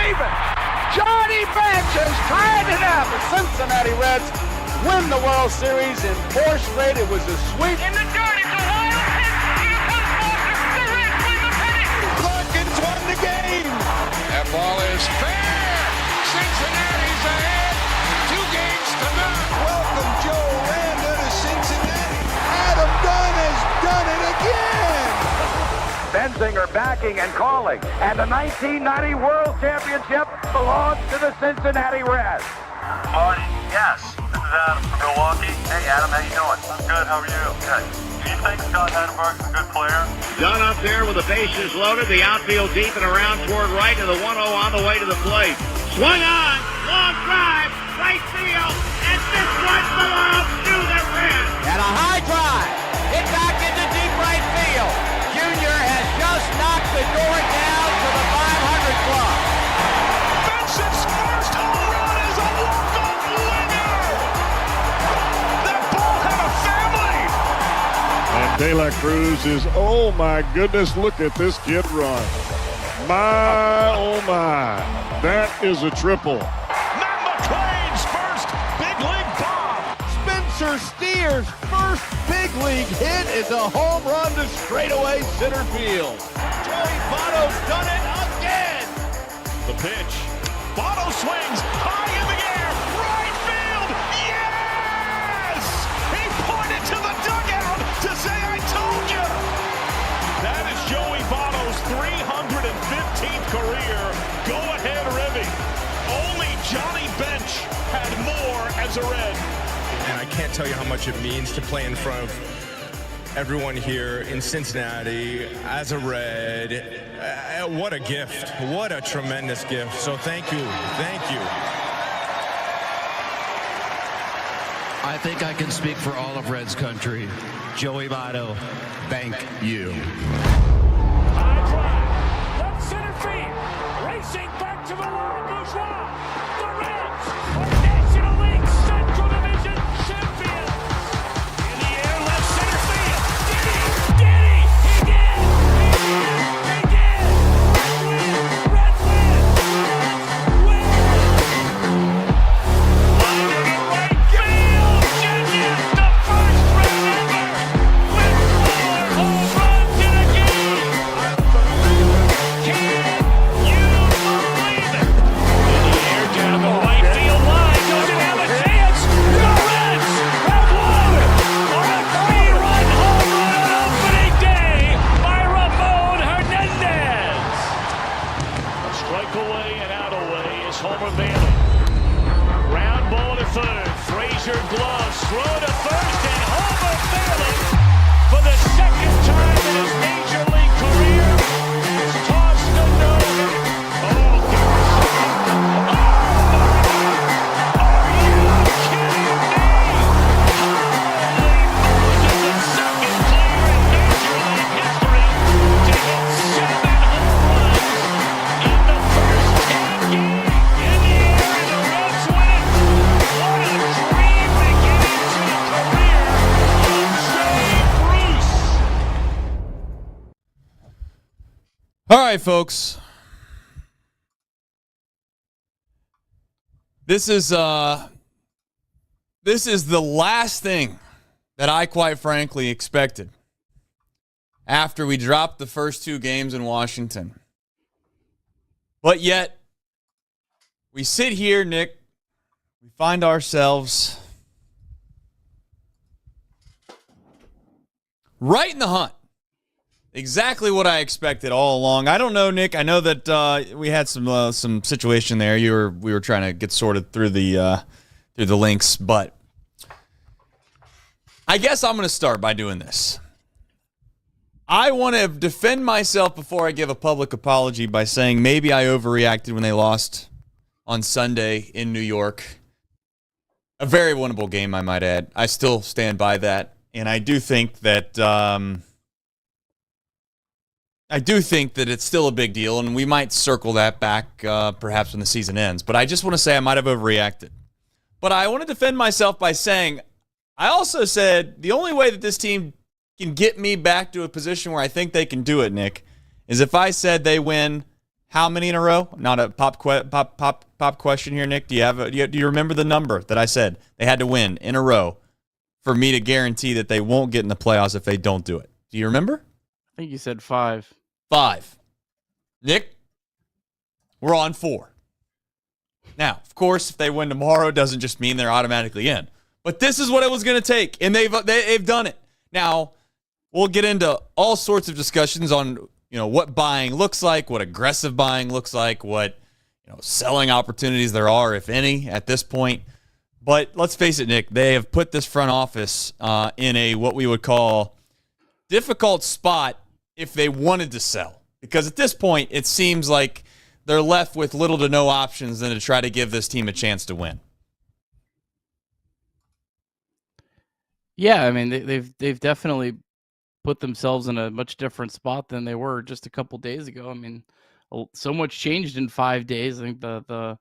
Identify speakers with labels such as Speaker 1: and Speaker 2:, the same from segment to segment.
Speaker 1: believe it. Johnny Bench has tied it up. The Cincinnati Reds win the World Series in 4 straight. It was a sweep.
Speaker 2: In the dirt, it's a wild pitch. Here comes Foster. The Reds win the pennant.
Speaker 1: Larkins won the game.
Speaker 3: That ball is fair. Cincinnati's ahead. 2 games to none.
Speaker 4: Welcome Joe Randa to Cincinnati. Adam Dunn has done it again.
Speaker 1: Benzinger backing and calling. And the 1990 World Championship belongs to the Cincinnati Reds.
Speaker 5: Marty, yes. This is Adam from Milwaukee. Hey, Adam, how you doing? I'm good. How are you? Good. Do you think Scott Chatterbox is a good player?
Speaker 6: Dunn up there with the bases loaded, the outfield deep and around toward right, and the 1-0 on the way to the plate. Swung on, long drive, right field, and this one belongs to the Reds.
Speaker 7: And a high drive, hit back into deep right field. Junior has just knocked the door down to the 500 club.
Speaker 3: Benson's first home run is a walk-off winner. That ball had a family.
Speaker 8: And De La Cruz is, oh my goodness, look at this kid run. My, oh my, that is a triple.
Speaker 3: Matt McClain's first big league bomb.
Speaker 4: Spencer Steer's first big league hit is a home run to straightaway center field. Joey Votto's done it again.
Speaker 3: The pitch. Votto swings high in the air. Right field. Yes! He pointed to the dugout to say, I told you. That is Joey Votto's 315th career go-ahead ribby. Only Johnny Bench had more as a Red.
Speaker 9: And I can't tell you how much it means to play in front of everyone here in Cincinnati as a Red. What a gift. What a tremendous gift. So thank you. Thank you.
Speaker 10: I think I can speak for all of Reds country. Joey Votto, thank you.
Speaker 2: High drive. Left center field. Racing back to the line. Bourgeois. The Reds are National League Central Division champions. In the air, left center field. Did he? Did he? He did. He did. Reds win. Reds win. Line to the right field. Genius, the first Red ever. With 4 home runs in a game. Can you believe it? In the air, down the right field line. Doesn't have a chance. The Reds have won on a 3-run home run on opening day by Ramon Hernandez. A strike away and out away is Homer Bailey. Ground ball to third. Frazier gloves. Throw to first and Homer Bailey for the second time in his major league career has tossed a no-hitter. Oh, God. Are you kidding me? Holy Moses, the second player in major league history to hit 7 home runs in the first 10 games. In the air and the Reds win. What a dream beginning to the career of Jay Bruce.
Speaker 11: All right, folks. This is the last thing that I quite frankly expected after we dropped the first 2 games in Washington. But yet, we sit here, Nick, we find ourselves right in the hunt. Exactly what I expected all along. I don't know, Nick. I know that we had some situation there. We were trying to get sorted through the links, but I guess I'm going to start by doing this. I want to defend myself before I give a public apology by saying maybe I overreacted when they lost on Sunday in New York. A very winnable game, I might add. I still stand by that, and I do think that it's still a big deal, and we might circle that back perhaps when the season ends. But I just want to say I might have overreacted. But I want to defend myself by saying I also said the only way that this team can get me back to a position where I think they can do it, Nick, is if I said they win How many in a row? Not a pop question here, Nick. Do you remember the number that I said they had to win in a row for me to guarantee that they won't get in the playoffs if they don't do it? Do you remember?
Speaker 12: I think you said 5.
Speaker 11: 5. Nick, we're on 4. Now, of course, if they win tomorrow, it doesn't just mean they're automatically in. But this is what it was going to take, and they've done it. Now, we'll get into all sorts of discussions on what buying looks like, what aggressive buying looks like, what selling opportunities there are, if any, at this point. But let's face it, Nick, they have put this front office in a what we would call difficult spot if they wanted to sell. Because at this point, it seems like they're left with little to no options than to try to give this team a chance to win.
Speaker 12: Yeah, I mean, they've definitely put themselves in a much different spot than they were just a couple days ago. I mean, so much changed in 5 days. I think the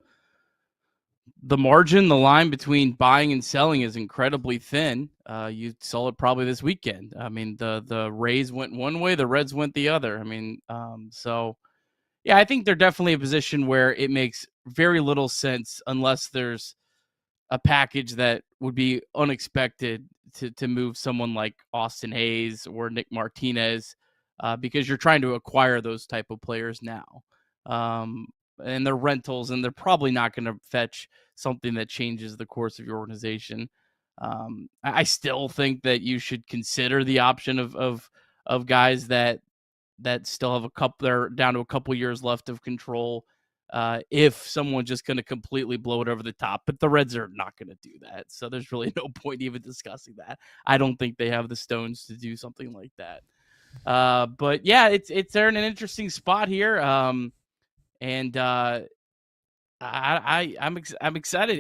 Speaker 12: margin, the line between buying and selling is incredibly thin. You saw it probably this weekend. I mean, the Rays went one way, the Reds went the other. I mean, so yeah, I think they're definitely a position where it makes very little sense unless there's a package that would be unexpected to move someone like Austin Hayes or Nick Martinez, because you're trying to acquire those type of players now. And they're rentals, and they're probably not going to fetch something that changes the course of your organization. I still think that you should consider the option of guys that still have they're down to a couple years left of control. If someone's just going to completely blow it over the top, but the Reds are not going to do that. So there's really no point even discussing that. I don't think they have the stones to do something like that. But yeah, they're in an interesting spot here. I'm excited.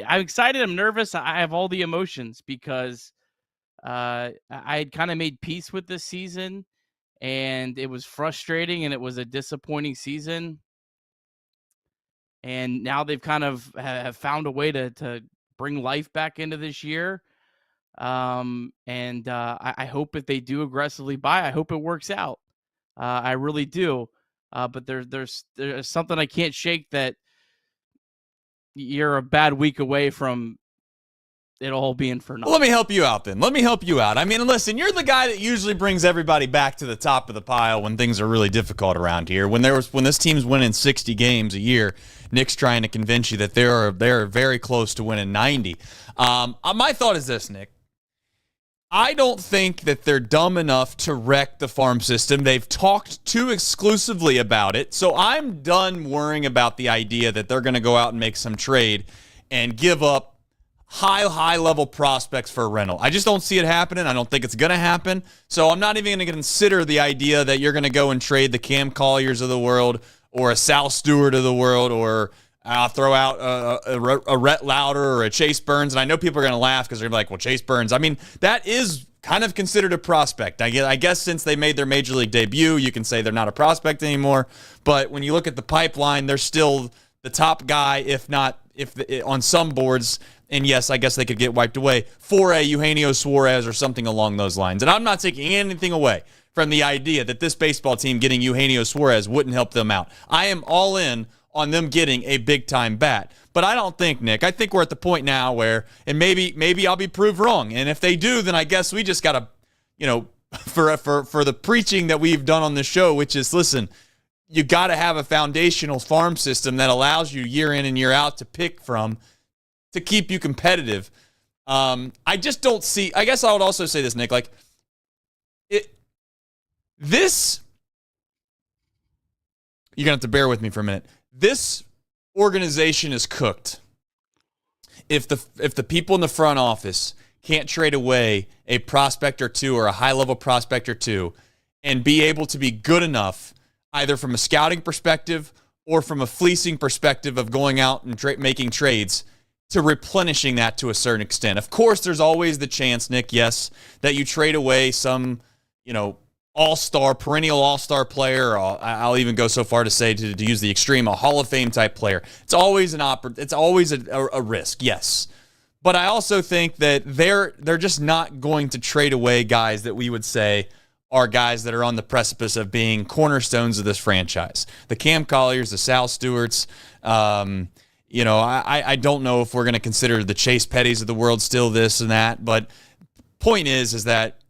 Speaker 12: I'm excited. I'm nervous. I have all the emotions because I had kind of made peace with this season, and it was frustrating, and it was a disappointing season. And now they've kind of have found a way to bring life back into this year. I hope if they do aggressively buy, I hope it works out. I really do. But there's something I can't shake, that you're a bad week away from it all being for nothing.
Speaker 11: Well, let me help you out then. I mean, listen, you're the guy that usually brings everybody back to the top of the pile when things are really difficult around here. When this team's winning 60 games a year, Nick's trying to convince you that they're very close to winning 90. My thought is this, Nick. I don't think that they're dumb enough to wreck the farm system. They've talked too exclusively about it. So I'm done worrying about the idea that they're going to go out and make some trade and give up high-level prospects for a rental. I just don't see it happening. I don't think it's going to happen. So I'm not even going to consider the idea that you're going to go and trade the Cam Colliers of the world or a Sal Stewart of the world, or throw out a Rhett Lauder or a Chase Burns. And I know people are going to laugh because they're like, well, Chase Burns. I mean, that is kind of considered a prospect. I guess since they made their major league debut, you can say they're not a prospect anymore. But when you look at the pipeline, they're still the top guy, if on some boards. And yes, I guess they could get wiped away for a Eugenio Suarez or something along those lines. And I'm not taking anything away from the idea that this baseball team getting Eugenio Suarez wouldn't help them out. I am all in on them getting a big-time bat. But I don't think, Nick, I think we're at the point now where, and maybe I'll be proved wrong. And if they do, then I guess we just got to, for the preaching that we've done on this show, which is, listen, you got to have a foundational farm system that allows you year in and year out to pick from to keep you competitive. I just don't see, I guess I would also say this, Nick, like, this, you're going to have to bear with me for a minute. This organization is cooked if the people in the front office can't trade away a prospect or two or a high-level prospect or two and be able to be good enough either from a scouting perspective or from a fleecing perspective of going out and making trades to replenishing that to a certain extent. Of course, there's always the chance, Nick, yes, that you trade away some, perennial all-star player, or I'll even go so far to say, to use the extreme, a Hall of Fame type player. It's always a risk, yes. But I also think that they're just not going to trade away guys that we would say are guys that are on the precipice of being cornerstones of this franchise. The Cam Colliers, the Sal Stewarts. I don't know if we're going to consider the Chase Pettys of the world still this and that, but point is that,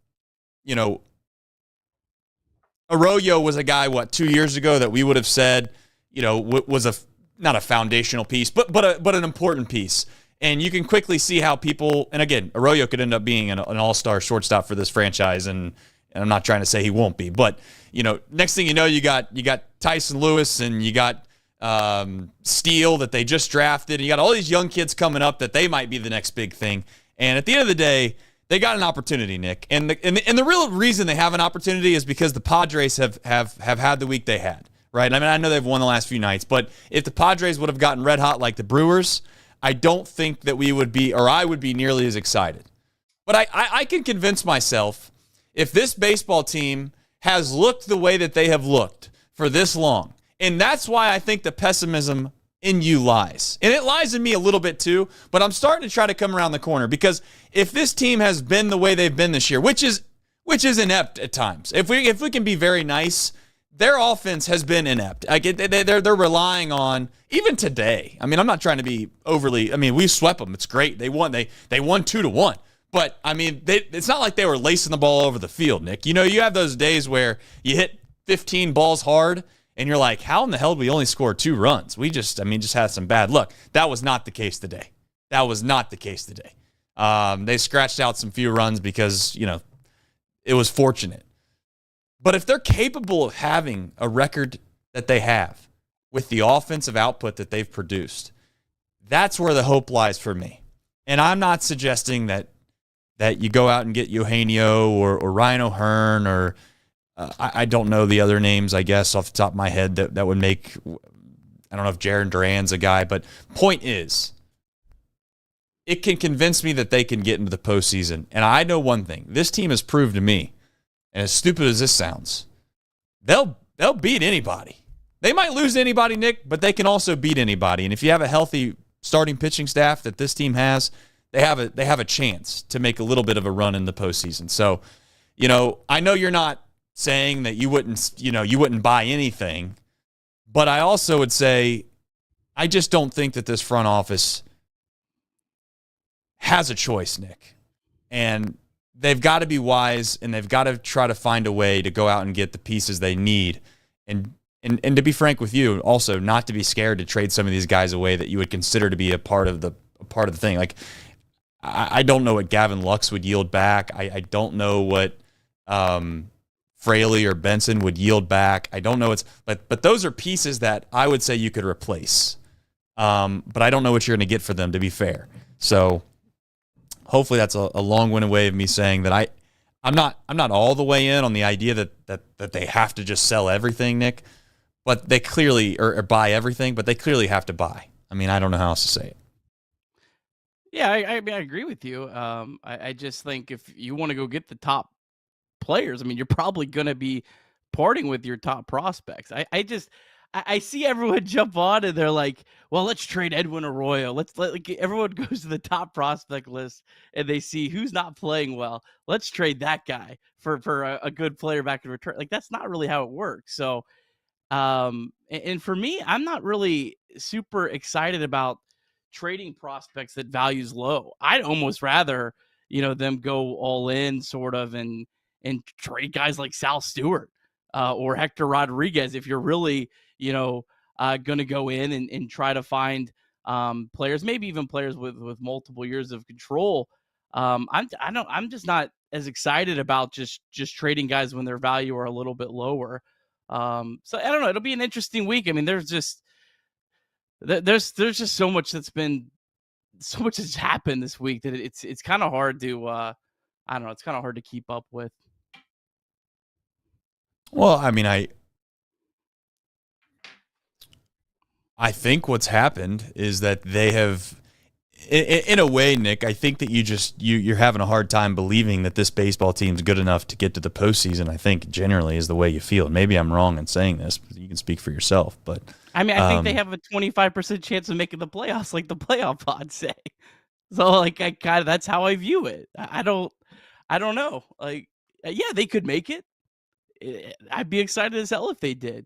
Speaker 11: Arroyo was a guy, 2 years ago that we would have said, was not a foundational piece, but an important piece. And you can quickly see how people, and again, Arroyo could end up being an all-star shortstop for this franchise, and I'm not trying to say he won't be, but next thing you know, you got Tyson Lewis, and you got Steele that they just drafted, and you got all these young kids coming up that they might be the next big thing. And at the end of the day, they got an opportunity, Nick. And the real reason they have an opportunity is because the Padres have had the week they had, right? I mean, I know they've won the last few nights, but if the Padres would have gotten red hot like the Brewers, I don't think that we would be, or I would be nearly as excited. But I can convince myself, if this baseball team has looked the way that they have looked for this long, and that's why I think the pessimism in you lies. And it lies in me a little bit too, but I'm starting to try to come around the corner, because if this team has been the way they've been this year, which is inept at times, if we can be very nice, their offense has been inept. They're relying on, even today. I mean, I'm not trying to be overly, we swept them. It's great. They won 2-1. But, it's not like they were lacing the ball over the field, Nick. You have those days where you hit 15 balls hard, and you're like, how in the hell did we only score 2 runs? We just had some bad luck. That was not the case today. They scratched out some few runs because, it was fortunate. But if they're capable of having a record that they have with the offensive output that they've produced, that's where the hope lies for me. And I'm not suggesting that you go out and get Eugenio or Ryan O'Hearn or I don't know the other names, I guess, off the top of my head that would make, I don't know if Jaron Duran's a guy, but point is, it can convince me that they can get into the postseason. And I know one thing, this team has proved to me, and as stupid as this sounds, they'll beat anybody. They might lose to anybody, Nick, but they can also beat anybody. And if you have a healthy starting pitching staff that this team has, they have a chance to make a little bit of a run in the postseason. So, I know you're not saying that you wouldn't buy anything, but I also would say I just don't think that this front office has a choice, Nick. And they've got to be wise, and they've got to try to find a way to go out and get the pieces they need. And to be frank with you, also not to be scared to trade some of these guys away that you would consider to be a part of the thing. Like, I don't know what Gavin Lux would yield back. I don't know what Fraley or Benson would yield back. I don't know. But those are pieces that I would say you could replace. But I don't know what you're going to get for them, to be fair. So hopefully that's a long-winded way of me saying that I'm not all the way in on the idea that they have to just sell everything, Nick. But they clearly, or buy everything, but they clearly have to buy. I don't know how else to say it.
Speaker 12: Yeah, I agree with you. I just think if you want to go get the top players, you're probably going to be parting with your top prospects. I see everyone jump on and they're like, well, let's trade Edwin Arroyo. Everyone goes to the top prospect list and they see who's not playing well. Let's trade that guy for a good player back in return. That's not really how it works. So, and for me, I'm not really super excited about trading prospects that values low. I'd almost rather, them go all in sort of and trade guys like Sal Stewart or Hector Rodriguez if you're really, going to go in and try to find players, maybe even players with multiple years of control. I'm just not as excited about just trading guys when their value are a little bit lower. So I don't know. It'll be an interesting week. There's just so much has happened this week that it's kind of hard to I don't know. It's kind of hard to keep up with.
Speaker 11: Well, I think what's happened is that they have, in a way, Nick, I think that you're having a hard time believing that this baseball team's good enough to get to the postseason. I think generally is the way you feel. Maybe I'm wrong in saying this, but you can speak for yourself. But
Speaker 12: I think they have a 25% chance of making the playoffs, like the playoff pods say. So, that's how I view it. I don't know. Yeah, they could make it. I'd be excited as hell if they did.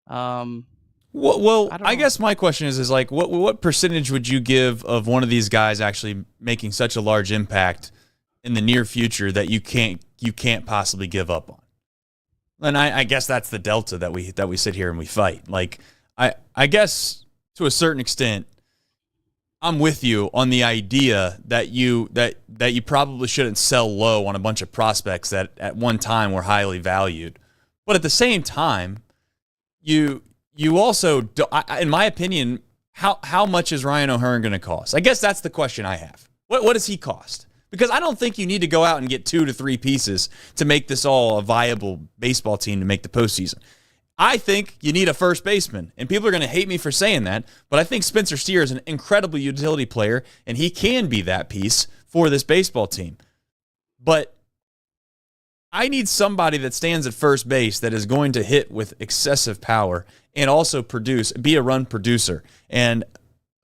Speaker 11: Well, I guess my question is like, what percentage would you give of one of these guys actually making such a large impact in the near future that you can't possibly give up on? And I guess that's the delta that we sit here and we fight. Like, I guess to a certain extent, I'm with you on the idea that you probably shouldn't sell low on a bunch of prospects that at one time were highly valued. But at the same time, you also, in my opinion, how much is Ryan O'Hearn going to cost? I guess that's the question I have. What does he cost? Because I don't think you need to go out and get 2 to 3 pieces to make this all a viable baseball team to make the postseason. I think you need a first baseman, and people are going to hate me for saying that, but I think Spencer Steer is an incredible utility player, and he can be that piece for this baseball team. But I need somebody that stands at first base that is going to hit with excessive power and also be a run producer. And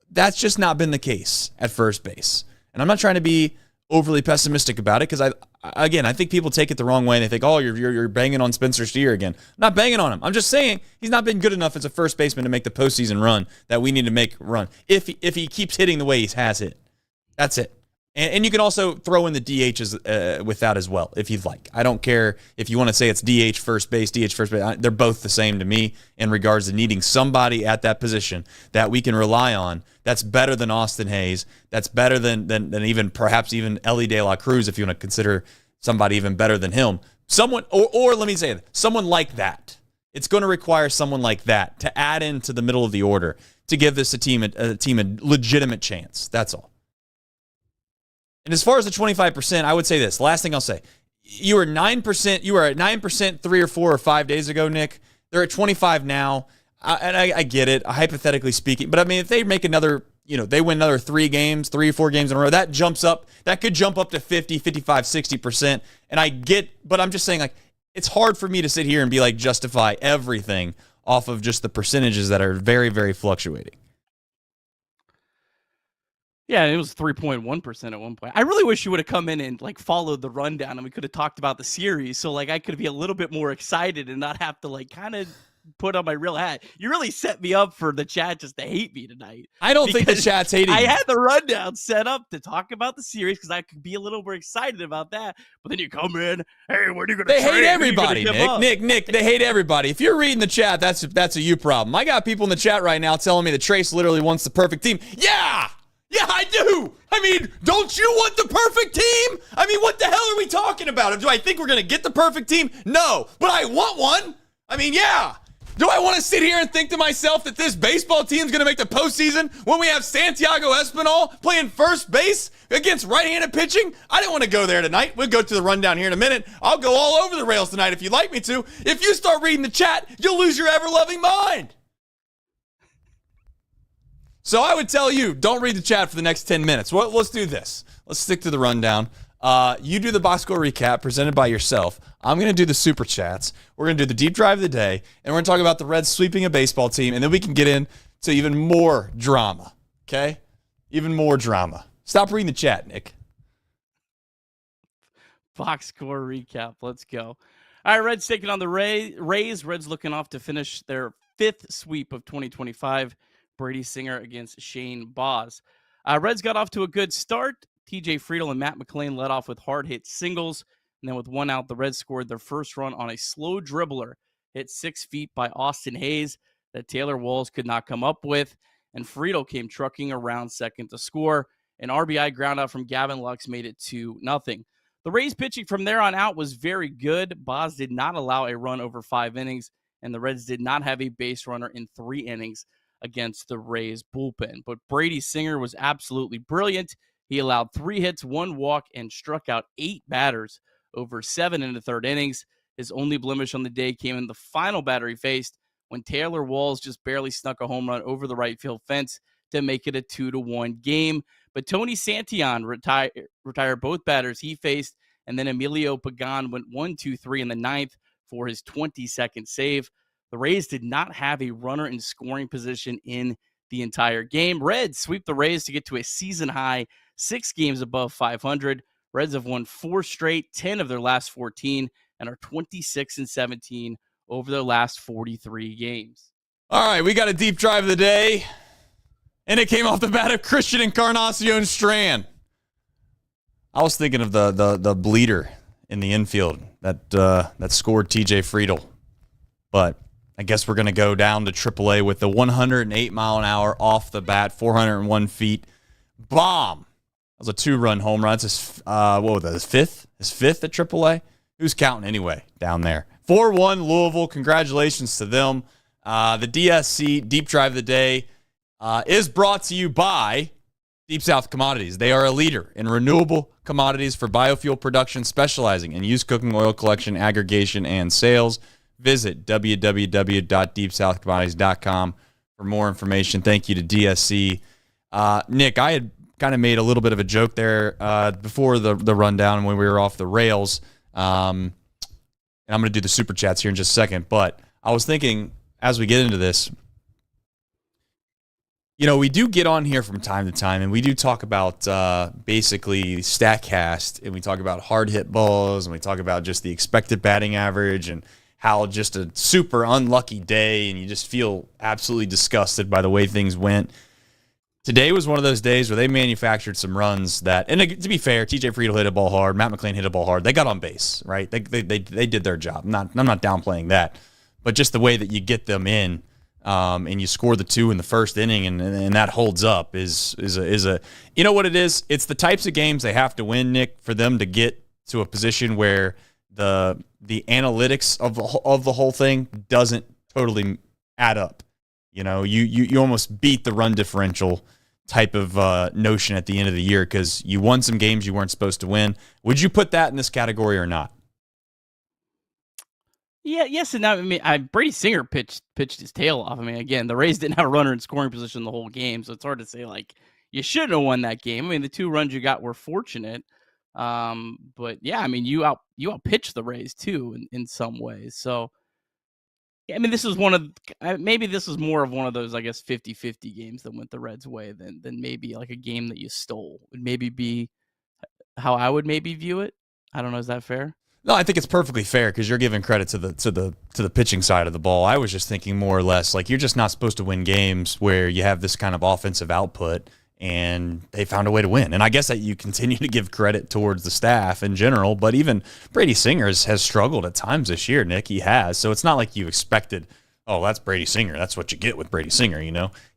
Speaker 11: that's just not been the case at first base. And I'm not trying to be overly pessimistic about it because I think people take it the wrong way and they think, oh, you're banging on Spencer Steer again. I'm not banging on him. I'm just saying he's not been good enough as a first baseman to make the postseason run that we need to make run. If he keeps hitting the way he has hit, that's it. And you can also throw in the DHs with that as well, if you'd like. I don't care if you want to say it's DH first base. They're both the same to me in regards to needing somebody at that position that we can rely on that's better than Austin Hayes, that's better than even perhaps even Elly De La Cruz, if you want to consider somebody even better than him. Someone, or let me say it, someone like that. It's going to require someone like that to add into the middle of the order to give this team a legitimate chance. That's all. And as far as the 25%, I would say this. Last thing I'll say. You were 9%. You were at 9% 3 or 4 or 5 days ago, Nick. They're at 25 now. I get it, hypothetically speaking. But, I mean, if they make another, they win another 3 or 4 games in a row, that jumps up. That could jump up to 50, 55, 60%. And I get, but I'm just saying, like, it's hard for me to sit here and be like, justify everything off of just the percentages that are very, very fluctuating.
Speaker 12: Yeah, it was 3.1% at one point. I really wish you would have come in and like followed the rundown and we could have talked about the series. So like I could be a little bit more excited and not have to like kind of put on my real hat. You really set me up for the chat just to hate me tonight.
Speaker 11: I don't think the chat's hating
Speaker 12: I
Speaker 11: you.
Speaker 12: had the rundown set up to talk about the series because I could be a little more excited about that. But then you come in, hey, what are you going to
Speaker 11: They hate everybody, Nick. They hate everybody. If you're reading the chat, that's a you problem. I got people in the chat right now telling me that Trace literally wants the perfect team. Yeah, I do. I mean, don't you want the perfect team? I mean, what the hell are we talking about? Do I think we're going to get the perfect team? No, but I want one. I mean, yeah. Do I want to sit here and think to myself that this baseball team's going to make the postseason when we have Santiago Espinal playing first base against right-handed pitching? I didn't want to go there tonight. We'll go to the rundown here in a minute. I'll go all over the rails tonight if you'd like me to. If you start reading the chat, you'll lose your ever-loving mind. So I would tell you, don't read the chat for the next 10 minutes. Well, let's do this. Let's stick to the rundown. You do the box score recap presented by yourself. I'm going to do the super chats. We're going to do the deep drive of the day, and we're going to talk about the Reds sweeping a baseball team, and then we can get into even more drama, okay? Even more drama. Stop reading the chat, Nick.
Speaker 12: Box score recap. Let's go. All right, Reds taking on the Rays. Reds looking off to finish their 5th sweep of 2025. Brady Singer against Shane Baz. Reds got off to a good start. TJ Friedl and Matt McClain led off with hard-hit singles. And then with 1 out, the Reds scored their first run on a slow dribbler hit 6 feet by Austin Hayes that Taylor Walls could not come up with. And Friedl came trucking around second to score. An RBI ground out from Gavin Lux made it 2-0. The Rays pitching from there on out was very good. Baz did not allow a run over 5 innings, and the Reds did not have a base runner in 3 innings against the Rays bullpen. But Brady Singer was absolutely brilliant. He allowed 3 hits, 1 walk, and struck out 8 batters over 7 in the 3rd innings. His only blemish on the day came in the final batter he faced when Taylor Walls just barely snuck a home run over the right field fence to make it a 2-1 game. But Tony Santillan retired both batters he faced, and then Emilio Pagan went 1-2-3 in the 9th for his 22nd save. The Rays did not have a runner in scoring position in the entire game. Reds sweep the Rays to get to a season-high 6 games above 500. Reds have won 4 straight, 10 of their last 14, and are 26-17 over their last 43 games.
Speaker 11: All right, we got a deep drive of the day, and it came off the bat of Christian Encarnacion-Strand. I was thinking of the bleeder in the infield that scored TJ Friedl, but I guess we're going to go down to AAA with the 108 mile an hour off the bat, 401 feet bomb. That was a 2-run home run. It's his fifth at AAA. Who's counting anyway down there? 4-1 Louisville. Congratulations to them. The DSC Deep Drive of the Day is brought to you by Deep South Commodities. They are a leader in renewable commodities for biofuel production, specializing in used cooking oil collection, aggregation, and sales. Visit www.deepsouthcommodities.com for more information. Thank you to DSC. Nick, I had kind of made a little bit of a joke there before the rundown when we were off the rails. And I'm going to do the super chats here in just a second. But I was thinking, as we get into this, we do get on here from time to time, and we do talk about basically StatCast, and we talk about hard hit balls, and we talk about just the expected batting average, and how just a super unlucky day, and you just feel absolutely disgusted by the way things went. Today was one of those days where they manufactured some runs that, and to be fair, TJ Friedl hit a ball hard, Matt McClain hit a ball hard. They got on base, right? They did their job. I'm not downplaying that, but just the way that you get them in, and you score the 2 in the first inning, and that holds up is a you know what it is? It's the types of games they have to win, Nick, for them to get to a position where the analytics of the whole thing doesn't totally add up. You almost beat the run differential type of notion at the end of the year because you won some games you weren't supposed to win. Would you put that in this category or not?
Speaker 12: Yeah, yes and no. I mean, Brady Singer pitched his tail off. I mean, again, the Rays didn't have a runner in scoring position the whole game, so it's hard to say, like, you shouldn't have won that game. I mean, the 2 runs you got were fortunate. But yeah, I mean, you outpitched the Rays too in some ways. So, I mean, this was maybe this was more of one of those, I guess, 50-50 games that went the Reds' way than maybe like a game that you stole would maybe be how I would maybe view it. I don't know. Is that fair?
Speaker 11: No, I think it's perfectly fair because you're giving credit to the pitching side of the ball. I was just thinking more or less like you're just not supposed to win games where you have this kind of offensive output, and they found a way to win. And I guess that you continue to give credit towards the staff in general, but even Brady Singer has struggled at times this year, Nick. He has. So it's not like you expected, oh, that's Brady Singer. That's what you get with Brady Singer,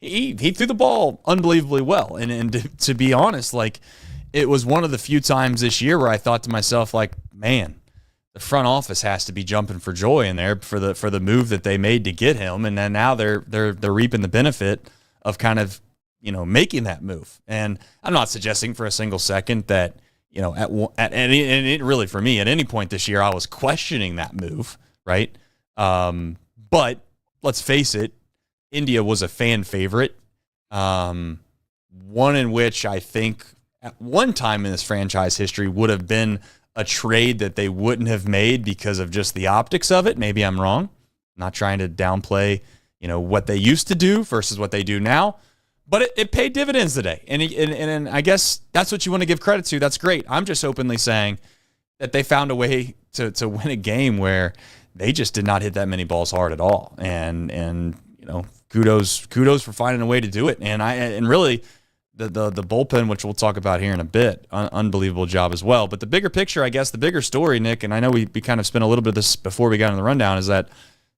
Speaker 11: He threw the ball unbelievably well. And to be honest, like, it was one of the few times this year where I thought to myself, like, man, the front office has to be jumping for joy in there for the move that they made to get him. And then now they're reaping the benefit of kind of, making that move. And I'm not suggesting for a single second that, at any point this year, I was questioning that move, right? But let's face it, India was a fan favorite. One in which I think at one time in this franchise history would have been a trade that they wouldn't have made because of just the optics of it. Maybe I'm wrong. I'm not trying to downplay, what they used to do versus what they do now. But it paid dividends today. And I guess that's what you want to give credit to. That's great. I'm just openly saying that they found a way to win a game where they just did not hit that many balls hard at all. And kudos for finding a way to do it. And really the bullpen, which we'll talk about here in a bit, unbelievable job as well. But the bigger picture, I guess, the bigger story, Nick, and I know we kind of spent a little bit of this before we got on the rundown, is that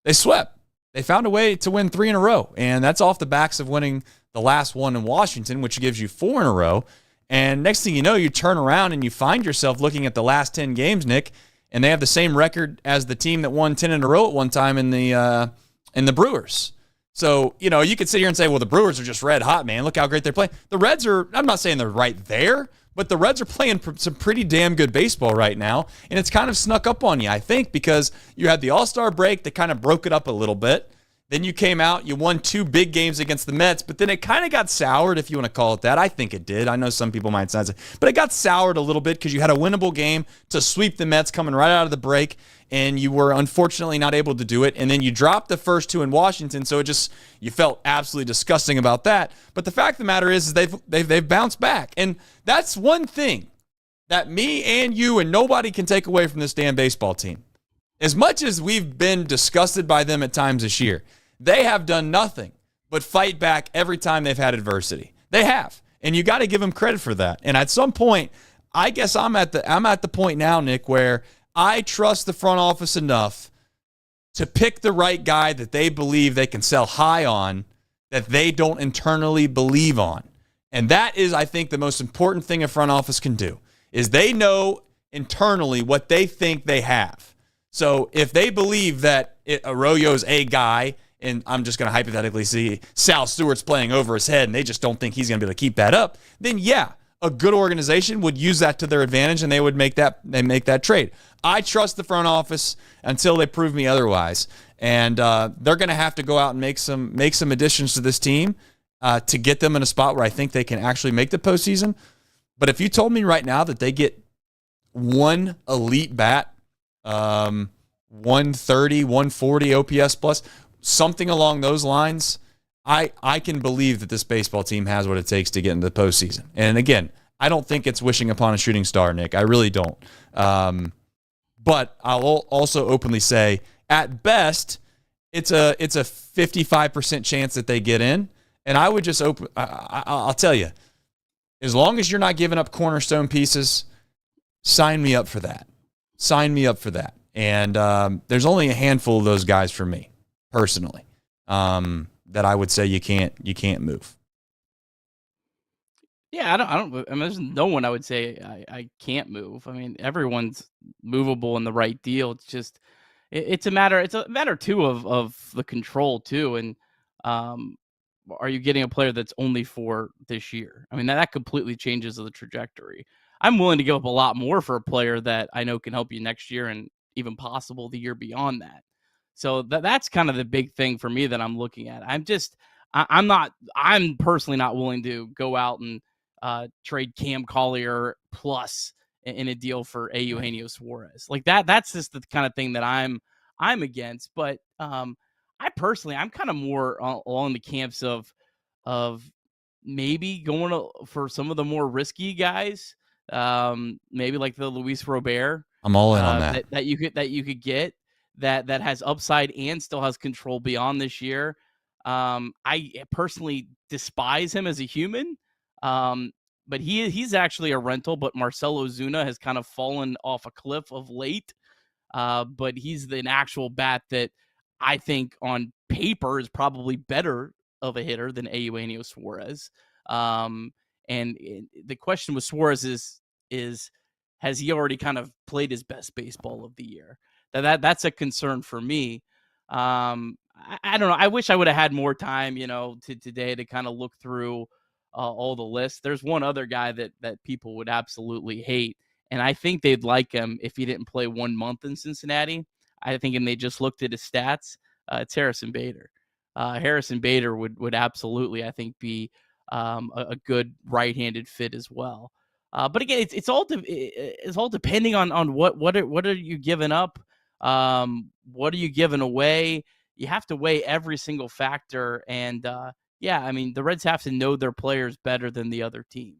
Speaker 11: they swept. They found a way to win 3 in a row. And that's off the backs of winning the last one in Washington, which gives you 4 in a row. And next thing you know, you turn around and you find yourself looking at the last 10 games, Nick, and they have the same record as the team that won 10 in a row at one time in the Brewers. So, you could sit here and say, well, the Brewers are just red hot, man. Look how great they're playing. The Reds are, I'm not saying they're right there, but the Reds are playing some pretty damn good baseball right now. And it's kind of snuck up on you, I think, because you had the All-Star break that kind of broke it up a little bit. Then you came out, you won 2 big games against the Mets, but then it kind of got soured, if you want to call it that. I think it did. I know some people might say it, but it got soured a little bit because you had a winnable game to sweep the Mets coming right out of the break, and you were unfortunately not able to do it. And then you dropped the first 2 in Washington, so you felt absolutely disgusting about that. But the fact of the matter is they've bounced back, and that's one thing that me and you and nobody can take away from this damn baseball team. As much as we've been disgusted by them at times this year, they have done nothing but fight back every time they've had adversity. They have. And you got to give them credit for that. And at some point, I guess I'm at the point now, Nick, where I trust the front office enough to pick the right guy that they believe they can sell high on, that they don't internally believe on. And that is, I think, the most important thing a front office can do, is they know internally what they think they have. So if they believe that Arroyo's a guy, and I'm just going to hypothetically see Sal Stewart's playing over his head and they just don't think he's going to be able to keep that up, then yeah, a good organization would use that to their advantage and they would make that trade. I trust the front office until they prove me otherwise. And they're going to have to go out and make some additions to this team to get them in a spot where I think they can actually make the postseason. But if you told me right now that they get one elite bat, 130, 140 OPS plus, something along those lines, I can believe that this baseball team has what it takes to get into the postseason. And again, I don't think it's wishing upon a shooting star, Nick. I really don't. But I'll also openly say, at best, it's a 55% chance that they get in. And I would just I'll tell you, as long as you're not giving up cornerstone pieces, sign me up for that. Sign me up for that. And there's only a handful of those guys for me, personally, that I would say you can't move.
Speaker 12: Yeah, I mean, there's no one I would say I can't move. I mean, everyone's movable in the right deal. It's just it's a matter too of the control too. And are you getting a player that's only for this year? I mean, that completely changes the trajectory. I'm willing to give up a lot more for a player that I know can help you next year and even possible the year beyond that. So that's kind of the big thing for me that I'm looking at. I'm personally not willing to go out and trade Cam Collier plus in a deal for Eugenio Suarez. Like that's just the kind of thing that I'm against. But I'm kind of more along the camps of maybe going for some of the more risky guys, maybe like the Luis Robert.
Speaker 11: I'm all in on that.
Speaker 12: That you could get that has upside and still has control beyond this year. I personally despise him as a human, but he's actually a rental. But Marcell Ozuna has kind of fallen off a cliff of late. But he's an actual bat that I think on paper is probably better of a hitter than Eugenio Suarez. And the question with Suarez is has he already kind of played his best baseball of the year? That's a concern for me. I don't know. I wish I would have had more time, today to kind of look through all the lists. There's one other guy that people would absolutely hate, and I think they'd like him if he didn't play 1 month in Cincinnati. I think, and they just looked at his stats. It's Harrison Bader. Harrison Bader would absolutely, I think, be a good right-handed fit as well. But again, it's all depending on what are you giving up, what are you giving away. You have to weigh every single factor, and I mean the Reds have to know their players better than the other team.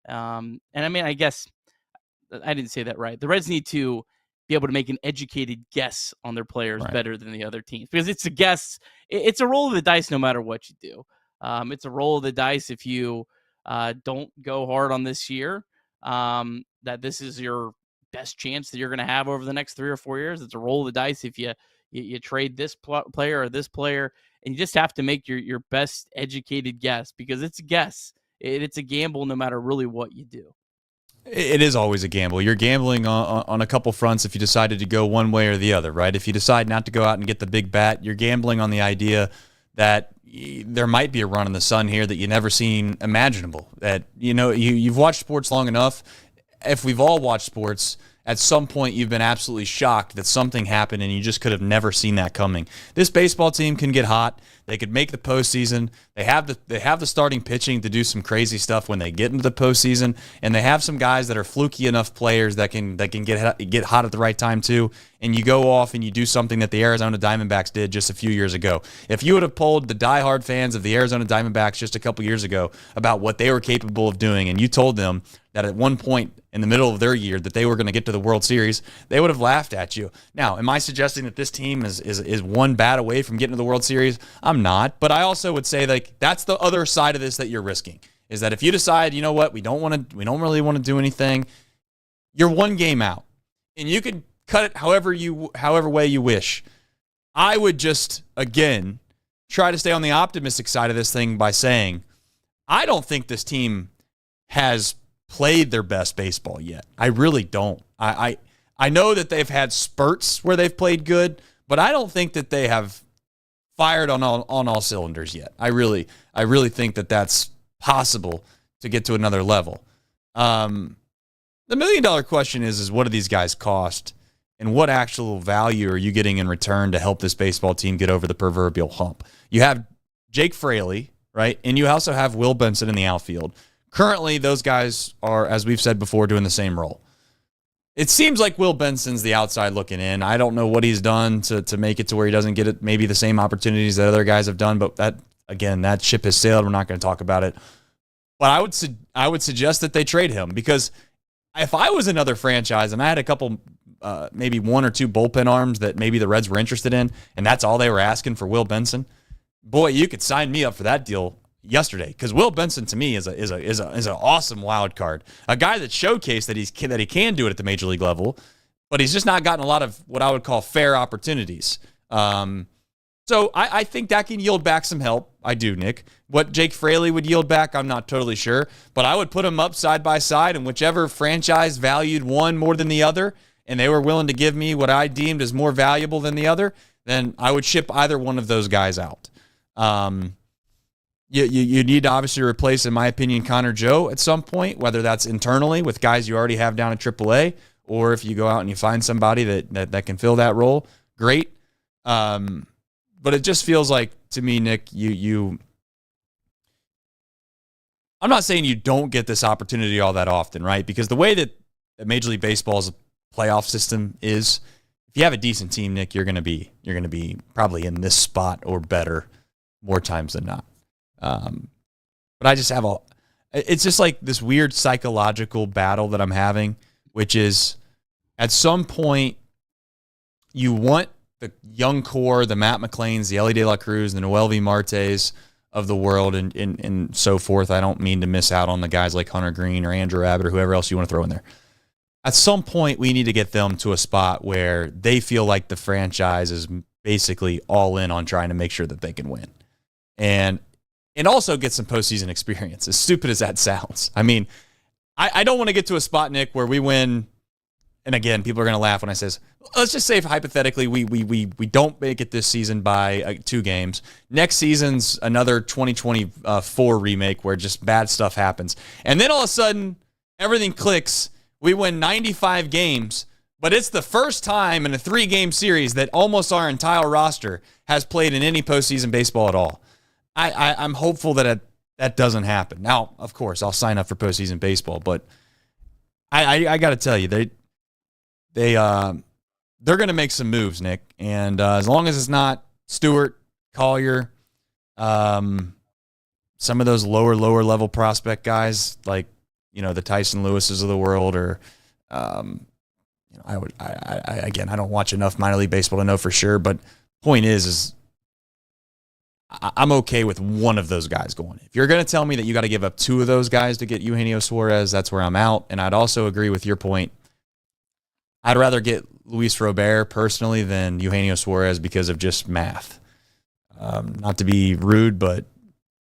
Speaker 12: And I mean, I guess I didn't say that right. The Reds need to be able to make an educated guess on their players better than the other teams, because it's a guess. It's a roll of the dice no matter what you do. It's a roll of the dice if you don't go hard on this year. That this is your best chance that you're going to have over the next 3 or 4 years. It's a roll of the dice if you trade this player or this player, and you just have to make your best educated guess, because it's a guess. It's a gamble no matter really what you do.
Speaker 11: It is always a gamble. You're gambling on a couple fronts if you decided to go one way or the other, right? If you decide not to go out and get the big bat, you're gambling on the idea that there might be a run in the sun here that you never seen imaginable. That, you've watched sports long enough. If we've all watched sports, at some point you've been absolutely shocked that something happened and you just could have never seen that coming. This baseball team can get hot. They could make the postseason. They have the starting pitching to do some crazy stuff when they get into the postseason, and they have some guys that are fluky enough players that can get hot at the right time too. And you go off and you do something that the Arizona Diamondbacks did just a few years ago. If you would have polled the diehard fans of the Arizona Diamondbacks just a couple years ago about what they were capable of doing, and you told them that at one point in the middle of their year that they were going to get to the World Series, they would have laughed at you. Now, am I suggesting that this team is one bat away from getting to the World Series? I'm not, but I also would say like that's the other side of this that you're risking. Is that if you decide, you know what, we don't really want to do anything, you're one game out, and you could cut it however way you wish. I would just, again, try to stay on the optimistic side of this thing by saying, I don't think this team has played their best baseball yet. I really don't. I know that they've had spurts where they've played good, but I don't think that they have fired on all cylinders yet. I really think that that's possible to get to another level. The $1 million question is what do these guys cost? And what actual value are you getting in return to help this baseball team get over the proverbial hump? You have Jake Fraley, right? And you also have Will Benson in the outfield. Currently, those guys are, as we've said before, doing the same role. It seems like Will Benson's the outside looking in. I don't know what he's done to make it to where he doesn't get it, maybe the same opportunities that other guys have done, but that ship has sailed. We're not going to talk about it. But I would suggest that they trade him, because if I was another franchise and I had a couple maybe one or two bullpen arms that maybe the Reds were interested in, and that's all they were asking for Will Benson, boy, you could sign me up for that deal yesterday, because Will Benson to me is an awesome wild card, a guy that showcased that he can do it at the major league level, but he's just not gotten a lot of what I would call fair opportunities. So I think that can yield back some help. I do, Nick. What Jake Fraley would yield back, I'm not totally sure, but I would put them up side by side, and whichever franchise valued one more than the other, and they were willing to give me what I deemed as more valuable than the other, then I would ship either one of those guys out. You need to obviously replace, in my opinion, Connor Joe at some point, whether that's internally with guys you already have down at AAA, or if you go out and you find somebody that can fill that role, great. But it just feels like, to me, Nick, I'm not saying you don't get this opportunity all that often, right? Because the way that Major League Baseball's playoff system is, if you have a decent team, Nick, you're going to be probably in this spot or better more times than not. But I just have it's just like this weird psychological battle that I'm having, which is at some point you want the young core, the Matt McClains, the Elly De La Cruz, the Noelvi Martes of the world, and so forth. I don't mean to miss out on the guys like Hunter Green or Andrew Abbott or whoever else you want to throw in there. At some point, we need to get them to a spot where they feel like the franchise is basically all in on trying to make sure that they can win. And also get some postseason experience, as stupid as that sounds. I mean, I don't want to get to a spot, Nick, where we win. And again, people are going to laugh when I says, let's just say hypothetically we don't make it this season by 2 games. Next season's another 2024 remake where just bad stuff happens. And then all of a sudden, everything clicks. We win 95 games, but it's the first time in a 3-game series that almost our entire roster has played in any postseason baseball at all. I'm hopeful that that doesn't happen. Now, of course, I'll sign up for postseason baseball, but I got to tell you, they're going to make some moves, Nick. And as long as it's not Stewart, Collier, some of those lower level prospect guys like, the Tyson Lewises of the world, or I don't watch enough minor league baseball to know for sure. But point is I'm okay with one of those guys going. If you're going to tell me that you got to give up 2 of those guys to get Eugenio Suarez, that's where I'm out. And I'd also agree with your point. I'd rather get Luis Robert personally than Eugenio Suarez because of just math. Not to be rude, but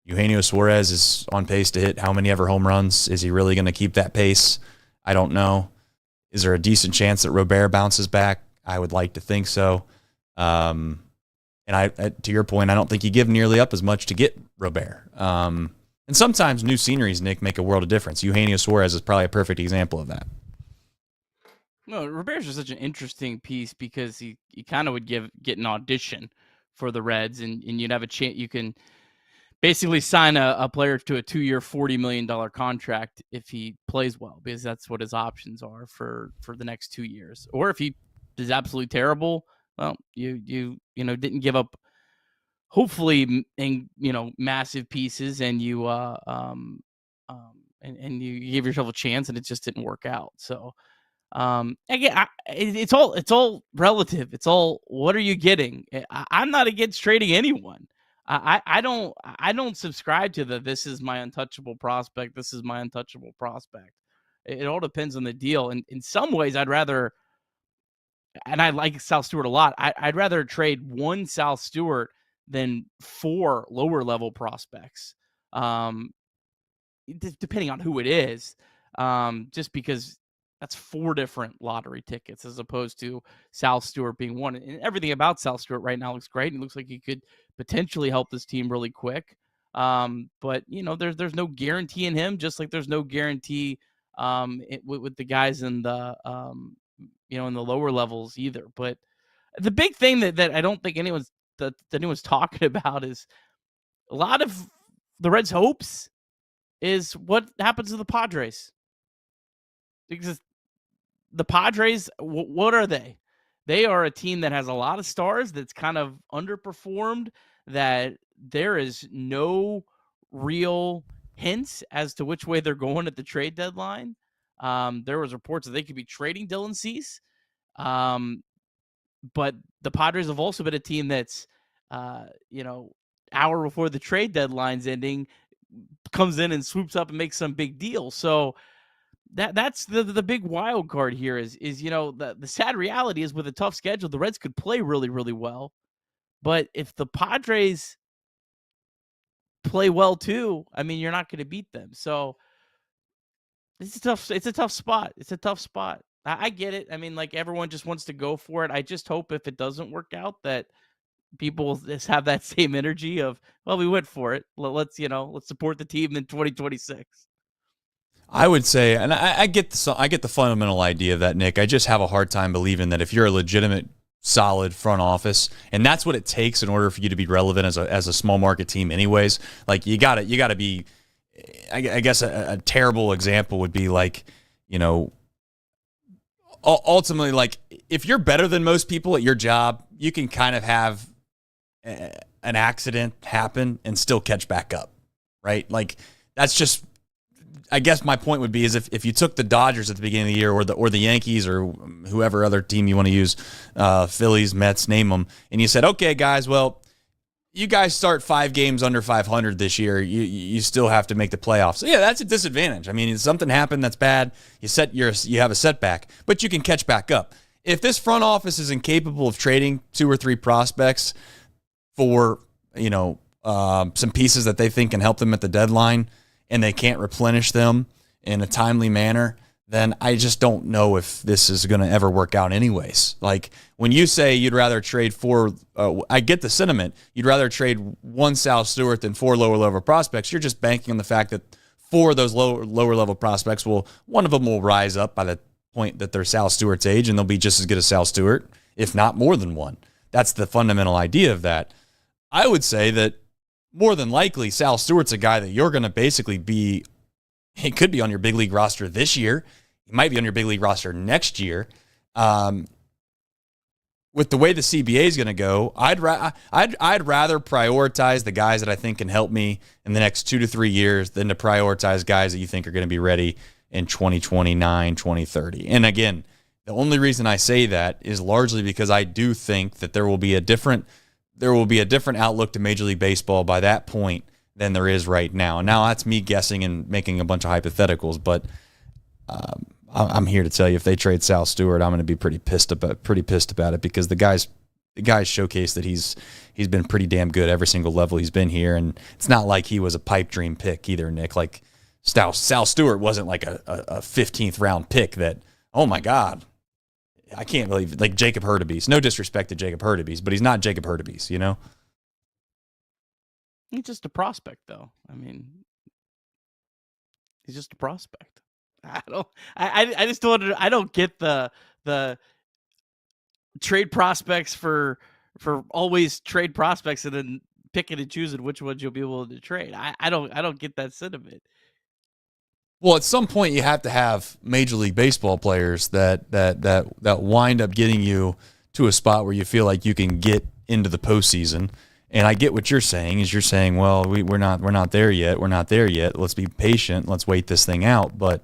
Speaker 11: Eugenio Suarez is on pace to hit how many ever home runs. Is he really going to keep that pace? I don't know. Is there a decent chance that Robert bounces back? I would like to think so. And to your point, I don't think you give nearly up as much to get Robert. And sometimes new sceneries, Nick, make a world of difference. Eugenio Suarez is probably a perfect example of that.
Speaker 12: No, Robert's just such an interesting piece because he kind of would get an audition for the Reds, and you'd have a chance. You can basically sign a player to a 2-year, $40 million contract if he plays well, because that's what his options are for the next 2 years. Or if he is absolutely terrible, well, you didn't give up, hopefully, massive pieces, and you and you gave yourself a chance, and it just didn't work out. So again, it's all relative. It's all, what are you getting? I'm not against trading anyone. I don't subscribe to this is my untouchable prospect. This is my untouchable prospect. It all depends on the deal. And in some ways, I'd rather, and I like Sal Stewart a lot, I'd rather trade one Sal Stewart than 4 lower level prospects. Depending on who it is, just because that's 4 different lottery tickets as opposed to Sal Stewart being one. And everything about Sal Stewart right now looks great. He looks like he could potentially help this team really quick. But there's no guarantee in him, just like there's no guarantee with the guys in the in the lower levels either. But the big thing that I don't think anyone's talking about is a lot of the Reds' hopes is what happens to the Padres. Because the Padres, what are they? They are a team that has a lot of stars, that's kind of underperformed, that there is no real hints as to which way they're going at the trade deadline. There was reports that they could be trading Dylan Cease. But the Padres have also been a team that's, hour before the trade deadline's ending, comes in and swoops up and makes some big deal. So that's the big wild card here is the sad reality is, with a tough schedule, the Reds could play really, really well. But if the Padres play well too, I mean, you're not going to beat them. So it's a tough spot. It's a tough spot. I get it. I mean, like, everyone just wants to go for it. I just hope if it doesn't work out that people just have that same energy of, well, we went for it. Let's support the team in 2026.
Speaker 11: I would say, and I get the fundamental idea of that, Nick. I just have a hard time believing that if you're a legitimate, solid front office, and that's what it takes in order for you to be relevant as a small market team anyways, like, you gotta be, I guess a terrible example would be like, ultimately, like, if you're better than most people at your job, you can kind of have an accident happen and still catch back up, right? Like, that's just, I guess my point would be is if you took the Dodgers at the beginning of the year, or the Yankees, or whoever other team you want to use, Phillies, Mets, name them, and you said, okay, guys, well, you guys start 5 games under 500 this year, you still have to make the playoffs. So yeah, that's a disadvantage. I mean, if something happened that's bad, you have a setback, but you can catch back up. If this front office is incapable of trading 2 or 3 prospects for some pieces that they think can help them at the deadline, and they can't replenish them in a timely manner, then I just don't know if this is going to ever work out anyways. Like, when you say you'd rather trade I get the sentiment, you'd rather trade 1 Sal Stewart than 4 lower level prospects. You're just banking on the fact that 4 of those lower level prospects one of them will rise up by the point that they're Sal Stewart's age, and they'll be just as good as Sal Stewart, if not more than one. That's the fundamental idea of that. I would say that more than likely, Sal Stewart's a guy that you're going to basically he could be on your big league roster this year. He might be on your big league roster next year. With the way the CBA is going to go, I'd rather prioritize the guys that I think can help me in the next 2 to 3 years than to prioritize guys that you think are going to be ready in 2029, 2030. And again, the only reason I say that is largely because I do think that there will be a different outlook to Major League Baseball by that point than there is right now. And now that's me guessing and making a bunch of hypotheticals, but I'm here to tell you, if they trade Sal Stewart, I'm going to be pretty pissed about it, because the guy's showcased that he's been pretty damn good every single level he's been here, and it's not like he was a pipe dream pick either, Nick. Like, Sal Stewart wasn't like a 15th round pick that, oh my God, I can't believe it. Like Jacob Hurtubise. No disrespect to Jacob Hurtubise, but he's not Jacob Hurtubise,
Speaker 12: He's just a prospect, though. I mean, he's just a prospect. I just don't get the trade prospects for always trade prospects and then picking and choosing which ones you'll be able to trade. I don't get that sentiment.
Speaker 11: Well, at some point you have to have Major League Baseball players that wind up getting you to a spot where you feel like you can get into the postseason. And I get what you're saying. Is you're saying, well, we're not there yet. We're not there yet. Let's be patient. Let's wait this thing out. But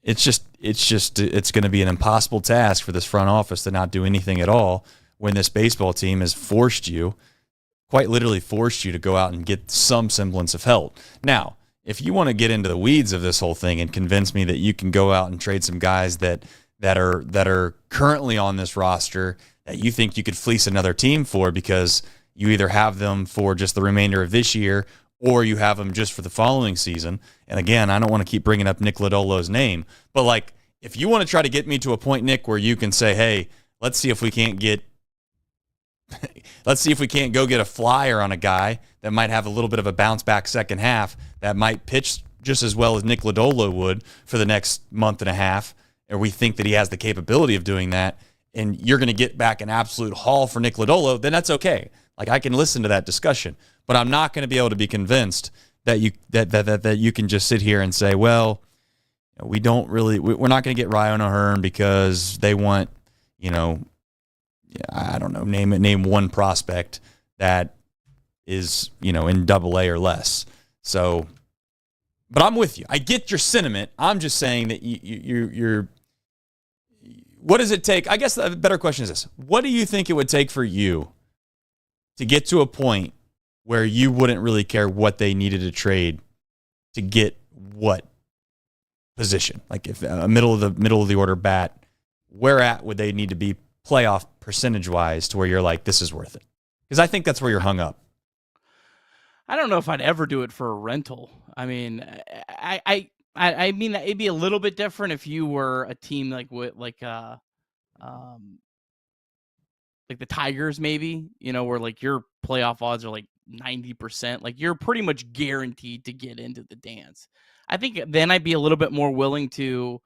Speaker 11: it's going to be an impossible task for this front office to not do anything at all when this baseball team has quite literally forced you to go out and get some semblance of help. Now, if you want to get into the weeds of this whole thing and convince me that you can go out and trade some guys that are currently on this roster that you think you could fleece another team for because you either have them for just the remainder of this year or you have them just for the following season. And again, I don't want to keep bringing up Nick Lodolo's name, but like if you want to try to get me to a point, Nick, where you can say, hey, let's see if we can't go get a flyer on a guy that might have a little bit of a bounce back second half that might pitch just as well as Nick Lodolo would for the next month and a half, or we think that he has the capability of doing that, and you're going to get back an absolute haul for Nick Lodolo, then that's okay. Like I can listen to that discussion, but I'm not going to be able to be convinced that you can just sit here and say, well, we're not going to get Ryan O'Hearn because they want, I don't know, name one prospect that is, in AA or less. So, but I'm with you. I get your sentiment. I'm just saying that you're what does it take? I guess the better question is this. What do you think it would take for you to get to a point where you wouldn't really care what they needed to trade to get what position? Like if a middle of the order bat, where at would they need to be playoff percentage wise to where you're like, this is worth it? Because I think that's where you're hung up.
Speaker 12: I don't know if I'd ever do it for a rental. I mean, I mean, it'd be a little bit different if you were a team like the Tigers, maybe, where like your playoff odds are like 90%. Like you're pretty much guaranteed to get into the dance. I think then I'd be a little bit more willing to,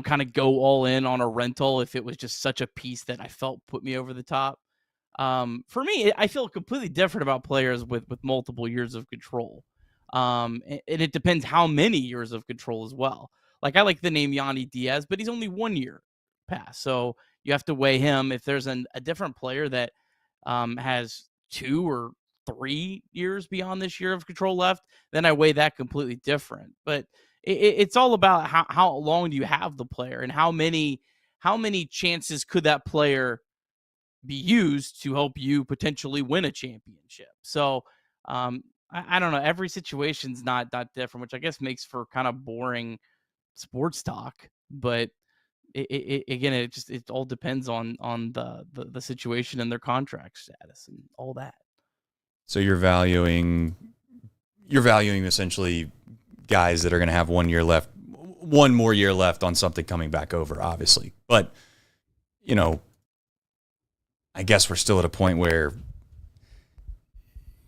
Speaker 12: kind of go all in on a rental if it was just such a piece that I felt put me over the top. For me, I feel completely different about players with multiple years of control. And it depends how many years of control as well. Like I like the name Yanni Diaz, but he's only 1 year past. So you have to weigh him. If there's a different player that has 2 or 3 years beyond this year of control left, then I weigh that completely different. But it's all about how long do you have the player and how many chances could that player be used to help you potentially win a championship. So I don't know. Every situation's not different, which I guess makes for kind of boring sports talk. But it all depends on the situation and their contract status and all that.
Speaker 11: So you're valuing essentially guys that are going to have 1 year left, one more year left on something coming back over, obviously. But I guess we're still at a point where,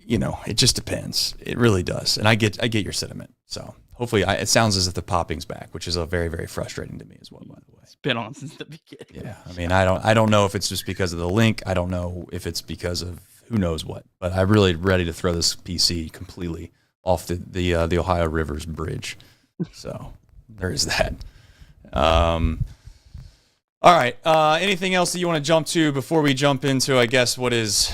Speaker 11: it just depends. It really does. And I get your sentiment. So hopefully it sounds as if the popping's back, which is a very, very frustrating to me as well, by the way.
Speaker 12: It's been on since the beginning.
Speaker 11: Yeah. I mean, I don't know if it's just because of the link. I don't know if it's because of who knows what, but I'm really ready to throw this PC completely off the Ohio Rivers bridge. So there is that. All right. Anything else that you want to jump to before we jump into, I guess, what is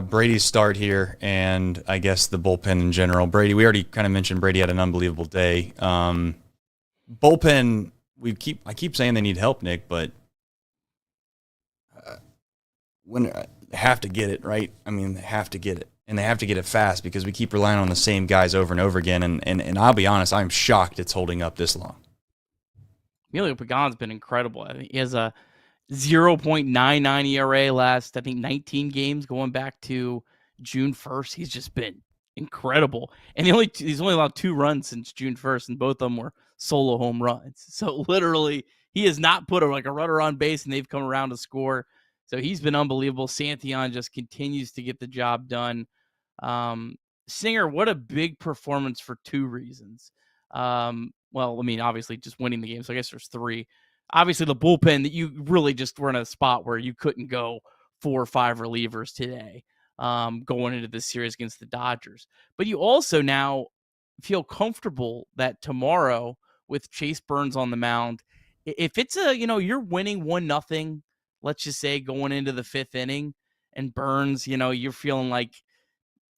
Speaker 11: Brady's start here and I guess the bullpen in general? Brady, we already kind of mentioned Brady had an unbelievable day. Bullpen, I keep saying they need help, Nick, but when they have to get it, right? I mean, they have to get it. And they have to get it fast because we keep relying on the same guys over and over again. And I'll be honest, I'm shocked it's holding up this long.
Speaker 12: Emilio Pagan's been incredible. I think he has a 0.99 ERA last, 19 games going back to June 1st. He's just been incredible. And he's only allowed 2 runs since June 1st, and both of them were solo home runs. So literally, he has not put a runner on base, and they've come around to score. So he's been unbelievable. Santillan just continues to get the job done. Singer, what a big performance for 2 reasons. Well, I mean, obviously just winning the game. So I guess there's 3. Obviously the bullpen that you really just were in a spot where you couldn't go 4 or 5 relievers today going into this series against the Dodgers. But you also now feel comfortable that tomorrow with Chase Burns on the mound, if it's you're winning 1-0, let's just say going into the 5th inning, and Burns, you're feeling like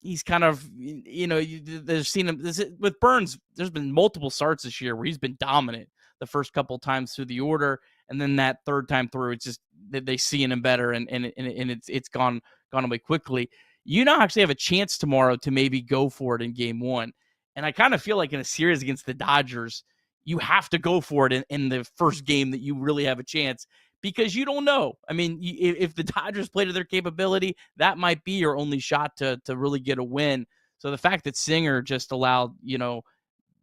Speaker 12: he's kind of, there's seen him with Burns. There's been multiple starts this year where he's been dominant the first couple of times through the order, and then that third time through, it's just they seeing him better, and it's gone away quickly. You now actually have a chance tomorrow to maybe go for it in game 1, and I kind of feel like in a series against the Dodgers, you have to go for it in the first game that you really have a chance, because you don't know. I mean, if the Dodgers play to their capability, that might be your only shot to really get a win. So the fact that Singer just allowed,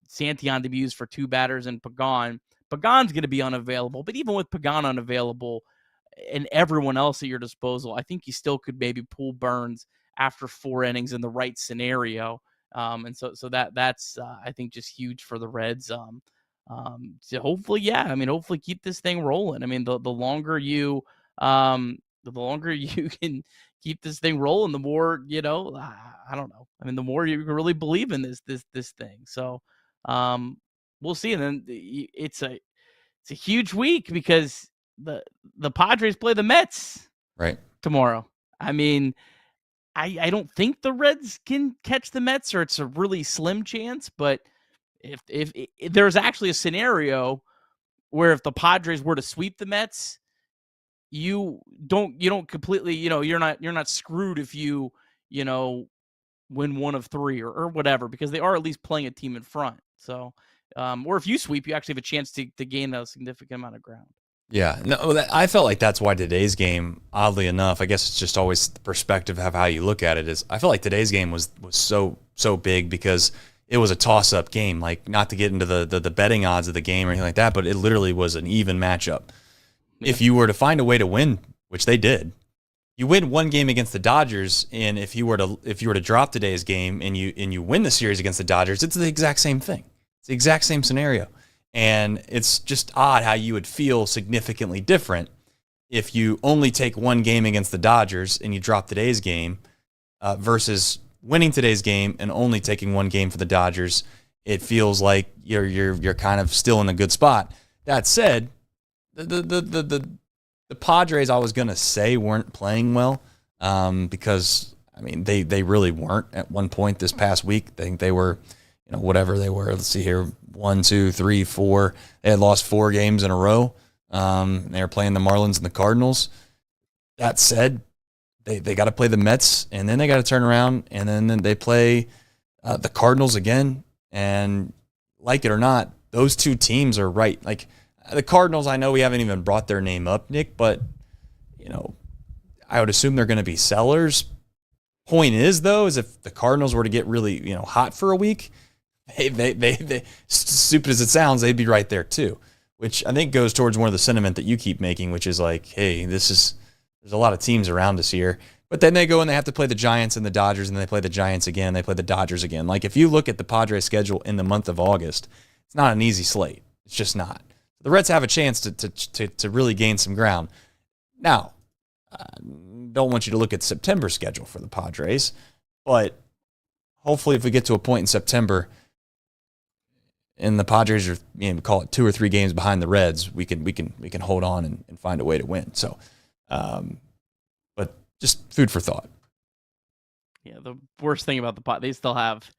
Speaker 12: Santillan to be used for 2 batters and Pagan's going to be unavailable. But even with Pagan unavailable and everyone else at your disposal, I think you still could maybe pull Burns after 4 innings in the right scenario. And so that's I think just huge for the Reds. So hopefully keep this thing rolling. I mean, the longer you can keep this thing rolling, the more, I don't know. I mean, the more you can really believe in this thing. So, we'll see. And then it's a huge week because the Padres play the Mets
Speaker 11: right
Speaker 12: tomorrow. I mean, I don't think the Reds can catch the Mets, or it's a really slim chance, but if there's actually a scenario where if the Padres were to sweep the Mets, you don't completely, you're not screwed if you win 1 of 3 or whatever, because they are at least playing a team in front. So, or if you sweep, you actually have a chance to gain a significant amount of ground.
Speaker 11: Yeah, no, I felt like that's why today's game, oddly enough, I guess it's just always the perspective of how you look at it, is I felt like today's game was so big because it was a toss-up game. Like, not to get into the betting odds of the game or anything like that, but it literally was an even matchup. Yeah. If you were to find a way to win, which they did, you win 1 game against the Dodgers, and if you were to drop today's game and you win the series against the Dodgers, it's the exact same thing. It's the exact same scenario. And it's just odd how you would feel significantly different if you only take 1 game against the Dodgers and you drop today's game versus winning today's game and only taking 1 game for the Dodgers. It feels like you're kind of still in a good spot. That said, the Padres, I was gonna say, weren't playing well because I mean they really weren't at one point this past week. I think they were, whatever they were. Let's see here, 1, 2, 3, 4. They had lost 4 games in a row. They were playing the Marlins and the Cardinals. That said, they got to play the Mets, and then they got to turn around, and then they play the Cardinals again. And like it or not, those 2 teams are right. Like the Cardinals, I know we haven't even brought their name up, Nick, but I would assume they're going to be sellers. Point is, though, is if the Cardinals were to get really hot for a week, they stupid as it sounds, they'd be right there too. Which I think goes towards one of the sentiment that you keep making, which is like, hey, there's a lot of teams around us here. But then they go and they have to play the Giants and the Dodgers, and they play the Giants again, they play the Dodgers again. Like, if you look at the Padres schedule in the month of August, it's not an easy slate. It's just not. The Reds have a chance to really gain some ground. Now, don't want you to look at September schedule for the Padres, but hopefully if we get to a point in September and the Padres are, call it 2 or 3 games behind the Reds, we can hold on and find a way to win. So, but just food for thought.
Speaker 12: Yeah, the worst thing about the they still have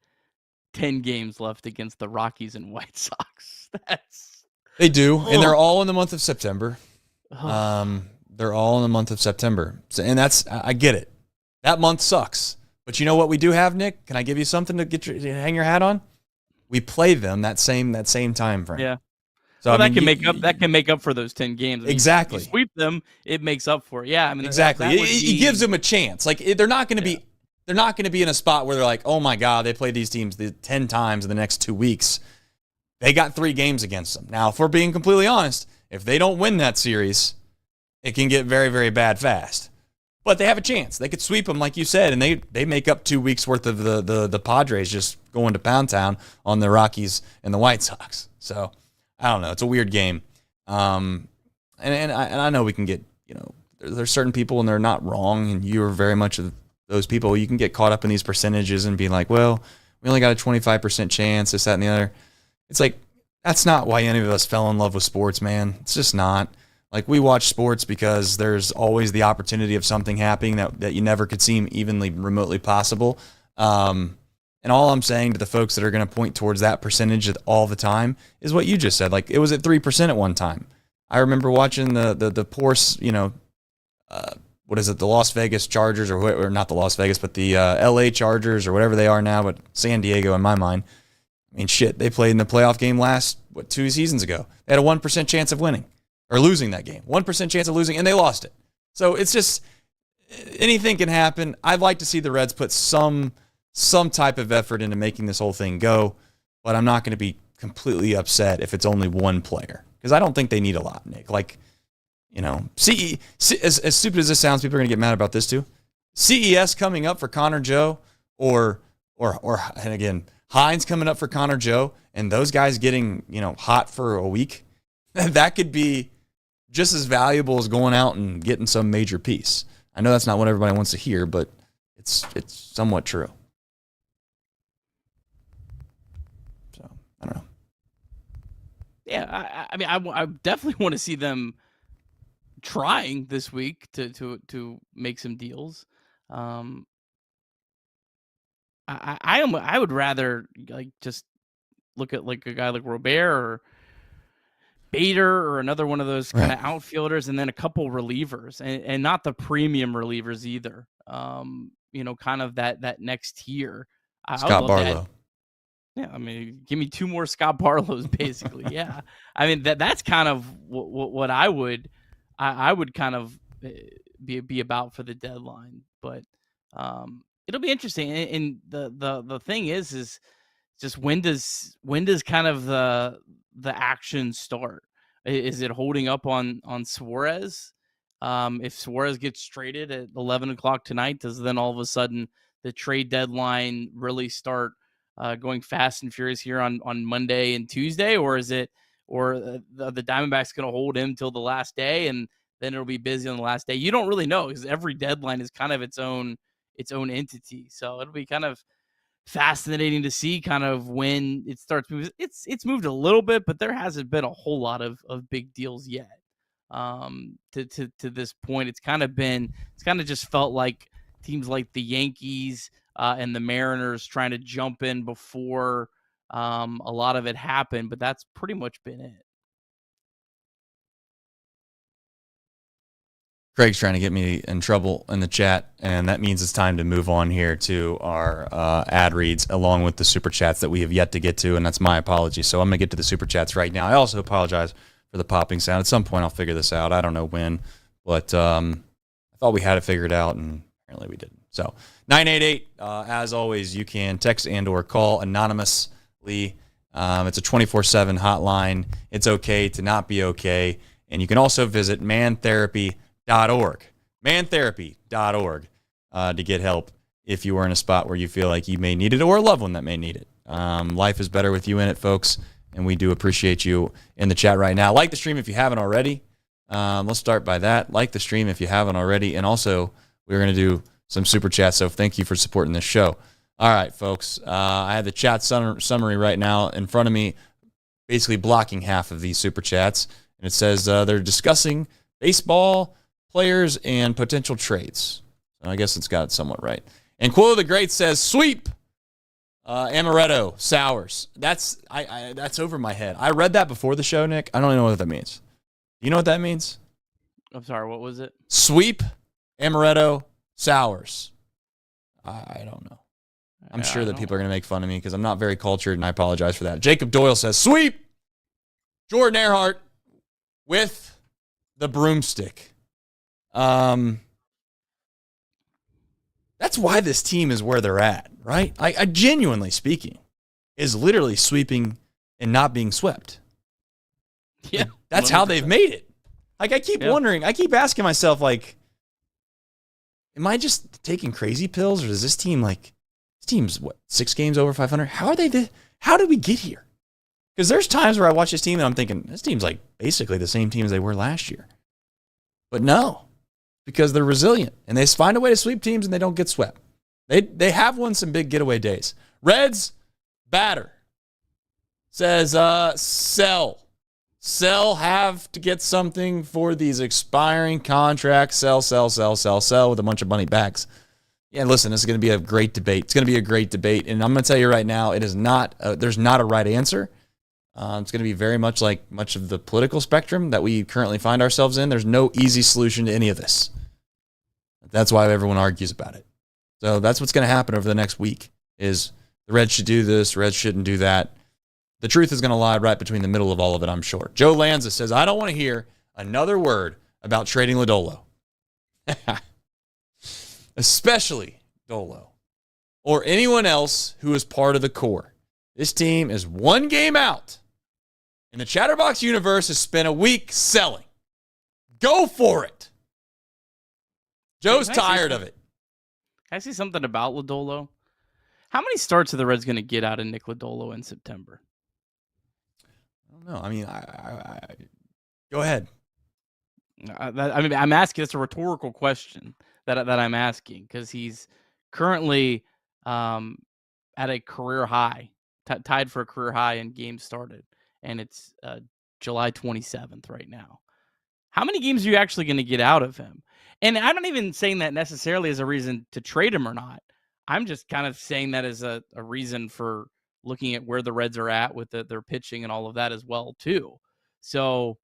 Speaker 12: 10 games left against the Rockies and White Sox.
Speaker 11: They do, and they're all in the month of September. They're all in the month of September, and I get it. That month sucks, but you know what we do have, Nick? Can I give you something to hang your hat on? We play them that same time frame.
Speaker 12: Yeah.
Speaker 11: So
Speaker 12: well, that can make up for those 10 games. I mean,
Speaker 11: exactly.
Speaker 12: If you sweep them, it makes up for it. Yeah, I mean,
Speaker 11: exactly. It gives them a chance. Like, they're not going to be. They're not going to be in a spot where they're like, oh my God, they play these teams 10 times in the next 2 weeks. They got 3 games against them. Now, if we're being completely honest, if they don't win that series, it can get very, very bad fast. But they have a chance. They could sweep them, like you said, and they make up 2 weeks worth of the Padres just going to Pound Town on the Rockies and the White Sox. So I don't know. It's a weird game. And I know we can get, there's certain people, and they're not wrong, and you are very much of those people. You can get caught up in these percentages and be like, well, we only got a 25% chance, this, that, and the other. It's like, that's not why any of us fell in love with sports, man. It's just not. Like, we watch sports because there's always the opportunity of something happening that you never could seem evenly remotely possible. And all I'm saying to the folks that are going to point towards that percentage all the time is what you just said. Like, it was at 3% at one time. I remember watching the poor, what is it, the Las Vegas Chargers, or not the Las Vegas, but the LA Chargers, or whatever they are now, but San Diego in my mind. I mean, shit, they played in the playoff game 2 seasons ago. They had a 1% chance of winning or losing that game. 1% chance of losing, and they lost it. So it's just, anything can happen. I'd like to see the Reds put some type of effort into making this whole thing go, but I'm not going to be completely upset if it's only one player, because I don't think they need a lot, Nick. Like, as stupid as this sounds, people are going to get mad about this too. CES coming up for Connor Joe, or and again, Hines coming up for Connor Joe, and those guys getting, hot for a week, that could be just as valuable as going out and getting some major piece. I know that's not what everybody wants to hear, but it's somewhat true. So, I don't know.
Speaker 12: Yeah, I mean, I definitely want to see them trying this week to make some deals. I would rather just look at like a guy like Robert or Bader or another one of those kind of outfielders, and then a couple relievers, and not the premium relievers either. Kind of that next tier.
Speaker 11: Scott Barlow.
Speaker 12: Yeah, I mean, give me 2 more Scott Barlows, basically. Yeah, I mean that's kind of what I would kind of be about for the deadline. But it'll be interesting. And the thing is just when does kind of the action start? Is it holding up on Suarez? If Suarez gets traded at 11 o'clock tonight, does then all of a sudden the trade deadline really start going fast and furious here on Monday and Tuesday? Or is it, the Diamondbacks going to hold him till the last day and then it'll be busy on the last day? You don't really know, because every deadline is kind of its own entity. So it'll be kind of fascinating to see kind of when it starts moving. It's moved a little bit, but there hasn't been a whole lot of big deals yet. To this point, it's kind of just felt like teams like the Yankees and the Mariners trying to jump in before a lot of it happened, but that's pretty much been it.
Speaker 11: Craig's trying to get me in trouble in the chat, and that means it's time to move on here to our ad reads along with the super chats that we have yet to get to, and that's my apology. So I'm going to get to the super chats right now. I also apologize for the popping sound. At some point I'll figure this out. I don't know when, but I thought we had it figured out, and apparently we didn't. So 988, as always, you can text and or call anonymously. It's a 24/7 hotline. It's okay to not be okay. And you can also visit mantherapy.org, mantherapy.org, to get help if you are in a spot where you feel like you may need it, or a loved one that may need it. Life is better with you in it, folks, and we do appreciate you in the chat right now. Like the stream if you haven't already. Let's start by that. Like the stream if you haven't already, and also we're going to do some super chats, so thank you for supporting this show. All right, folks, I have the chat summary right now in front of me, basically blocking half of these super chats, and it says they're discussing baseball players and potential trades. So I guess it's got it somewhat right. And Quote of the Great says, sweep Amaretto, Sours. That's over my head. I read that before the show, Nick. I don't even know what that means. Do you know what that means?
Speaker 12: I'm sorry, what was it?
Speaker 11: Sweep Amaretto, Sours. I don't know. I'm sure that people are going to make fun of me because I'm not very cultured, and I apologize for that. Jacob Doyle says, sweep Jordan Earhart with the broomstick. That's why this team is where they're at, right? I genuinely speaking, is literally sweeping and not being swept.
Speaker 12: Yeah.
Speaker 11: That's how they've made it. Like, I keep wondering, I keep asking myself, like, am I just taking crazy pills, or does this team, like, this team's, 6 games over 500? How did we get here? Because there's times where I watch this team and I'm thinking, this team's like basically the same team as they were last year. But no. because they're resilient and they find a way to sweep teams and they don't get swept. They have won some big getaway days. Reds, batter. Says, sell, have to get something for these expiring contracts. Sell with a bunch of money backs. Yeah, listen, this is going to be a great debate. It's going to be a great debate. And I'm going to tell you right now, it is not, there's not a right answer. It's going to be very much like much of the political spectrum that we currently find ourselves in. There's no easy solution to any of this. That's why everyone argues about it. So that's what's going to happen over the next week is the Reds should do this, Reds shouldn't do that. The truth is going to lie right between the middle of all of it, I'm sure. Joe Lanza says, I don't want to hear another word about trading Lodolo. Especially Dolo. Or anyone else who is part of the core. This team is one game out. And the Chatterbox universe has spent a week selling. Go for it. Joe's tired of it.
Speaker 12: Can I say something about Lodolo? How many starts are the Reds going to get out of Nick Lodolo in September?
Speaker 11: I don't know. I mean, I go ahead.
Speaker 12: I'm asking. It's a rhetorical question that I'm asking because he's currently at a career high, tied for a career high in games started, and it's July 27th right now. How many games are you actually going to get out of him? And I'm not even saying that necessarily as a reason to trade him or not. I'm just kind of saying that as a reason for looking at where the Reds are at with their pitching and all of that as well too. So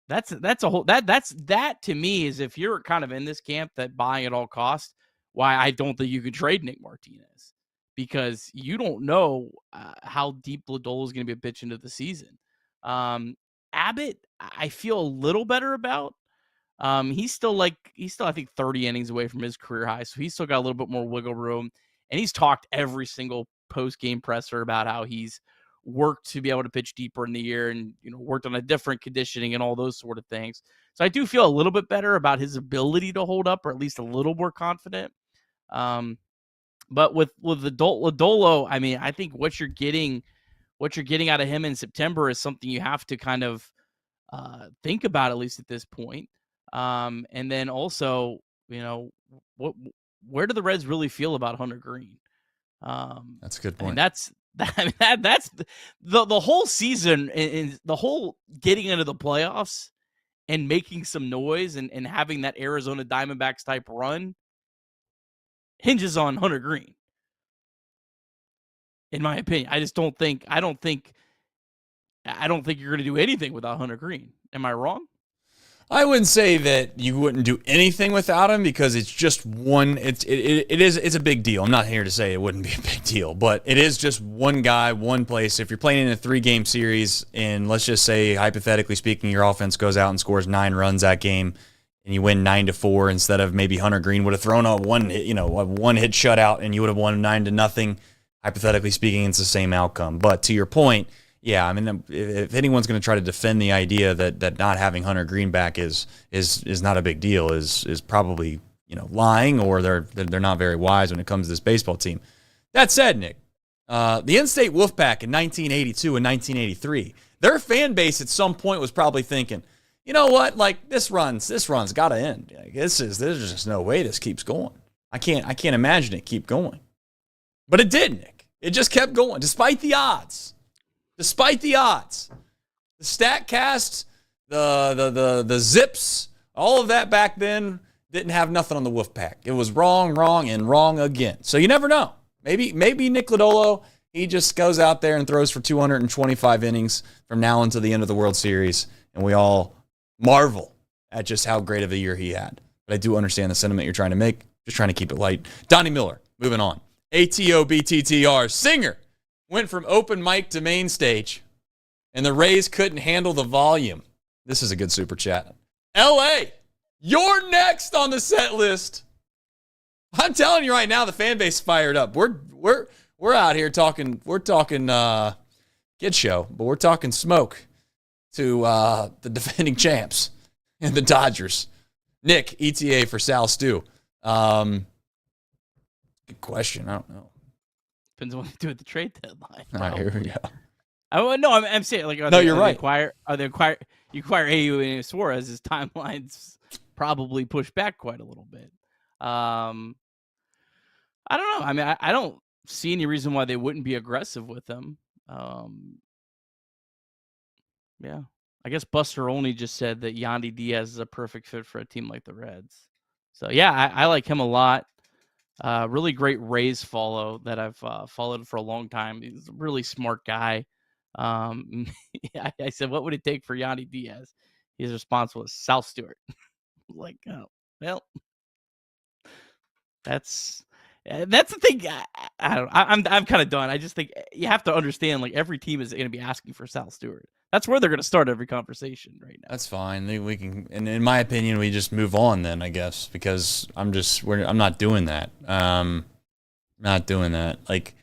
Speaker 12: that's a whole that to me is if you're kind of in this camp that buying at all costs, why I don't think you can trade Nick Martinez because you don't know how deep Lodolo is going to be a pitch into the season. Abbott, I feel a little better about. He's still I think 30 innings away from his career high, so he's still got a little bit more wiggle room. And he's talked every single post-game presser about how he's worked to be able to pitch deeper in the year and worked on a different conditioning and all those sort of things. So I do feel a little bit better about his ability to hold up, or at least a little more confident. But with the Lodolo, I mean, I think what you're getting out of him in September is something you have to kind of think about, at least at this point. And then also, where do the Reds really feel about Hunter Green?
Speaker 11: That's a good point.
Speaker 12: That's the whole season and the whole getting into the playoffs and making some noise and having that Arizona Diamondbacks type run hinges on Hunter Green. In my opinion, I don't think you're going to do anything without Hunter Green. Am I wrong?
Speaker 11: I wouldn't say that you wouldn't do anything without him because it's just one. It's a big deal. I'm not here to say it wouldn't be a big deal, but it is just one guy, one place. If you're playing in a 3-game series, and let's just say hypothetically speaking, your offense goes out and scores 9 runs that game, and you win 9-4 instead of maybe Hunter Green would have thrown a one-hit shutout, and you would have won 9-0. Hypothetically speaking, it's the same outcome. But to your point. Yeah, I mean, if anyone's going to try to defend the idea that not having Hunter Green back is not a big deal, is probably lying, or they're not very wise when it comes to this baseball team. That said, Nick, the in-state Wolfpack in 1982 and 1983, their fan base at some point was probably thinking, you know what, like this run's got to end. Like, there's just no way this keeps going. I can't imagine it keep going, but it did, Nick. It just kept going despite the odds. Despite the odds, the StatCast, the Zips, all of that back then didn't have nothing on the Wolfpack. It was wrong, and wrong again. So you never know. Maybe Nick Lodolo, he just goes out there and throws for 225 innings from now until the end of the World Series, and we all marvel at just how great of a year he had. But I do understand the sentiment you're trying to make. Just trying to keep it light. Donnie Miller, moving on. ATOBTTR, singer. Went from open mic to main stage, and the Rays couldn't handle the volume. This is a good super chat. LA, you're next on the set list. I'm telling you right now, the fan base is fired up. We're out here talking. We're talking kid show, but we're talking smoke to the defending champs and the Dodgers. Nick, ETA for Sal Stew. Good question. I don't know.
Speaker 12: Depends on what they do at the trade deadline.
Speaker 11: All right, here we go.
Speaker 12: I'm saying, like,
Speaker 11: you're right.
Speaker 12: You acquire AU and Suarez, his timelines probably push back quite a little bit. I don't know. I mean, I don't see any reason why they wouldn't be aggressive with him. Yeah. I guess Buster Olney just said that Yandy Diaz is a perfect fit for a team like the Reds. So, yeah, I like him a lot. Really great Rays follow that I've followed for a long time. He's a really smart guy. I said, what would it take for Yandy Diaz? His response was Sal Stewart. Like, oh, well, that's the thing. I don't. I'm kind of done. I just think you have to understand. Like, every team is going to be asking for Sal Stewart. That's where they're going to start every conversation right now.
Speaker 11: That's fine. We can, and in my opinion, we just move on then, I guess, because I'm not doing that. Not doing that. Like,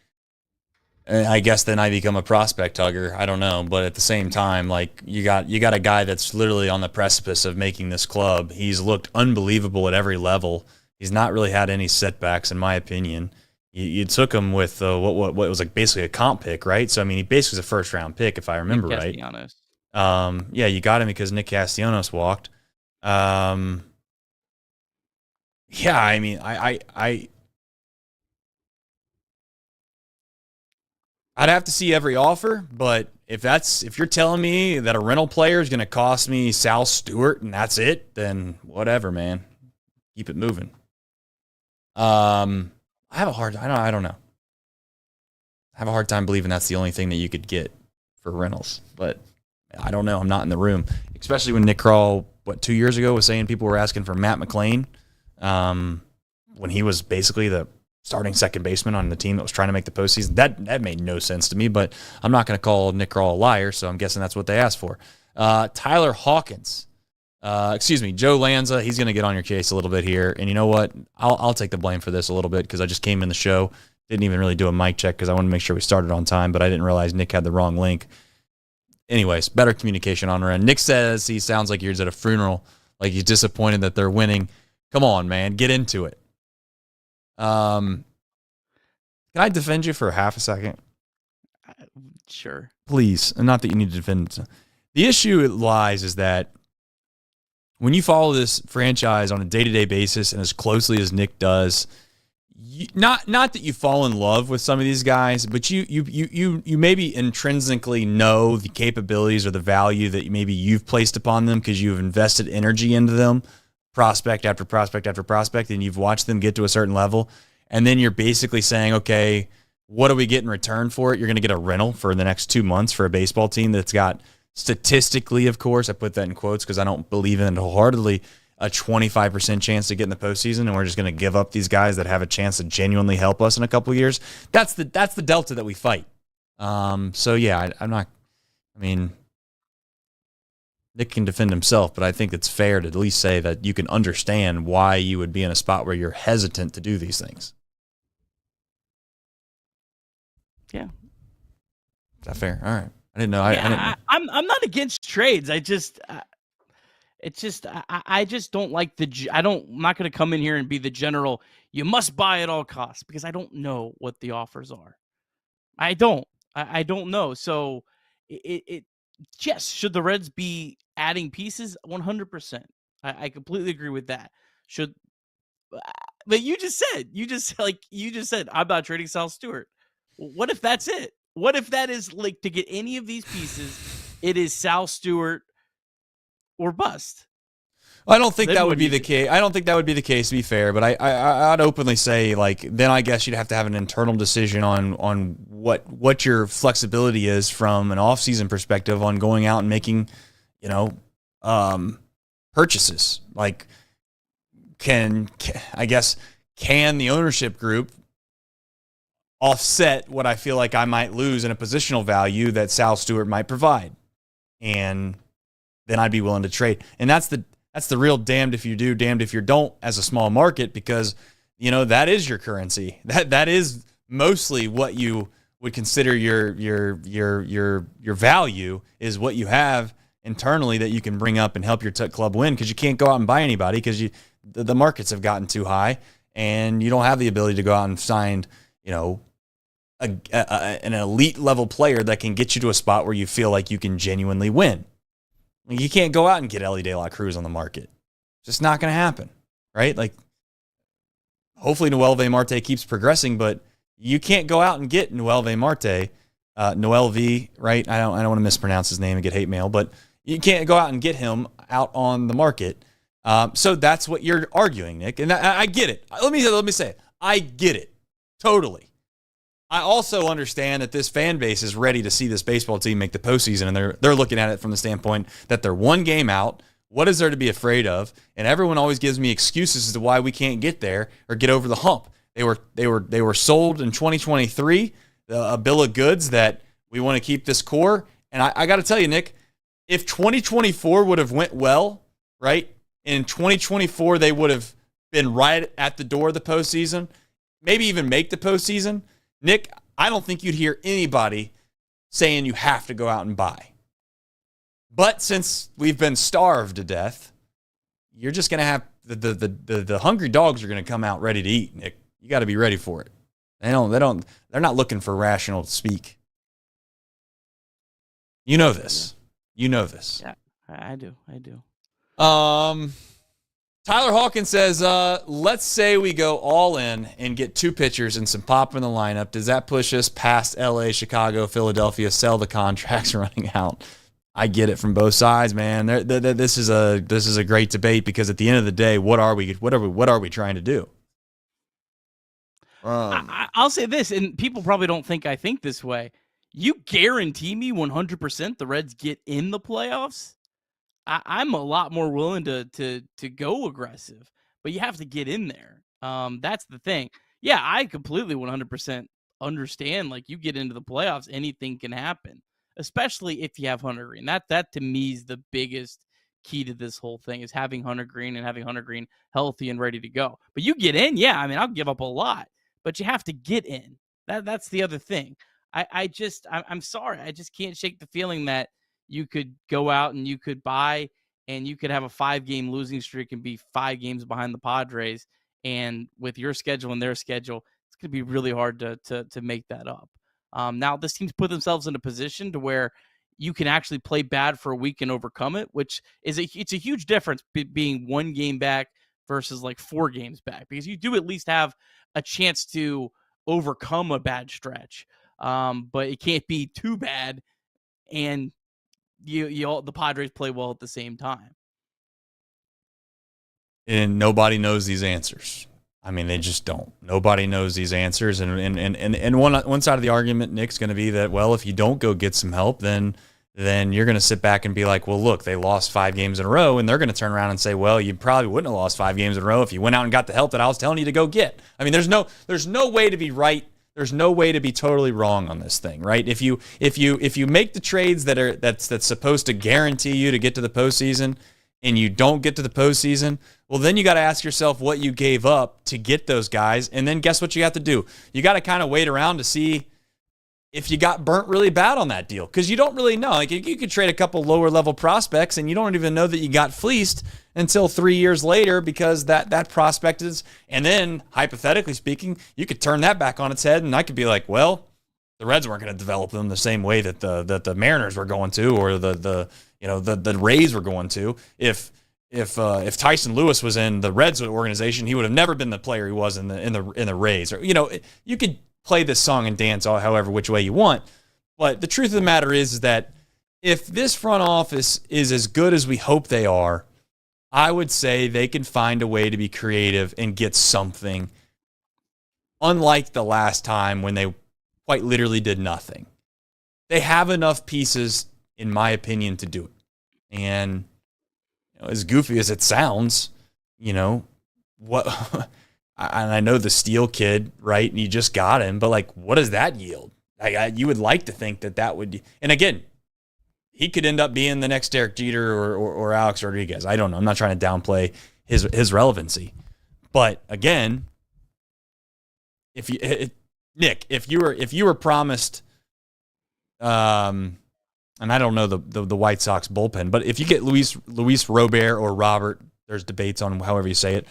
Speaker 11: I guess then I become a prospect hugger. I don't know, but at the same time, like, you got a guy that's literally on the precipice of making this club. He's looked unbelievable at every level. He's not really had any setbacks, in my opinion. You took him with what was like basically a comp pick, right? So I mean, he basically was a first round pick, if I remember right. Yeah, you got him because Nick Castellanos walked. Yeah, I mean, I'd have to see every offer, but if you're telling me that a rental player is going to cost me Sal Stewart and that's it, then whatever, man. Keep it moving. I have a hard I don't know. I have a hard time believing that's the only thing that you could get for rentals, but I don't know. I'm not in the room, especially when Nick Krall, 2 years ago, was saying people were asking for Matt McLain when he was basically the starting second baseman on the team that was trying to make the postseason. That made no sense to me, but I'm not going to call Nick Krall a liar, so I'm guessing that's what they asked for. Tyler Hawkins. Joe Lanza, he's going to get on your case a little bit here. And you know what? I'll take the blame for this a little bit because I just came in the show. Didn't even really do a mic check because I wanted to make sure we started on time, but I didn't realize Nick had the wrong link. Anyways, better communication on our end. Nick says he sounds like he's at a funeral, like he's disappointed that they're winning. Come on, man. Get into it. Can I defend you for half a second?
Speaker 12: Sure.
Speaker 11: Please. And not that you need to defend. The issue lies is that when you follow this franchise on a day-to-day basis and as closely as Nick does, not that you fall in love with some of these guys, but you maybe intrinsically know the capabilities or the value that maybe you've placed upon them because you've invested energy into them, prospect after prospect after prospect, and you've watched them get to a certain level. And then you're basically saying, okay, what do we get in return for it? You're going to get a rental for the next 2 months for a baseball team that's got, statistically, of course, I put that in quotes because I don't believe in it wholeheartedly, a 25% chance to get in the postseason, and we're just going to give up these guys that have a chance to genuinely help us in a couple of years. That's the delta that we fight. So yeah, Nick can defend himself, but I think it's fair to at least say that you can understand why you would be in a spot where you're hesitant to do these things.
Speaker 12: Yeah.
Speaker 11: Is that fair? All right. I didn't know.
Speaker 12: I'm not against trades. I just don't like I'm not going to come in here and be the general. You must buy at all costs because I don't know what the offers are. I don't know. So yes, should the Reds be adding pieces? 100%. I completely agree with that. But you just said, I'm not trading Sal Stewart. What if that's it? What if that is like to get any of these pieces, it is Sal Stewart or bust?
Speaker 11: I don't think that would be the case. I don't think that would be the case, to be fair. But I'd openly say, like, then I guess you'd have to have an internal decision on what your flexibility is from an off-season perspective on going out and making, purchases. Like, can the ownership group offset what I feel like I might lose in a positional value that Sal Stewart might provide? And then I'd be willing to trade. And that's the real damned if you do, damned if you don't as a small market, because, that is your currency. That is mostly what you would consider your value, is what you have internally that you can bring up and help your club win, because you can't go out and buy anybody because the markets have gotten too high and you don't have the ability to go out and sign, an elite level player that can get you to a spot where you feel like you can genuinely win. You can't go out and get Elly De La Cruz on the market. Just not going to happen, right? Like, hopefully Noelvi Marte keeps progressing, but you can't go out and get Noelvi Marte, Noelvi, right? I don't want to mispronounce his name and get hate mail, but you can't go out and get him out on the market. So that's what you're arguing, Nick, and I get it. Let me say it. I get it totally. I also understand that this fan base is ready to see this baseball team make the postseason, and they're looking at it from the standpoint that they're one game out. What is there to be afraid of? And everyone always gives me excuses as to why we can't get there or get over the hump. They were sold in 2023, a bill of goods that we want to keep this core. And I got to tell you, Nick, if 2024 would have went well, right? In 2024 they would have been right at the door of the postseason, maybe even make the postseason. Nick, I don't think you'd hear anybody saying you have to go out and buy. But since we've been starved to death, you're just going to have the hungry dogs are going to come out ready to eat, Nick. You got to be ready for it. They're not looking for rational to speak. You know this. You know this.
Speaker 12: Yeah, I do.
Speaker 11: Tyler Hawkins says, let's say we go all in and get 2 pitchers and some pop in the lineup. Does that push us past LA, Chicago, Philadelphia, sell the contracts running out? I get it from both sides, man. This is a great debate because at the end of the day, what are we trying to do?
Speaker 12: I'll say this, and people probably don't think I think this way. You guarantee me 100% the Reds get in the playoffs? I'm a lot more willing to go aggressive, but you have to get in there. That's the thing. Yeah, I completely 100% understand. Like, you get into the playoffs, anything can happen, especially if you have Hunter Green. That to me is the biggest key to this whole thing, is having Hunter Green and having Hunter Green healthy and ready to go. But you get in, yeah. I mean, I'll give up a lot, but you have to get in. That's the other thing. I'm sorry. I just can't shake the feeling that you could go out and you could buy and you could have a 5-game losing streak and be 5 games behind the Padres. And with your schedule and their schedule, it's going to be really hard to make that up. Now, this team's put themselves in a position to where you can actually play bad for a week and overcome it, which is it's a huge difference being 1 game back versus like 4 games back, because you do at least have a chance to overcome a bad stretch. But it can't be too bad, and the Padres play well at the same time.
Speaker 11: And nobody knows these answers. I mean, they just don't. Nobody knows these answers. And one side of the argument, Nick's going to be that, well, if you don't go get some help, then you're going to sit back and be like, well, look, they lost 5 games in a row, and they're going to turn around and say, well, you probably wouldn't have lost 5 games in a row if you went out and got the help that I was telling you to go get. I mean, there's no way to be right. There's no way to be totally wrong on this thing, right? If you make the trades that's supposed to guarantee you to get to the postseason, and you don't get to the postseason, well, then you got to ask yourself what you gave up to get those guys, and then guess what you have to do? You got to kind of wait around to see if you got burnt really bad on that deal, because you don't really know. Like, you could trade a couple lower level prospects, and you don't even know that you got fleeced until 3 years later, because that prospect is, and then hypothetically speaking, you could turn that back on its head, and I could be like, well, the Reds weren't going to develop them the same way that the Mariners were going to, or the Rays were going to. If Tyson Lewis was in the Reds organization, he would have never been the player he was in the Rays. Or, you could play this song and dance however which way you want, but the truth of the matter is that if this front office is as good as we hope they are, I would say they can find a way to be creative and get something, unlike the last time when they quite literally did nothing. They have enough pieces, in my opinion, to do it. And as goofy as it sounds, what? And I know the Steele kid, right? And you just got him, but like, what does that yield? You would like to think that would. And again, he could end up being the next Derek Jeter or Alex Rodriguez. I don't know. I'm not trying to downplay his relevancy, but again, Nick, if you were promised, and I don't know the White Sox bullpen, but if you get Luis Robert or Robert, there's debates on however you say it,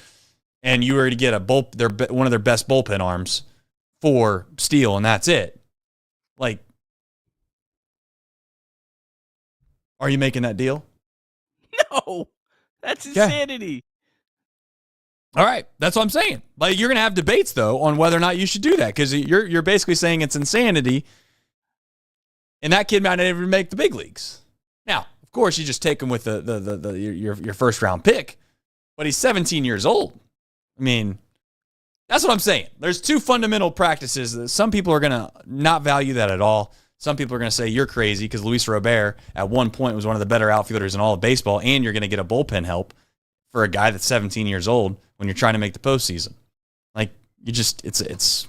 Speaker 11: and you were to get one of their best bullpen arms for Steele, and that's it, like, are you making that deal?
Speaker 12: No, that's insanity.
Speaker 11: All right, that's what I'm saying. Like, you're going to have debates though on whether or not you should do that, because you're basically saying it's insanity, and that kid might not even make the big leagues. Now, of course, you just take him with your first round pick, but he's 17 years old. I mean, that's what I'm saying. There's two fundamental practices that some people are going to not value that at all. Some people are going to say you're crazy because Luis Robert at one point was one of the better outfielders in all of baseball, and you're going to get a bullpen help for a guy that's 17 years old when you're trying to make the postseason. Like, you just, it's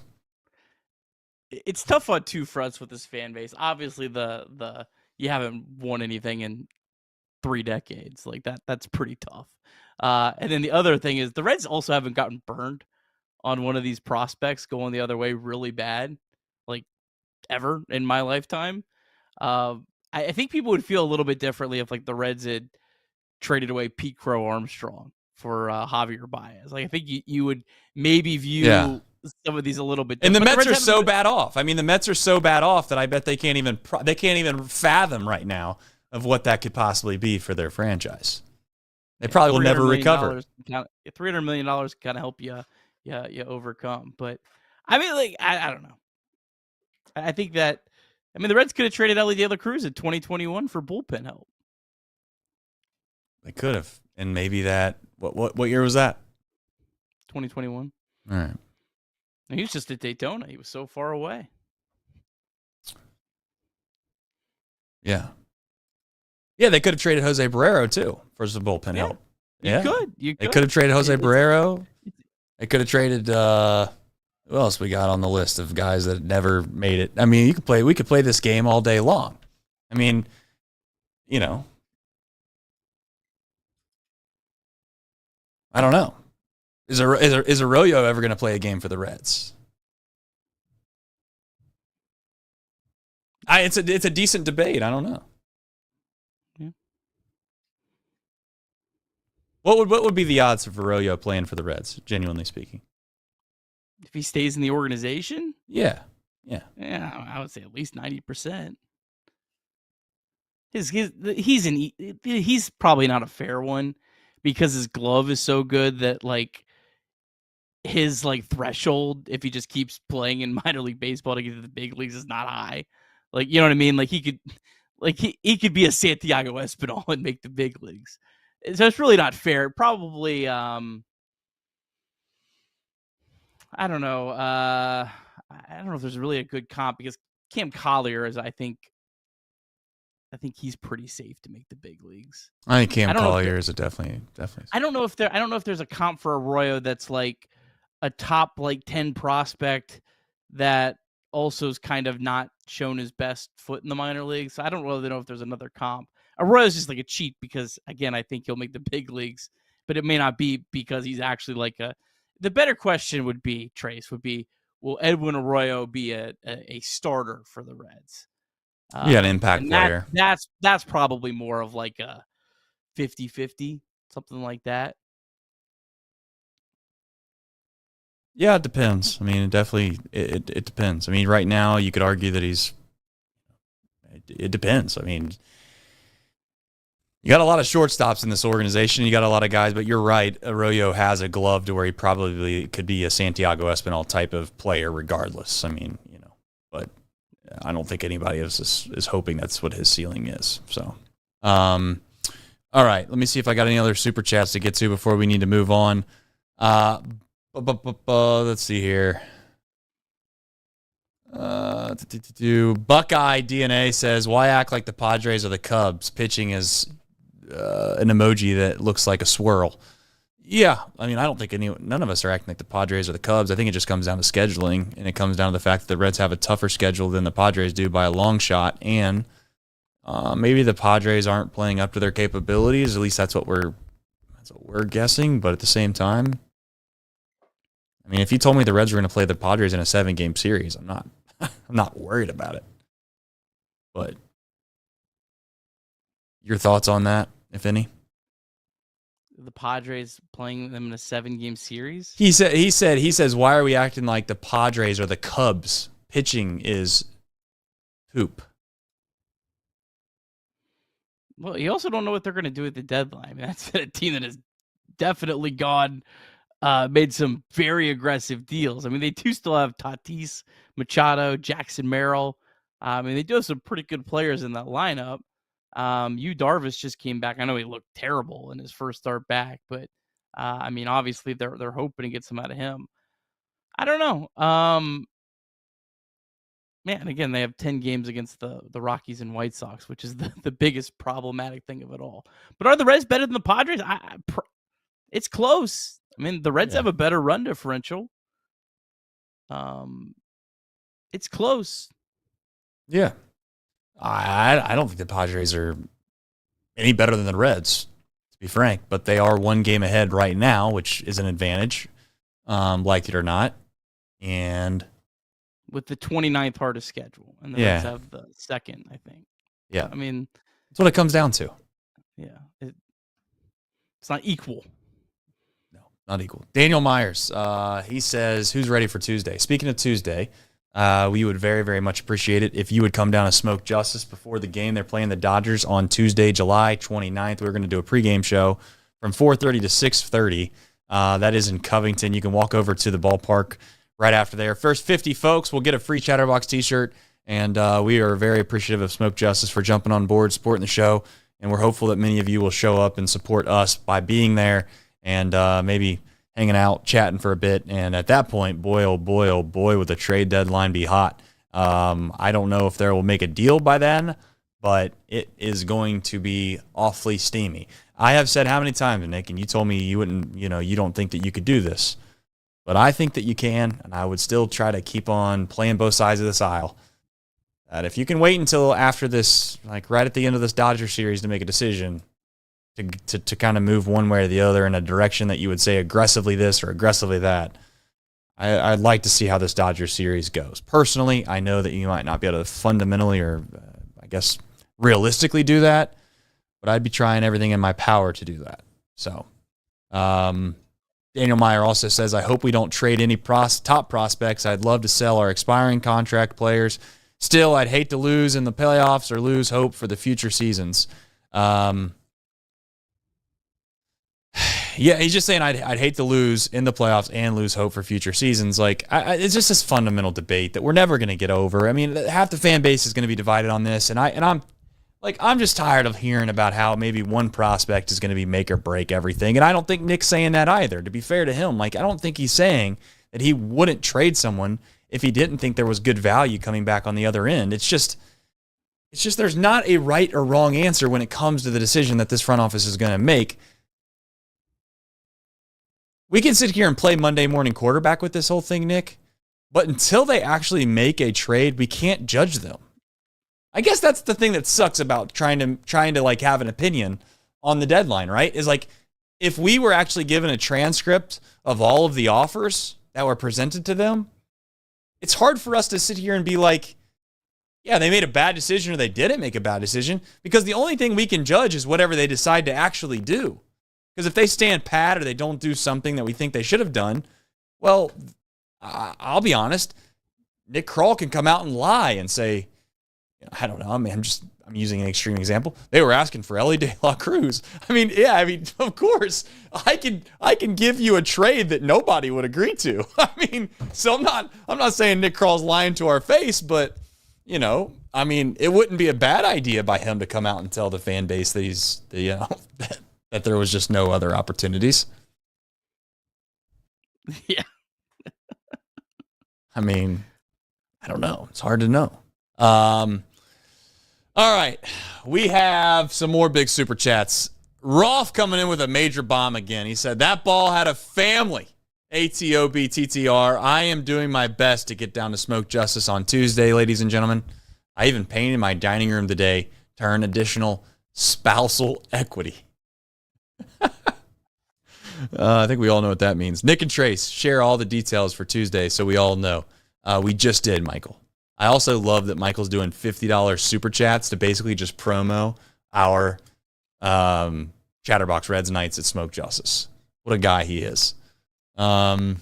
Speaker 12: tough on two fronts with this fan base. Obviously, the you haven't won anything in 3 decades. Like, that's pretty tough. And then the other thing is the Reds also haven't gotten burned on one of these prospects going the other way really bad, like, ever in my lifetime. I think people would feel a little bit differently if, like, the Reds had traded away Pete Crow Armstrong for Javier Baez. Like, I think you would maybe view some of these a little bit different.
Speaker 11: And the Mets are so bad off. I mean, the Mets are so bad off that I bet they can't even fathom right now of what that could possibly be for their franchise. They probably will never recover.
Speaker 12: $300 million can kind of help you overcome. But I mean, like, I don't know. I think that, I mean, the Reds could have traded Elly De La Cruz in 2021 for bullpen help.
Speaker 11: They could have. And maybe that, what year was that?
Speaker 12: 2021.
Speaker 11: All right.
Speaker 12: And he was just at Daytona. He was so far away.
Speaker 11: Yeah. Yeah, they could have traded Jose Barrero, too, for some bullpen help.
Speaker 12: You could.
Speaker 11: They could have traded Jose Barrero. They could have traded, who else we got on the list of guys that never made it? I mean, we could play this game all day long. I mean, you know, I don't know. Is Arroyo ever going to play a game for the Reds? It's a decent debate. I don't know.
Speaker 12: Yeah.
Speaker 11: What would be the odds of Arroyo playing for the Reds, genuinely speaking?
Speaker 12: If he stays in the organization?
Speaker 11: Yeah.
Speaker 12: I would say at least 90%. He's probably not a fair one because his glove is so good that, like, his, like, threshold, if he just keeps playing in minor league baseball to get to the big leagues, is not high. Like, you know what I mean? Like, he could be a Santiago Espinal and make the big leagues. So it's really not fair. Probably, I don't know. I don't know if there's really a good comp because Cam Collier is, I think he's pretty safe to make the big leagues.
Speaker 11: I think Cam Collier is definitely.
Speaker 12: I don't know if there's a comp for Arroyo that's like a top, like, 10 prospect that also is kind of not shown his best foot in the minor leagues. I don't really know if there's another comp. Arroyo's just like a cheat because, again, I think he'll make the big leagues, but it may not be because he's actually like the better question would be, Trace, will Edwin Arroyo be a starter for the Reds?
Speaker 11: Yeah, an impact player.
Speaker 12: That's probably more of like a 50-50, something like that.
Speaker 11: Yeah, it depends. I mean, it depends. I mean, right now you could argue that it depends. I mean, you got a lot of shortstops in this organization. You got a lot of guys, but you're right. Arroyo has a glove to where he probably could be a Santiago Espinal type of player regardless. I mean, you know, but I don't think anybody else is hoping that's what his ceiling is. So, all right, let me see if I got any other super chats to get to before we need to move on. Let's see here. Buckeye DNA says, why act like the Padres or the Cubs? Pitching is an emoji that looks like a swirl. Yeah, I mean, I don't think none of us are acting like the Padres or the Cubs. I think it just comes down to scheduling, and it comes down to the fact that the Reds have a tougher schedule than the Padres do by a long shot, and maybe the Padres aren't playing up to their capabilities. At least that's what we're guessing. But at the same time, I mean, if you told me the Reds were going to play the Padres in a 7-game series, I'm not worried about it. But your thoughts on that, if any?
Speaker 12: The Padres playing them in a 7-game series?
Speaker 11: He says, why are we acting like the Padres or the Cubs? Pitching is poop.
Speaker 12: Well, you also don't know what they're going to do at the deadline. I mean, that's a team that has definitely gone made some very aggressive deals. I mean, they do still have Tatis, Machado, Jackson Merrill. I mean, they do have some pretty good players in that lineup. Yu Darvish just came back. I know he looked terrible in his first start back, but I mean, obviously they're hoping to get some out of him. I don't know. Man, again, they have 10 games against the Rockies and White Sox, which is the biggest problematic thing of it all. But are the Reds better than the Padres? It's close. I mean, the Reds have a better run differential. It's close.
Speaker 11: Yeah. I don't think the Padres are any better than the Reds, to be frank, but they are one game ahead right now, which is an advantage, like it or not. And
Speaker 12: with the 29th hardest schedule, and the Reds have the second, I think.
Speaker 11: Yeah.
Speaker 12: I mean,
Speaker 11: that's what it comes down to.
Speaker 12: Yeah. It's not equal.
Speaker 11: No, not equal. Daniel Myers, he says, who's ready for Tuesday? Speaking of Tuesday, we would very, very much appreciate it if you would come down to Smoke Justice before the game. They're playing the Dodgers on Tuesday, July 29th. We're going to do a pregame show from 4:30 to 6:30. That is in Covington. You can walk over to the ballpark right after there. First 50 folks will get a free Chatterbox t-shirt, and we are very appreciative of Smoke Justice for jumping on board, supporting the show, and we're hopeful that many of you will show up and support us by being there and maybe hanging out, chatting for a bit. And at that point, boy, oh boy, would the trade deadline be hot. I don't know if they will make a deal by then, but it is going to be awfully steamy. I have said how many times, Nick, and you told me you wouldn't, you don't think that you could do this. But I think that you can, and I would still try to keep on playing both sides of this aisle. That if you can wait until after this, like right at the end of this Dodger series to make a decision, to kind of move one way or the other in a direction that you would say aggressively this or aggressively that, I'd like to see how this Dodger series goes. Personally, I know that you might not be able to fundamentally or, I guess, realistically do that, but I'd be trying everything in my power to do that. So, Daniel Meyer also says, I hope we don't trade any top prospects. I'd love to sell our expiring contract players. Still, I'd hate to lose in the playoffs or lose hope for the future seasons. Yeah, he's just saying I'd hate to lose in the playoffs and lose hope for future seasons. Like, it's just this fundamental debate that we're never going to get over. I mean, half the fan base is going to be divided on this, and I'm just tired of hearing about how maybe one prospect is going to be make or break everything. And I don't think Nick's saying that either, to be fair to him. Like, I don't think he's saying that he wouldn't trade someone if he didn't think there was good value coming back on the other end. It's just there's not a right or wrong answer when it comes to the decision that this front office is going to make. We can sit here and play Monday morning quarterback with this whole thing, Nick, but until they actually make a trade, we can't judge them. I guess that's the thing that sucks about trying to like have an opinion on the deadline, right? Is like, if we were actually given a transcript of all of the offers that were presented to them, it's hard for us to sit here and be like, yeah, they made a bad decision or they didn't make a bad decision, because the only thing we can judge is whatever they decide to actually do. Because if they stand pat or they don't do something that we think they should have done, well, I'll be honest, Nick Kroll can come out and lie and say, I don't know. I mean, I'm using an extreme example. They were asking for Elly De La Cruz. I mean, of course, I can give you a trade that nobody would agree to. I mean, so I'm not saying Nick Kroll's lying to our face, but I mean, it wouldn't be a bad idea by him to come out and tell the fan base that that there was just no other opportunities.
Speaker 12: Yeah.
Speaker 11: I mean, I don't know. It's hard to know. All right, we have some more big super chats. Rolf coming in with a major bomb again. He said, that ball had a family. ATOBTTR. I am doing my best to get down to Smoke Justice on Tuesday, ladies and gentlemen. I even painted my dining room today to earn additional spousal equity. I think we all know what that means. Nick and Trace, share all the details for Tuesday so we all know. We just did, Michael. I also love that Michael's doing $50 super chats to basically just promo our Chatterbox Reds nights at Smoke Justice. What a guy he is. Caleb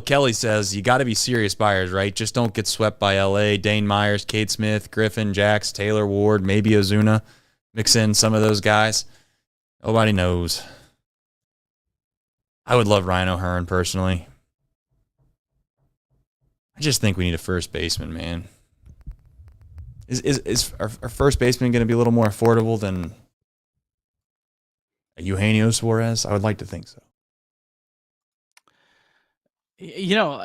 Speaker 11: Kelly says, you got to be serious buyers, right? Just don't get swept by LA. Dane Myers, Cade Smith, Griffin, Jax, Taylor Ward, maybe Ozuna. Mix in some of those guys. Nobody knows. I would love Ryan O'Hearn personally. I just think we need a first baseman, man. Is our first baseman going to be a little more affordable than Eugenio Suarez? I would like to think so.
Speaker 12: You know,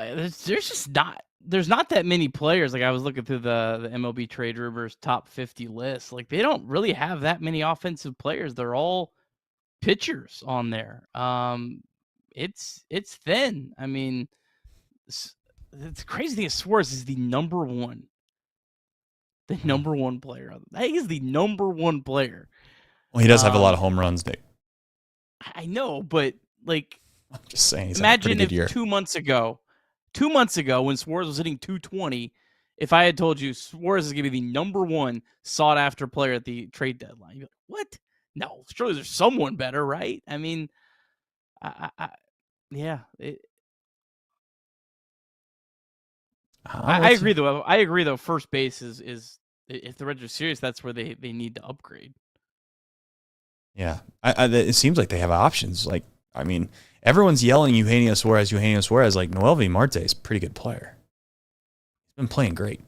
Speaker 12: there's not that many players. Like I was looking through the MLB trade rumors top 50 list. Like they don't really have that many offensive players. They're all pitchers on there. It's thin. I mean, it's crazy thing is Suarez is the number one player. He is the number one player.
Speaker 11: Well, he does have a lot of home runs, Nick.
Speaker 12: I know, but like,
Speaker 11: I'm just saying.
Speaker 12: Imagine if 2 months ago, when Suarez was hitting 220, if I had told you Suarez is going to be the number one sought after player at the trade deadline, you'd be like, what? No, surely there's someone better, right? I mean, yeah. I agree though. I agree though. First base is if the Reds are serious, that's where they need to upgrade.
Speaker 11: Yeah, it seems like they have options. Like, I mean, everyone's yelling Eugenio Suarez. Like, Noelvi Marte is a pretty good player. He's been playing great.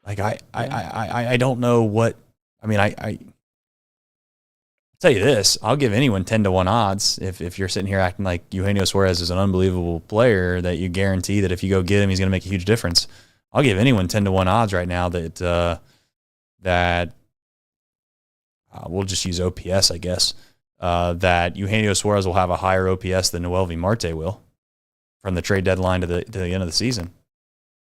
Speaker 11: Like, I don't know what. I mean, I tell you this, I'll give anyone 10-1 odds if you're sitting here acting like Eugenio Suarez is an unbelievable player that you guarantee that if you go get him, he's going to make a huge difference. I'll give anyone 10-1 odds right now that we'll just use OPS, I guess, that Eugenio Suarez will have a higher OPS than Noelvi Marte will from the trade deadline to the end of the season.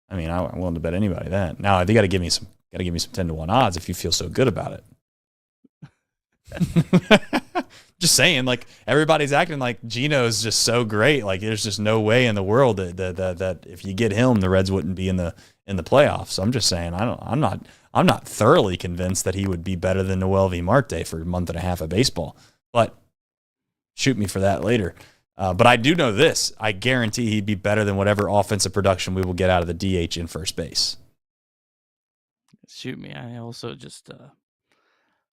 Speaker 11: I mean, I'm willing to bet anybody that. Now, they got to give me some 10-1 odds if you feel so good about it. Just saying, like, everybody's acting like Gino's just so great. Like, there's just no way in the world that if you get him, the Reds wouldn't be in the playoffs. So I'm just saying, I'm not thoroughly convinced that he would be better than Noelvi Marte for a month and a half of baseball. But shoot me for that later. But I do know this: I guarantee he'd be better than whatever offensive production we will get out of the DH in first base.
Speaker 12: Shoot me. I also just.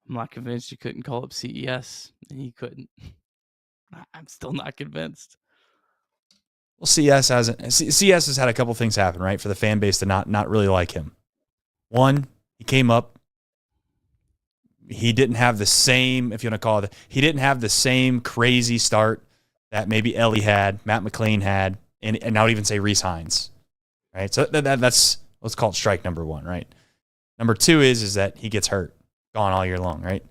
Speaker 12: I'm not convinced you couldn't call up CES, and he couldn't. I'm still not convinced.
Speaker 11: Well, CS has had a couple things happen, right, for the fan base to not really like him. One, he came up. He didn't have the same, if you want to call it, he didn't have the same crazy start that maybe Elly had, Matt McLean had, and I would even say Rhys Hines, right? So that's, let's call it strike number one, right? Number two is that he gets hurt. Gone all year long, right?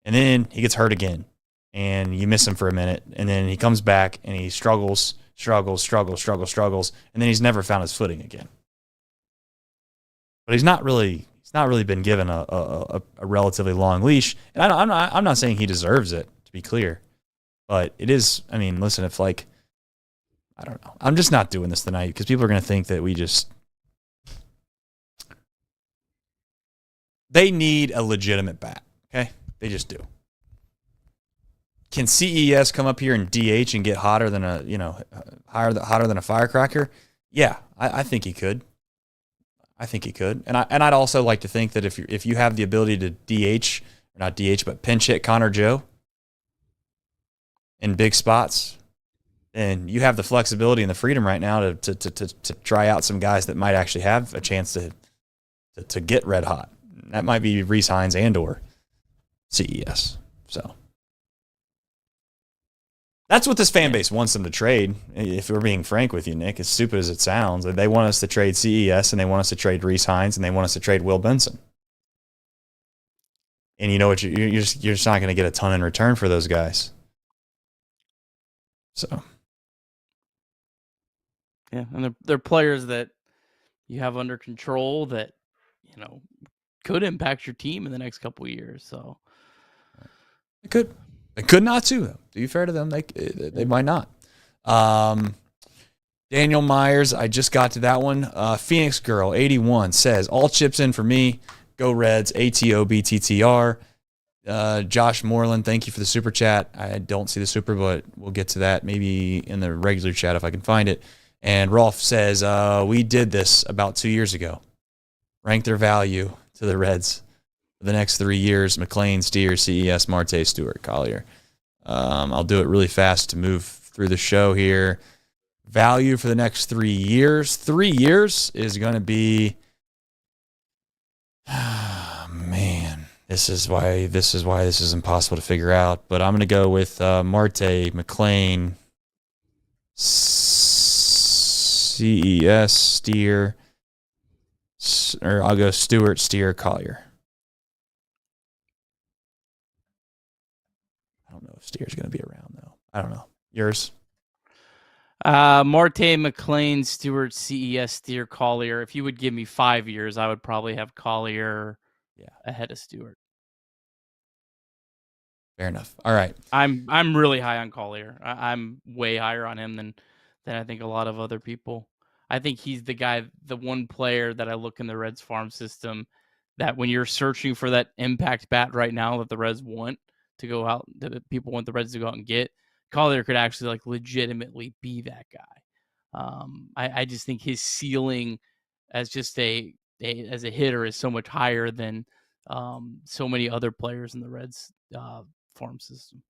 Speaker 11: And then he gets hurt again, and you miss him for a minute, and then he comes back and he struggles, and then he's never found his footing again. But he's not really been given a relatively long leash, and I'm not saying he deserves it, to be clear, but it is. I mean, listen, if like, I don't know, I'm just not doing this tonight because people are going to think that we just. They need a legitimate bat, okay? They just do. Can CES come up here and DH and get hotter than hotter than a firecracker? Yeah, I think he could. And I'd also like to think that if you have the ability to DH, or not DH, but pinch hit Connor Joe in big spots, then you have the flexibility and the freedom right now to try out some guys that might actually have a chance to get red hot. That might be Rhys Hines and or CES. So that's what this fan base wants them to trade. If we're being frank with you, Nick, as stupid as it sounds, they want us to trade CES and they want us to trade Rhys Hines and they want us to trade Will Benson. And you know what? You're just not going to get a ton in return for those guys. So
Speaker 12: yeah, and they're players that you have under control that could impact your team in the next couple of years. So
Speaker 11: it could not too. Though. To be fair to them, they might not. Daniel Myers, I just got to that one. Phoenix Girl 81 says all chips in for me. Go Reds. ATO BTTR. Josh Moreland, thank you for the super chat. I don't see the super, but we'll get to that maybe in the regular chat if I can find it. And Rolf says we did this about 2 years ago. Rank their value to the Reds for the next 3 years. McLean, Steer, CES, Marte, Stewart, Collier. I'll do it really fast to move through the show here. Value for the next 3 years. 3 years is going to be, man, this is why this is impossible to figure out. But I'm going to go with Marte, McLean, CES, Steer, or I'll go Stewart, Steer, Collier. I don't know if Steer's going to be around, though. I don't know. Yours?
Speaker 12: Marte, McLean, Stewart, CES, Steer, Collier. If you would give me 5 years, I would probably have Collier ahead of Stewart.
Speaker 11: Fair enough. All right.
Speaker 12: I'm really high on Collier. I'm way higher on him than I think a lot of other people. I think he's the guy, the one player that I look in the Reds farm system that when you're searching for that impact bat right now that the Reds want to go out, that people want the Reds to go out and get, Collier could actually like legitimately be that guy. I just think his ceiling as just as a hitter is so much higher than so many other players in the Reds farm system.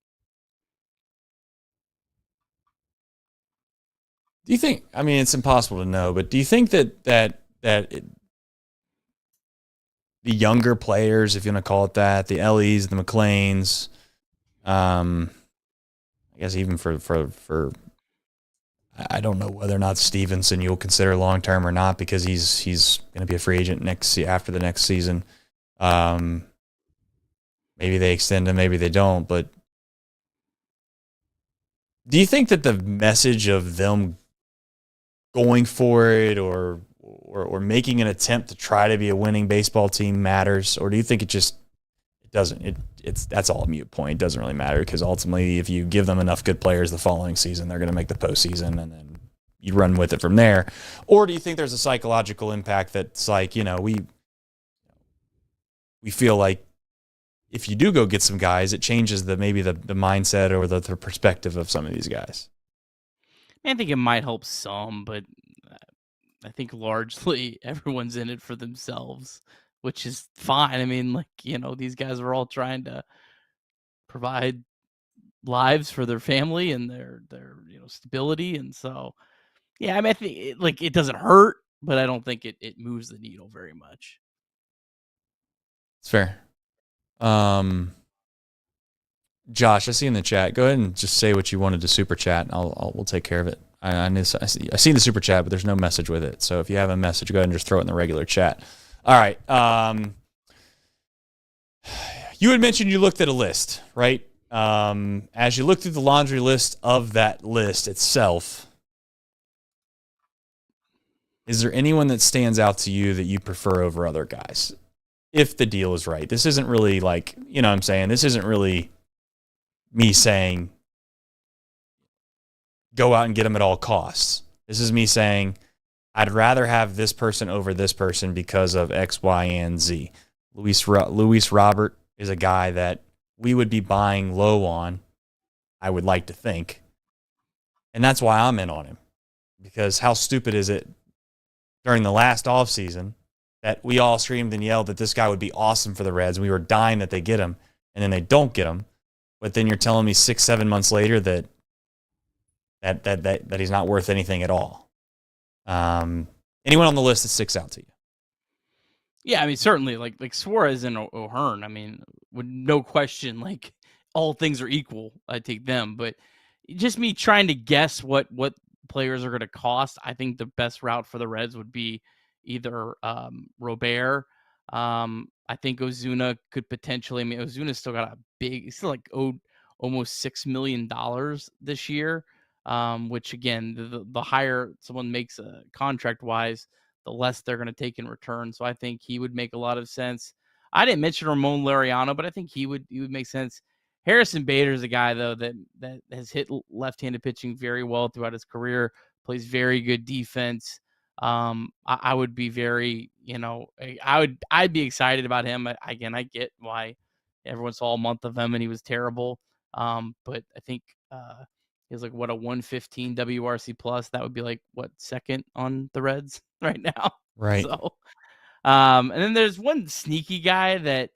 Speaker 11: Do you think? I mean, it's impossible to know, but do you think that the younger players, if you want to call it that, the Ellys, the McLeans, I guess even for I don't know whether or not Stephenson you'll consider long term or not because he's going to be a free agent after the next season. Maybe they extend him, maybe they don't. But do you think that the message of them going for it or making an attempt to try to be a winning baseball team matters, or do you think it doesn't? That's all a mute point. It doesn't really matter because ultimately, if you give them enough good players the following season, they're going to make the postseason, and then you run with it from there. Or do you think there's a psychological impact that's like, we feel like if you do go get some guys, it changes the mindset or the perspective of some of these guys?
Speaker 12: I think it might help some, but I think largely everyone's in it for themselves, which is fine. I mean, these guys are all trying to provide lives for their family and their stability, and so I mean, I think it doesn't hurt, but I don't think it moves the needle very much.
Speaker 11: It's fair. Josh, I see in the chat. Go ahead and just say what you wanted to super chat, and we'll take care of it. I see the super chat, but there's no message with it. So if you have a message, go ahead and just throw it in the regular chat. All right. You had mentioned you looked at a list, right? As you look through the laundry list of that list itself, is there anyone that stands out to you that you prefer over other guys? If the deal is right. This isn't really like, what I'm saying? This isn't really me saying go out and get them at all costs. This is me saying I'd rather have this person over this person because of X, Y, and Z. Luis Robert is a guy that we would be buying low on, I would like to think. And that's why I'm in on him. Because how stupid is it during the last offseason that we all screamed and yelled that this guy would be awesome for the Reds. We were dying that they get him, and then they don't get him. But then you're telling me 6-7 months later that he's not worth anything at all. Anyone on the list that sticks out to you?
Speaker 12: Yeah, I mean, certainly, like Suarez and O'Hearn, I mean, with no question, like, all things are equal, I take them. But just me trying to guess what players are going to cost, I think the best route for the Reds would be either Robert. I think Ozuna could potentially, I mean, Ozuna's still got he's still like owed almost $6 million this year, which again, the higher someone makes a contract-wise, the less they're going to take in return. So I think he would make a lot of sense. I didn't mention Ramon Laureano, but I think he would make sense. Harrison Bader is a guy, though, that has hit left-handed pitching very well throughout his career, plays very good defense. I would be very, I'd be excited about him. Again, I get why everyone saw a month of him and he was terrible. But I think he's like, what, a 115 WRC plus. That would be like, what, second on the Reds right now.
Speaker 11: Right.
Speaker 12: So, and then there's one sneaky guy that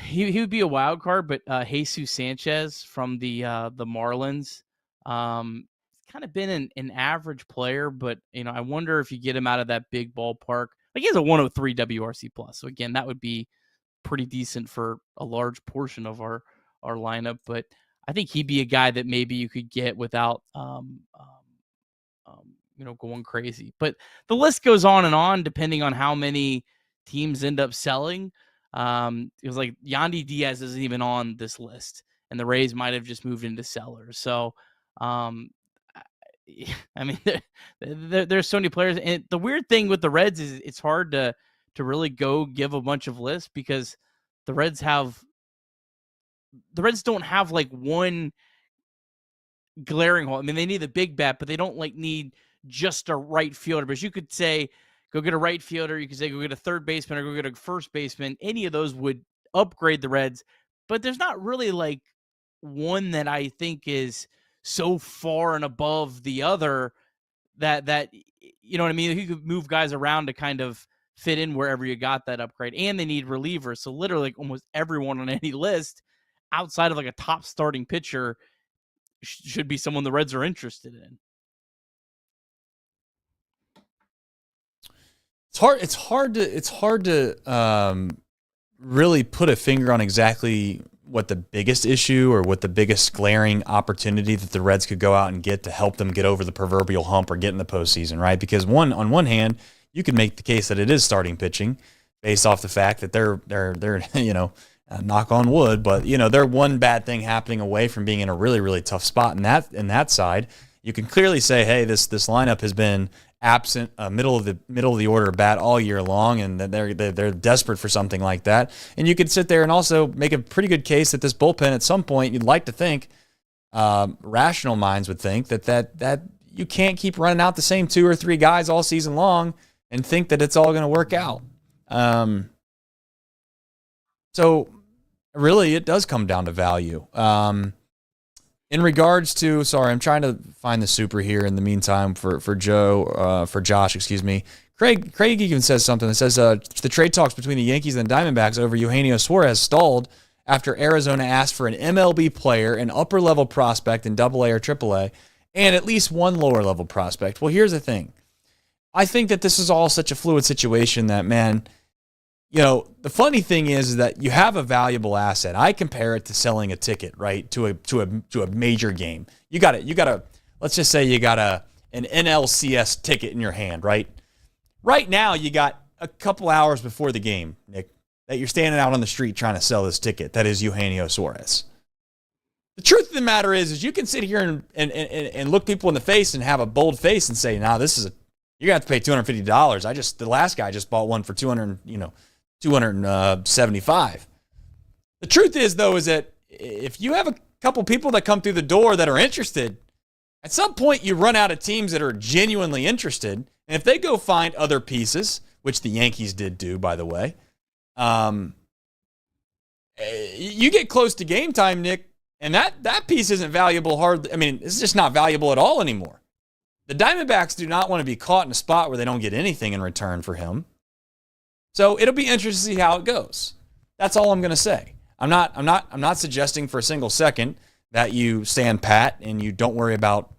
Speaker 12: He would be a wild card, but Jesus Sanchez from the Marlins, kind of been an average player, but I wonder if you get him out of that big ballpark. Like, he has a 103 WRC plus, so again, that would be pretty decent for a large portion of our lineup. But I think he'd be a guy that maybe you could get without going crazy. But the list goes on depending on how many teams end up selling. It was like Yandy Diaz isn't even on this list, and the Rays might have just moved into sellers. So, I mean, there's so many players, and the weird thing with the Reds is it's hard to really go give a bunch of lists because the Reds don't have like one glaring hole. I mean, they need the big bat, but they don't need just a right fielder. But you could say, go get a right fielder. You could say, go get a third baseman or go get a first baseman. Any of those would upgrade the Reds. But there's not really like one that I think is so far and above the other that you know what I mean? You could move guys around to kind of fit in wherever you got that upgrade. And they need relievers. So literally almost everyone on any list outside of like a top starting pitcher should be someone the Reds are interested in.
Speaker 11: It's hard to really put a finger on exactly what the biggest issue or what the biggest glaring opportunity that the Reds could go out and get to help them get over the proverbial hump or get in the postseason, right? Because on one hand, you could make the case that it is starting pitching based off the fact that they're knock on wood, but they're one bad thing happening away from being in a really, really tough spot. And that side, you can clearly say, hey, this lineup has been absent, middle of the order bat all year long, and they're desperate for something like that. And you could sit there and also make a pretty good case that this bullpen at some point, you'd like to think, rational minds would think that you can't keep running out the same 2 or 3 guys all season long and think that it's all going to work out. So really, it does come down to value. In regards to, sorry, I'm trying to find the super here in the meantime for Josh, excuse me. Craig even says something that says the trade talks between the Yankees and the Diamondbacks over Eugenio Suarez stalled after Arizona asked for an MLB player, an upper-level prospect in AA or AAA, and at least one lower-level prospect. Well, here's the thing. I think that this is all such a fluid situation that, man, the funny thing is that you have a valuable asset. I compare it to selling a ticket, right, to a major game. You got a let's just say you got an NLCS ticket in your hand, right? Right now, you got a couple hours before the game, Nick, that you're standing out on the street trying to sell this ticket. That is Eugenio Suarez. The truth of the matter is you can sit here and look people in the face and have a bold face and say, "Nah, this is you're gonna have to pay $250." The last guy just bought one for $275. The truth is, though, is that if you have a couple people that come through the door that are interested, at some point you run out of teams that are genuinely interested. And if they go find other pieces, which the Yankees did do, by the way, you get close to game time, Nick, and that piece isn't valuable hardly. I mean, it's just not valuable at all anymore. The Diamondbacks do not want to be caught in a spot where they don't get anything in return for him. So it'll be interesting to see how it goes. That's all I'm going to say. I'm not suggesting for a single second that you stand pat and you don't worry about,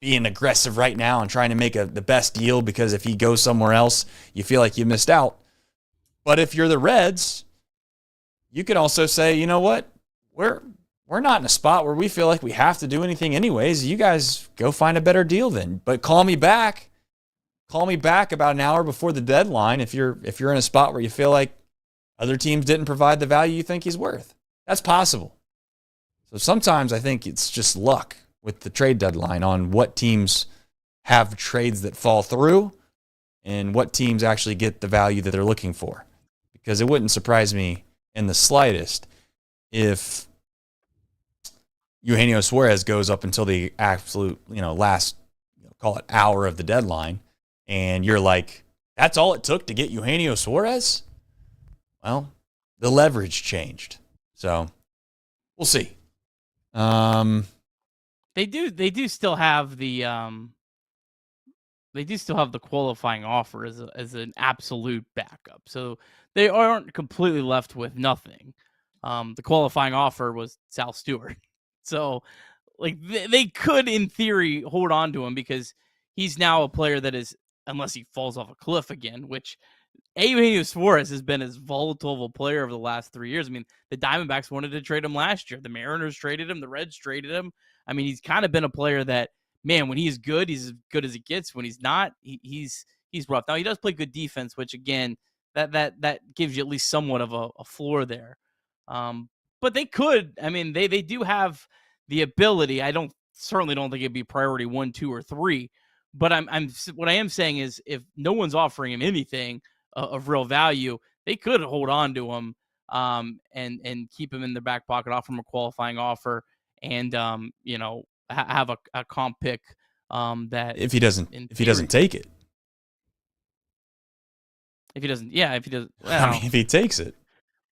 Speaker 11: being aggressive right now and trying to make the best deal because if he goes somewhere else, you feel like you missed out. But if you're the Reds, you could also say, you know what? We're not in a spot where we feel like we have to do anything anyways. You guys go find a better deal then. But call me back. Call me back about an hour before the deadline if you're in a spot where you feel like other teams didn't provide the value you think he's worth. That's possible. So sometimes I think it's just luck with the trade deadline on what teams have trades that fall through and what teams actually get the value that they're looking for. Because it wouldn't surprise me in the slightest if Eugenio Suarez goes up until the absolute, last, call it hour of the deadline. And you're like, that's all it took to get Eugenio Suarez? Well, the leverage changed. So we'll see.
Speaker 12: They do still have the they do still have the qualifying offer as an absolute backup. So they aren't completely left with nothing. The qualifying offer was Sal Stewart. So like they could in theory hold on to him because he's now a player that is, unless he falls off a cliff again, which Eugenio Suarez has been as volatile of a player over the last 3 years. I mean, the Diamondbacks wanted to trade him last year. The Mariners traded him. The Reds traded him. I mean, he's kind of been a player that, man, when he's good, he's as good as it gets. When he's not, he's rough. Now, he does play good defense, which, again, that gives you at least somewhat of a floor there. But they could. I mean, they do have the ability. Certainly don't think it'd be priority 1, 2, or 3. But what I am saying is, if no one's offering him anything of real value, they could hold on to him and keep him in their back pocket, offer him a qualifying offer, and have a comp pick that
Speaker 11: if he doesn't take it.
Speaker 12: If he doesn't,
Speaker 11: if he takes it.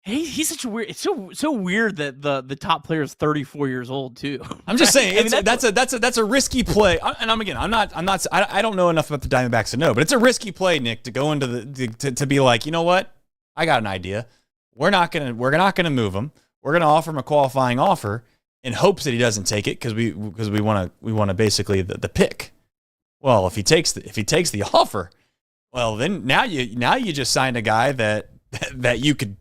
Speaker 12: He's such a weird. It's so weird that the top player is 34 years old too.
Speaker 11: I'm just saying that's a risky play. I don't know enough about the Diamondbacks to know, but it's a risky play, Nick, to go into to be like, you know what? I got an idea. We're not gonna move him. We're gonna offer him a qualifying offer in hopes that he doesn't take it because we want to basically the pick. Well, if he takes the offer, well then now you just signed a guy that you could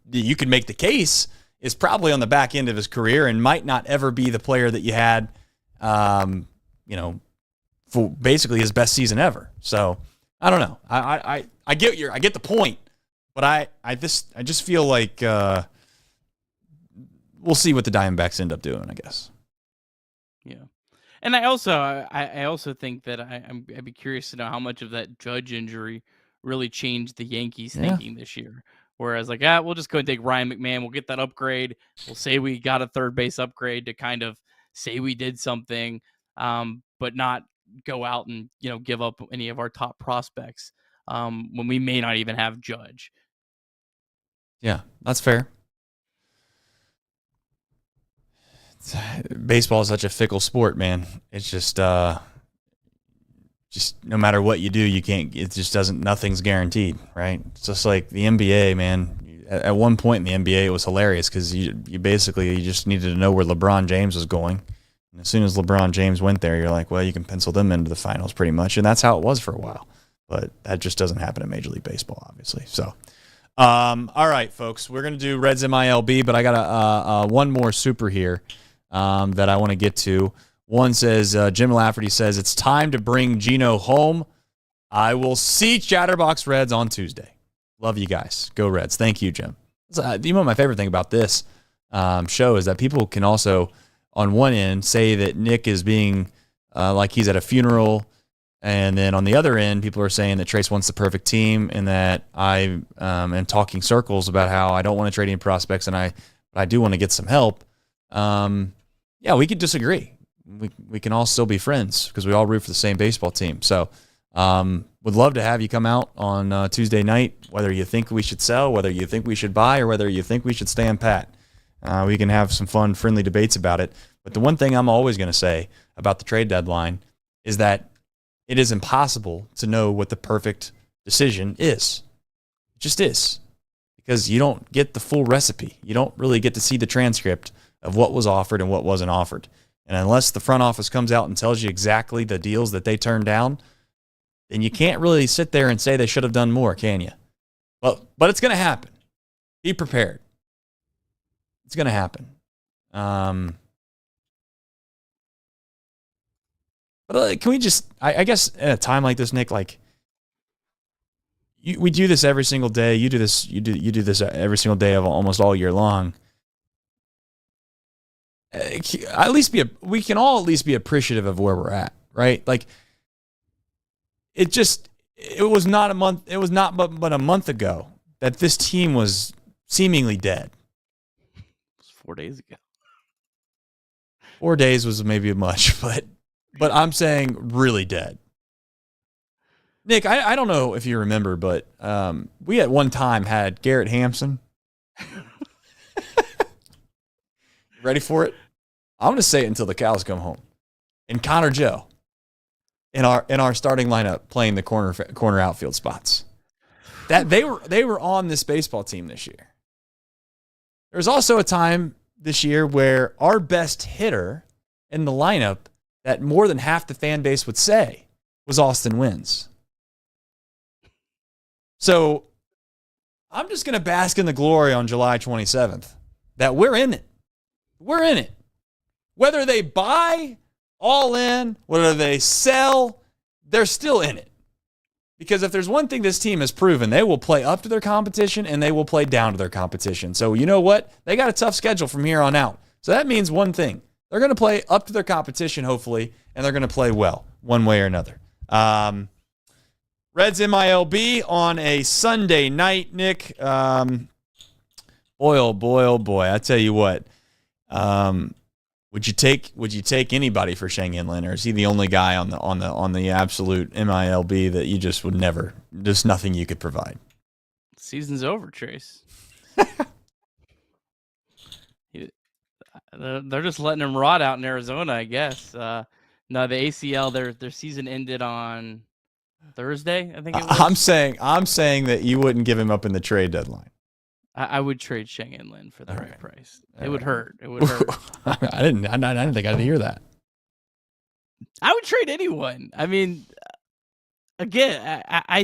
Speaker 11: make the case is probably on the back end of his career and might not ever be the player that you had, for basically his best season ever. So I don't know. I get the point, but I just feel like we'll see what the Diamondbacks end up doing, I guess.
Speaker 12: Yeah. And I also think that I'd be curious to know how much of that Judge injury really changed the Yankees' thinking this year. Whereas, we'll just go and take Ryan McMahon. We'll get that upgrade. We'll say we got a third base upgrade to kind of say we did something, but not go out and give up any of our top prospects when we may not even have Judge.
Speaker 11: Yeah, that's fair. Baseball is such a fickle sport, man. It's just no matter what you do, you can't. It just doesn't. Nothing's guaranteed, right? It's just like the NBA, man. At one point in the NBA, it was hilarious because you just needed to know where LeBron James was going, and as soon as LeBron James went there, you're like, well, you can pencil them into the finals pretty much, and that's how it was for a while. But that just doesn't happen in Major League Baseball, obviously. So, all right, folks, we're gonna do Reds MILB, but I got one more super here that I want to get to. One says, Jim Lafferty says, it's time to bring Gino home. I will see Chatterbox Reds on Tuesday. Love you guys. Go Reds. Thank you, Jim. My favorite thing about this show is that people can also, on one end, say that Nick is being like he's at a funeral. And then on the other end, people are saying that Trace wants the perfect team and that I am talking circles about how I don't want to trade any prospects and I do want to get some help. Yeah, we could disagree. We can all still be friends because we all root for the same baseball team. So would love to have you come out on Tuesday night, whether you think we should sell, whether you think we should buy, or whether you think we should stand pat. We can have some fun, friendly debates about it. But the one thing I'm always going to say about the trade deadline is that it is impossible to know what the perfect decision is. It just is. Because you don't get the full recipe. You don't really get to see the transcript of what was offered and what wasn't offered. And unless the front office comes out and tells you exactly the deals that they turned down, then you can't really sit there and say they should have done more, can you? Well, but it's going to happen. Be prepared. It's going to happen. But can we just, I guess at a time like this, Nick, we do this every single day. You do this every single day of almost all year long. We can all at least be appreciative of where we're at, right? It was not but a month ago that this team was seemingly dead.
Speaker 12: It was 4 days ago.
Speaker 11: 4 days was maybe much, but I'm saying really dead. Nick, I don't know if you remember, but we at one time had Garrett Hampson. Ready for it? I'm going to say it until the cows come home. And Connor Joe. in our starting lineup playing the corner outfield spots. That they were on this baseball team this year. There was also a time this year where our best hitter in the lineup that more than half the fan base would say was Austin Wynns. So I'm just going to bask in the glory on July 27th that we're in it. We're in it. Whether they buy all in, whether they sell, they're still in it. Because if there's one thing this team has proven, they will play up to their competition and they will play down to their competition. So you know what? They got a tough schedule from here on out. So that means one thing. They're going to play up to their competition, hopefully, and they're going to play well one way or another. Reds MILB on a Sunday night, Nick. Boy, oh boy. I tell you what. Would you take anybody for Sheng Yin-Lin, or is he the only guy on the absolute MILB that you just would never, just nothing you could provide?
Speaker 12: Season's over, Trace. They're just letting him rot out in Arizona, I guess. No, the ACL, their season ended on Thursday, I think it was.
Speaker 11: I'm saying that you wouldn't give him up in the trade deadline.
Speaker 12: I would trade Sheng Yin-Lin for the right price. It would hurt. It would hurt.
Speaker 11: I didn't think I'd hear that.
Speaker 12: I would trade anyone. I mean, again, I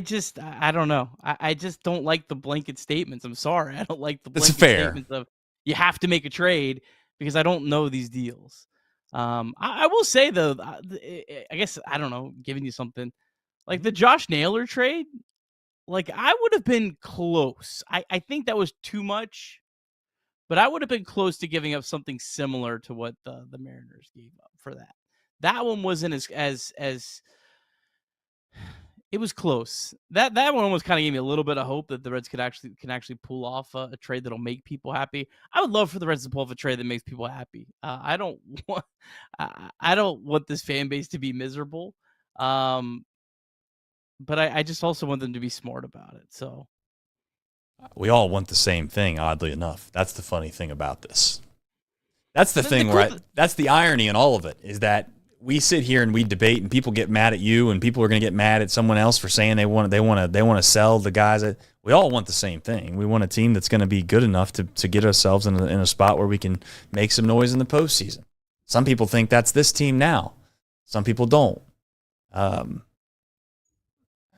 Speaker 12: don't know. I just don't like the blanket statements. I'm sorry. I don't like the blanket statements of you have to make a trade because I don't know these deals. I will say, though, I guess, I don't know, giving you something. Like the Josh Naylor trade, like I would have been close. I think that was too much, but I would have been close to giving up something similar to what the Mariners gave up for that. That one wasn't as it was close. That one almost kind of gave me a little bit of hope that the Reds can actually pull off a trade that'll make people happy. I would love for the Reds to pull off a trade that makes people happy. I don't want this fan base to be miserable. But I just also want them to be smart about it. So
Speaker 11: we all want the same thing, oddly enough. That's the funny thing about this. That's the thing, right? That's the irony in all of it, is that we sit here and we debate, and people get mad at you, and people are going to get mad at someone else for saying they want to sell the guys. We all want the same thing. We want a team that's going to be good enough to get ourselves in a spot where we can make some noise in the postseason. Some people think that's this team now. Some people don't.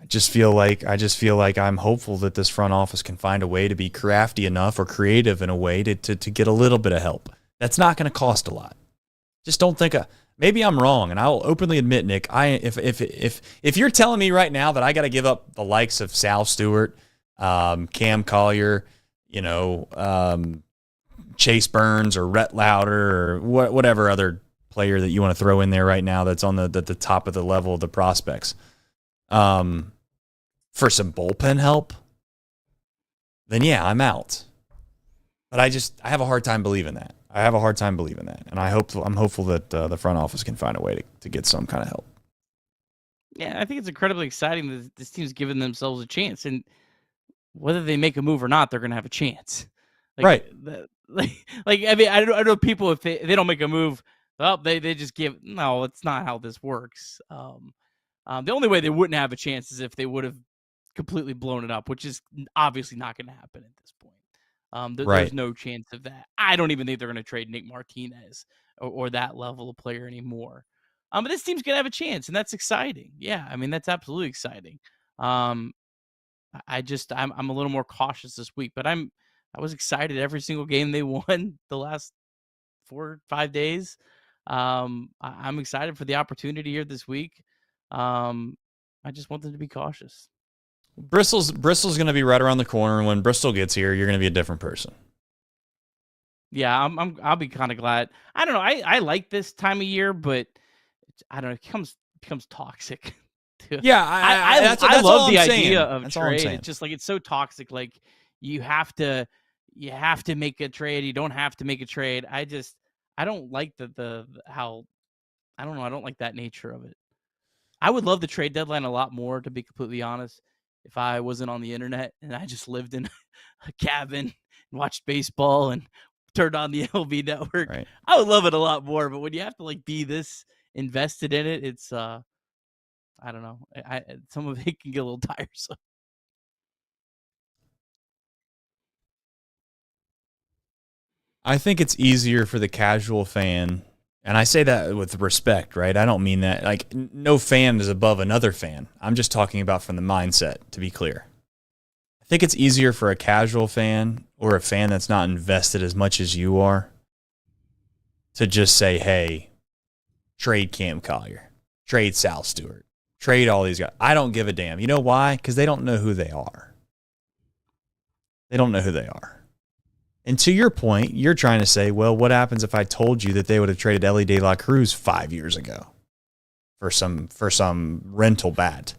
Speaker 11: I just feel like I'm hopeful that this front office can find a way to be crafty enough or creative in a way to get a little bit of help. That's not going to cost a lot. Just don't think maybe I'm wrong, and I'll openly admit, Nick, if you're telling me right now that I got to give up the likes of Sal Stewart, Cam Collier, Chase Burns or Rhett Lauder or whatever other player that you want to throw in there right now that's on the top of the level of the prospects, for some bullpen help, then yeah, I'm out. But I have a hard time believing that. And I'm hopeful that the front office can find a way to get some kind of help.
Speaker 12: Yeah, I think it's incredibly exciting that this team's given themselves a chance, and whether they make a move or not, they're going to have a chance.
Speaker 11: Right.
Speaker 12: I mean, I know people, if they don't make a move, they just give. No, it's not how this works. The only way they wouldn't have a chance is if they would have completely blown it up, which is obviously not going to happen at this point. There's no chance of that. I don't even think they're going to trade Nick Martinez or that level of player anymore. But this team's going to have a chance, and that's exciting. Yeah, I mean, that's absolutely exciting. I'm a little more cautious this week, but I was excited every single game they won the last 4 or 5 days. I'm excited for the opportunity here this week. I just want them to be cautious.
Speaker 11: Bristol's going to be right around the corner, and when Bristol gets here, you're going to be a different person.
Speaker 12: Yeah, I'll be kind of glad. I don't know. I like this time of year, but I don't know. It becomes toxic.
Speaker 11: Yeah,
Speaker 12: I love the idea of trade. It's just like it's so toxic. Like you have to make a trade. You don't have to make a trade. I don't like how I don't know. I don't like that nature of it. I would love the trade deadline a lot more, to be completely honest, if I wasn't on the internet and I just lived in a cabin and watched baseball and turned on the MLB network.
Speaker 11: Right.
Speaker 12: I would love it a lot more, but when you have to be this invested in it, it's I don't know. Some of it can get a little tiresome.
Speaker 11: I think it's easier for the casual fan, and I say that with respect, right? I don't mean that like no fan is above another fan. I'm just talking about from the mindset, to be clear. I think it's easier for a casual fan or a fan that's not invested as much as you are to just say, hey, trade Cam Collier, trade Sal Stewart, trade all these guys. I don't give a damn. You know why? Because they don't know who they are. They don't know who they are. And to your point, you're trying to say, well, what happens if I told you that they would have traded Elly De La Cruz 5 years ago for some rental bat?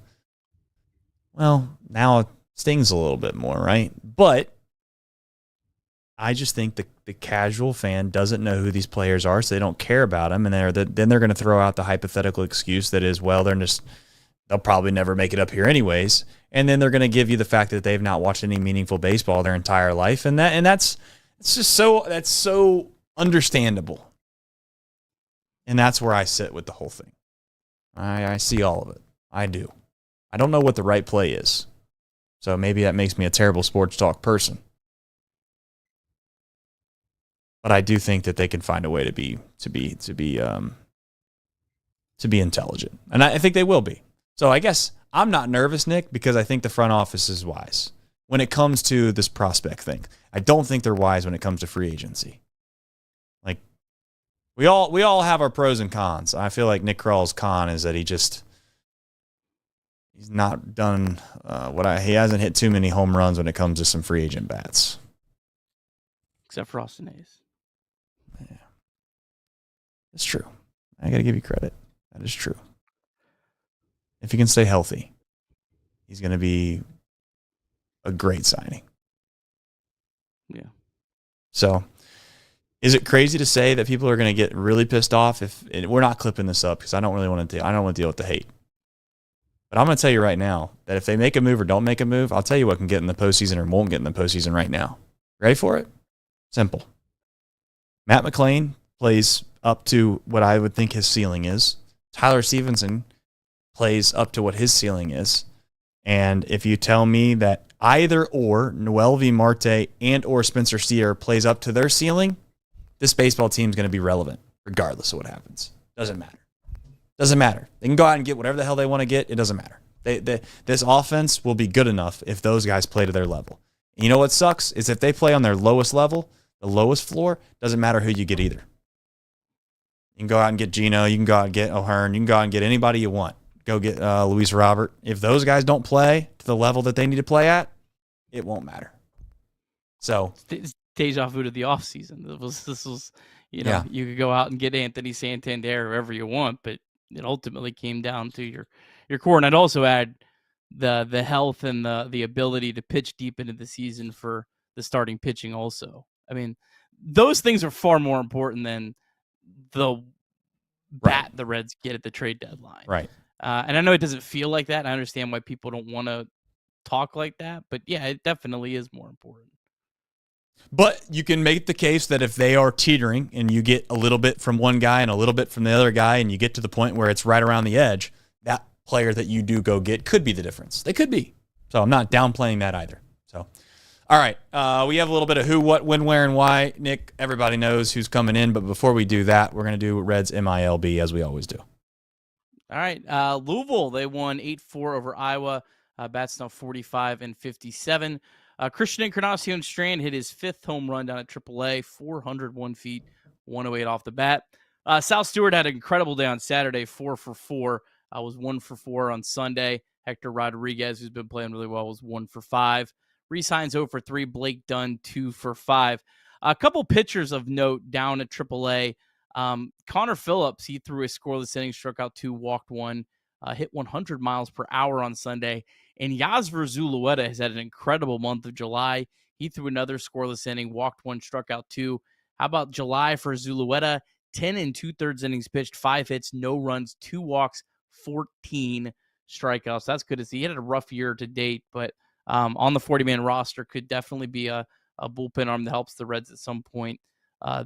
Speaker 11: Well, now it stings a little bit more, right? But I just think the casual fan doesn't know who these players are, so they don't care about them, and then they're going to throw out the hypothetical excuse that is, well, they'll probably never make it up here anyways, and then they're going to give you the fact that they've not watched any meaningful baseball their entire life, and that's so understandable, and that's where I sit with the whole thing. I see all of it. I do. I don't know what the right play is, so maybe that makes me a terrible sports talk person. But I do think that they can find a way to be intelligent, and I think they will be. So I guess I'm not nervous, Nick, because I think the front office is wise when it comes to this prospect thing. I don't think they're wise when it comes to free agency. Like we all have our pros and cons. I feel like Nick Krall's con is that he's not done he hasn't hit too many home runs when it comes to some free agent bats,
Speaker 12: except for Austin Hayes.
Speaker 11: Yeah, it's true. I got to give you credit. That is true. If he can stay healthy, he's going to be a great signing.
Speaker 12: Yeah.
Speaker 11: So, is it crazy to say that people are going to get really pissed off if we're not clipping this up because I don't really want to deal with the hate. But I'm going to tell you right now that if they make a move or don't make a move, I'll tell you what can get in the postseason or won't get in the postseason right now. Ready for it? Simple. Matt McClain plays up to what I would think his ceiling is. Tyler Stephenson plays up to what his ceiling is. And if you tell me that either or Noelvi Marte and or Spencer Steer plays up to their ceiling, this baseball team is going to be relevant regardless of what happens. Doesn't matter. Doesn't matter. They can go out and get whatever the hell they want to get. It doesn't matter. This offense will be good enough if those guys play to their level. And you know what sucks is if they play on their lowest level, the lowest floor, doesn't matter who you get either. You can go out and get Gino. You can go out and get O'Hearn. You can go out and get anybody you want. Go get Luis Robert. If those guys don't play to the level that they need to play at, it won't matter. So
Speaker 12: it's deja vu to the offseason. This was you could go out and get Anthony Santander or whoever you want, but it ultimately came down to your core. And I'd also add the health and the ability to pitch deep into the season for the starting pitching also. I mean, those things are far more important than the bat the Reds get at the trade deadline.
Speaker 11: Right.
Speaker 12: And I know it doesn't feel like that. I understand why people don't want to talk like that, but yeah, it definitely is more important.
Speaker 11: But you can make the case that if they are teetering and you get a little bit from one guy and a little bit from the other guy and you get to the point where it's right around the edge, that player that you do go get could be the difference. They could be. So I'm not downplaying that either. So, all right. We have a little bit of who, what, when, where, and why. Nick, everybody knows who's coming in. But before we do that, we're going to do Reds MILB as we always do.
Speaker 12: All right. Louisville, they won 8-4 over Iowa. Bats now 45-57. Christian Encarnacion-Strand hit his fifth home run down at AAA, 401 feet, 108 off the bat. Sal Stewart had an incredible day on Saturday, 4 for 4. Was 1 for 4 on Sunday. Hector Rodriguez, who's been playing really well, was 1 for 5. Reese Hines 0 for 3. Blake Dunn 2 for 5. A couple pitchers of note down at AAA. Connor Phillips, he threw a scoreless inning, struck out 2, walked 1, hit 100 miles per hour on Sunday. And Yasver Zulueta has had an incredible month of July. He threw another scoreless inning, walked 1, struck out 2. How about July for Zulueta? 10 2/3 innings pitched, 5 hits, no runs, 2 walks, 14 strikeouts. That's good to see. He had a rough year to date, but on the 40-man roster could definitely be a bullpen arm that helps the Reds at some point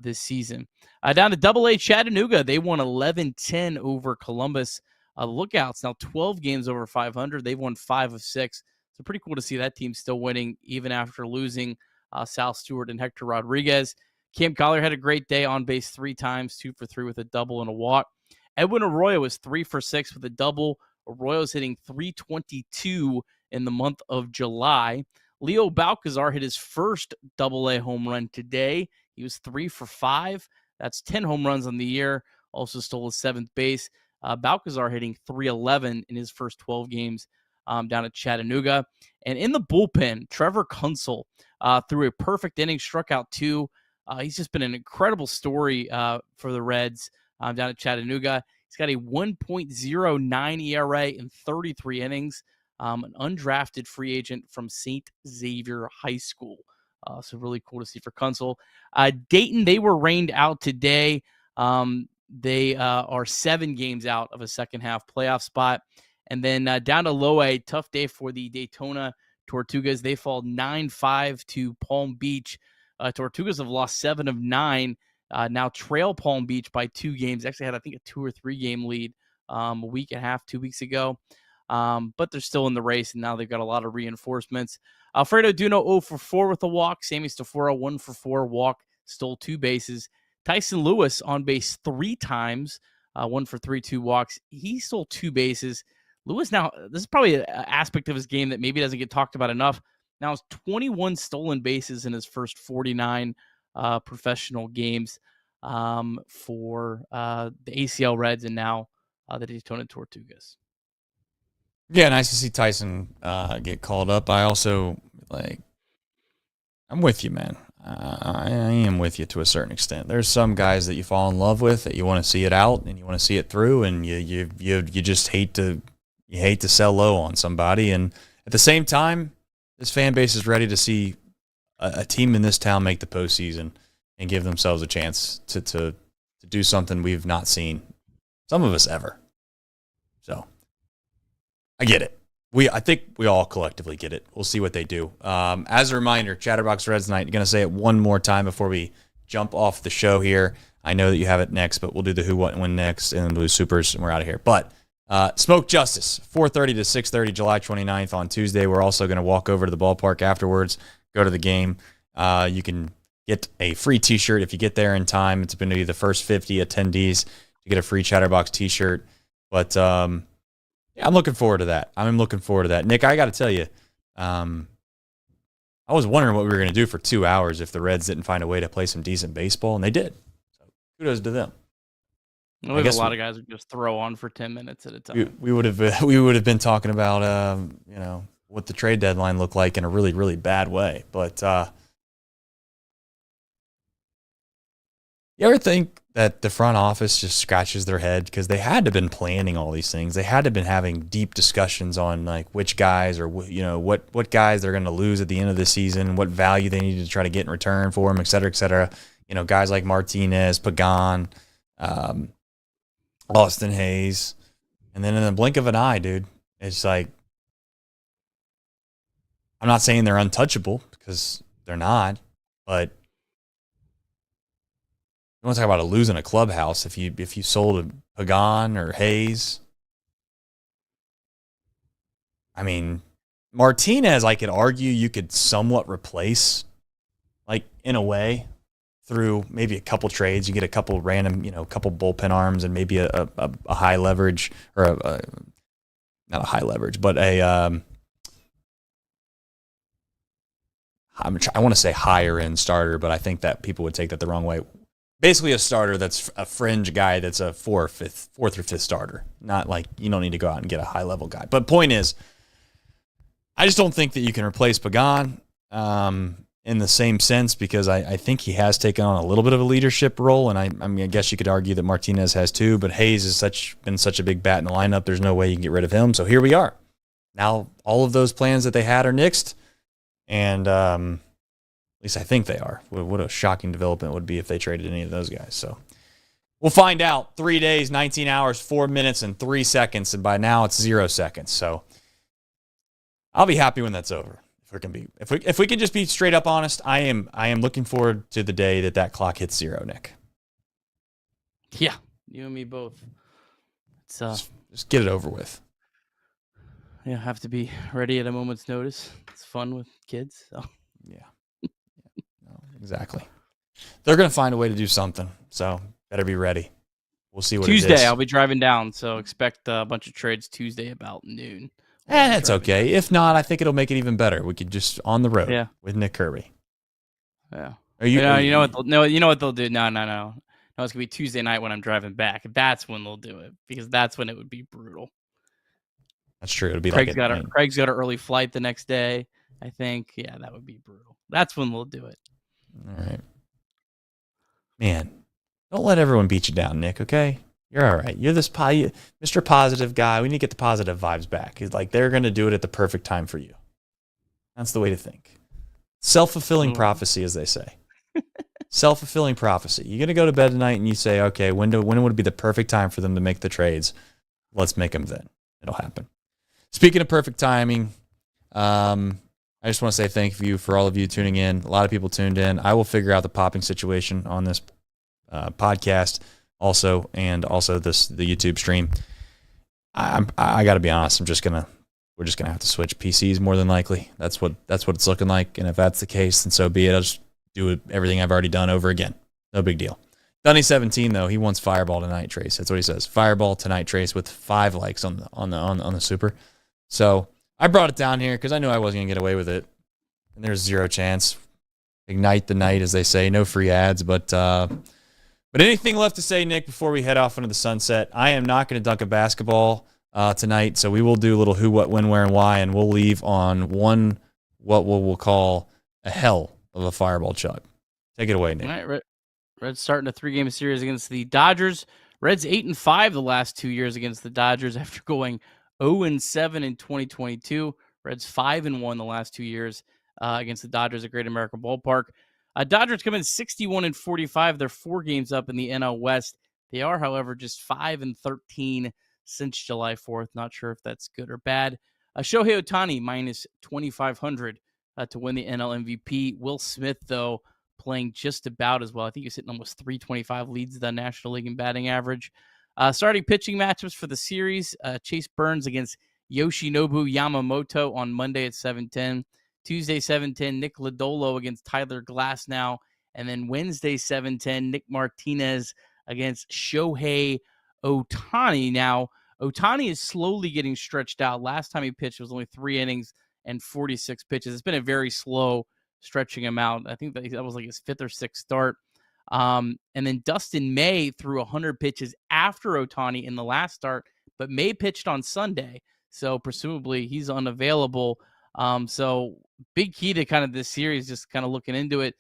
Speaker 12: this season. Down to AA Chattanooga, they won 11-10 over Columbus. Lookouts now 12 games over 500. They've won 5 of 6. So pretty cool to see that team still winning even after losing Sal Stewart and Hector Rodriguez. Cam Collier had a great day, on base 3 times, 2 for 3 with a double and a walk. Edwin Arroyo was 3 for 6 with a double. Arroyo's hitting .322 in the month of July. Leo Balcazar hit his first Double-A home run today. He was 3 for 5. That's 10 home runs on the year. Also stole his 7th base. Balcazar hitting .311 in his first 12 games down at Chattanooga. And in the bullpen, Trevor Kunsel threw a perfect inning, struck out 2. He's just been an incredible story for the Reds down at Chattanooga. He's got a 1.09 ERA in 33 innings, an undrafted free agent from St. Xavier High School. So really cool to see for Kunsel. Dayton, they were rained out today. They are 7 games out of a second half playoff spot. And then down to low A, tough day for the Daytona Tortugas. They fall 9-5 to Palm Beach. Tortugas have lost 7 of 9. Now trail Palm Beach by 2 games. Actually had, I think, a 2 or 3 game lead a week and a half, 2 weeks ago. But they're still in the race, and now they've got a lot of reinforcements. Alfredo Duno 0 for 4 with a walk. Sammy Stafora 1 for 4, walk, stole 2 bases. Tyson Lewis on base 3 times, 1 for 3, 2 walks. He stole 2 bases. Lewis now, this is probably an aspect of his game that maybe doesn't get talked about enough. Now it's 21 stolen bases in his first 49 professional games for the ACL Reds and now the Daytona Tortugas.
Speaker 11: Yeah, nice to see Tyson get called up. I also, I'm with you, man. I am with you to a certain extent. There's some guys that you fall in love with that you want to see it out and you want to see it through, and you just hate to sell low on somebody. And at the same time, this fan base is ready to see a team in this town make the postseason and give themselves a chance to do something we've not seen, some of us, ever. So I get it. I think we all collectively get it. We'll see what they do. As a reminder, Chatterbox Reds night. I'm going to say it one more time before we jump off the show here. I know that you have it next, but we'll do the who, what, and when next, and then we'll do Supers, and we're out of here. But Smoke Justice, 4:30 to 6:30, July 29th on Tuesday. We're also going to walk over to the ballpark afterwards, go to the game. You can get a free T-shirt if you get there in time. It's going to be the first 50 attendees to get a free Chatterbox T-shirt. But yeah, I'm looking forward to that. Nick, I got to tell you, I was wondering what we were going to do for 2 hours if the Reds didn't find a way to play some decent baseball, and they did. So kudos to them.
Speaker 12: I guess a lot of guys would just throw on for 10 minutes at a time.
Speaker 11: We would have been talking about what the trade deadline looked like in a really, really bad way. But you ever think that the front office just scratches their head because they had to have been planning all these things? They had to have been having deep discussions on like which guys or what guys they're going to lose at the end of the season, what value they needed to try to get in return for them, et cetera, et cetera. Guys like Martinez, Pagan, Austin Hayes, and then in the blink of an eye, dude, it's like, I'm not saying they're untouchable because they're not, but you want to talk about losing a clubhouse if you sold a Pagan or Hayes. I mean, Martinez, I could argue you could somewhat replace, like in a way, through maybe a couple trades. You get a couple random, couple bullpen arms and maybe a high leverage or not a high leverage, but I want to say higher end starter, but I think that people would take that the wrong way. Basically a starter that's a fringe guy that's a fourth or fifth starter. Not like you don't need to go out and get a high level guy. But point is, I just don't think that you can replace Pagan in the same sense because I think he has taken on a little bit of a leadership role, and I guess you could argue that Martinez has too, but Hayes has been such a big bat in the lineup, there's no way you can get rid of him. So here we are. Now all of those plans that they had are nixed, and at least I think they are. What a shocking development it would be if they traded any of those guys. So we'll find out. 3 days, 19 hours, 4 minutes, and 3 seconds, and by now it's 0 seconds. So I'll be happy when that's over. If we can just be straight up honest, I am looking forward to the day that clock hits 0, Nick.
Speaker 12: Yeah, you and me both. It's
Speaker 11: Just get it over with.
Speaker 12: Yeah, have to be ready at a moment's notice. It's fun with kids. So.
Speaker 11: Yeah. No, exactly. They're going to find a way to do something, so better be ready. We'll see what
Speaker 12: Tuesday,
Speaker 11: it is.
Speaker 12: I'll be driving down, so expect a bunch of trades Tuesday about noon.
Speaker 11: That's okay. If not, I think it'll make it even better. We could just on the road with Nick Kirby.
Speaker 12: Yeah.
Speaker 11: You
Speaker 12: know what? You know what they'll do? No. No, it's gonna be Tuesday night when I'm driving back. That's when they'll do it because that's when it would be brutal.
Speaker 11: That's true. It'll be
Speaker 12: Craig's got an early flight the next day. I think. Yeah, that would be brutal. That's when they'll do it.
Speaker 11: All right. Man, don't let everyone beat you down, Nick, okay? You're all right. You're this Mr. Positive guy. We need to get the positive vibes back. It's like they're going to do it at the perfect time for you. That's the way to think. Self-fulfilling prophecy, as they say. Self-fulfilling prophecy. You're going to go to bed tonight and you say, okay, when would be the perfect time for them to make the trades? Let's make them then. It'll happen. Speaking of perfect timing, I just want to say thank you for all of you tuning in. A lot of people tuned in. I will figure out the popping situation on this podcast also, and also the YouTube stream. I got to be honest. We're just gonna have to switch PCs more than likely. That's what it's looking like. And if that's the case, then so be it. I'll just do everything I've already done over again. No big deal. Dunny17 though, he wants Fireball tonight, Trace. That's what he says. Fireball tonight, Trace, with 5 likes on the super. So I brought it down here because I knew I wasn't gonna get away with it, and there's zero chance. Ignite the night, as they say. No free ads, but anything left to say, Nick, before we head off into the sunset? I am not going to dunk a basketball tonight, so we will do a little who, what, when, where, and why, and we'll leave on what we'll call a hell of a fireball chug. Take it away, Nick.
Speaker 12: All right, Reds starting a 3-game series against the Dodgers. Reds 8-5 the last 2 years against the Dodgers after going 0-7 in 2022. Reds 5-1 the last 2 years against the Dodgers at Great American Ballpark. Dodgers come in 61-45. They're 4 games up in the NL West. They are, however, just 5-13 since July 4th. Not sure if that's good or bad. Shohei Ohtani minus 2,500 to win the NL MVP. Will Smith, though, playing just about as well. I think he's hitting almost 325, leads the National League in batting average. Starting pitching matchups for the series: Chase Burns against Yoshinobu Yamamoto on Monday at 7:10. Tuesday, 7:10, Nick Lodolo against Tyler Glasnow. And then Wednesday, 7:10, Nick Martinez against Shohei Ohtani. Now, Ohtani is slowly getting stretched out. Last time he pitched was only 3 innings and 46 pitches. It's been a very slow stretching him out. I think that was like his 5th or 6th start. And then Dustin May threw 100 pitches after Ohtani in the last start, but May pitched on Sunday. So presumably he's unavailable. So big key to kind of this series, just kind of looking into it.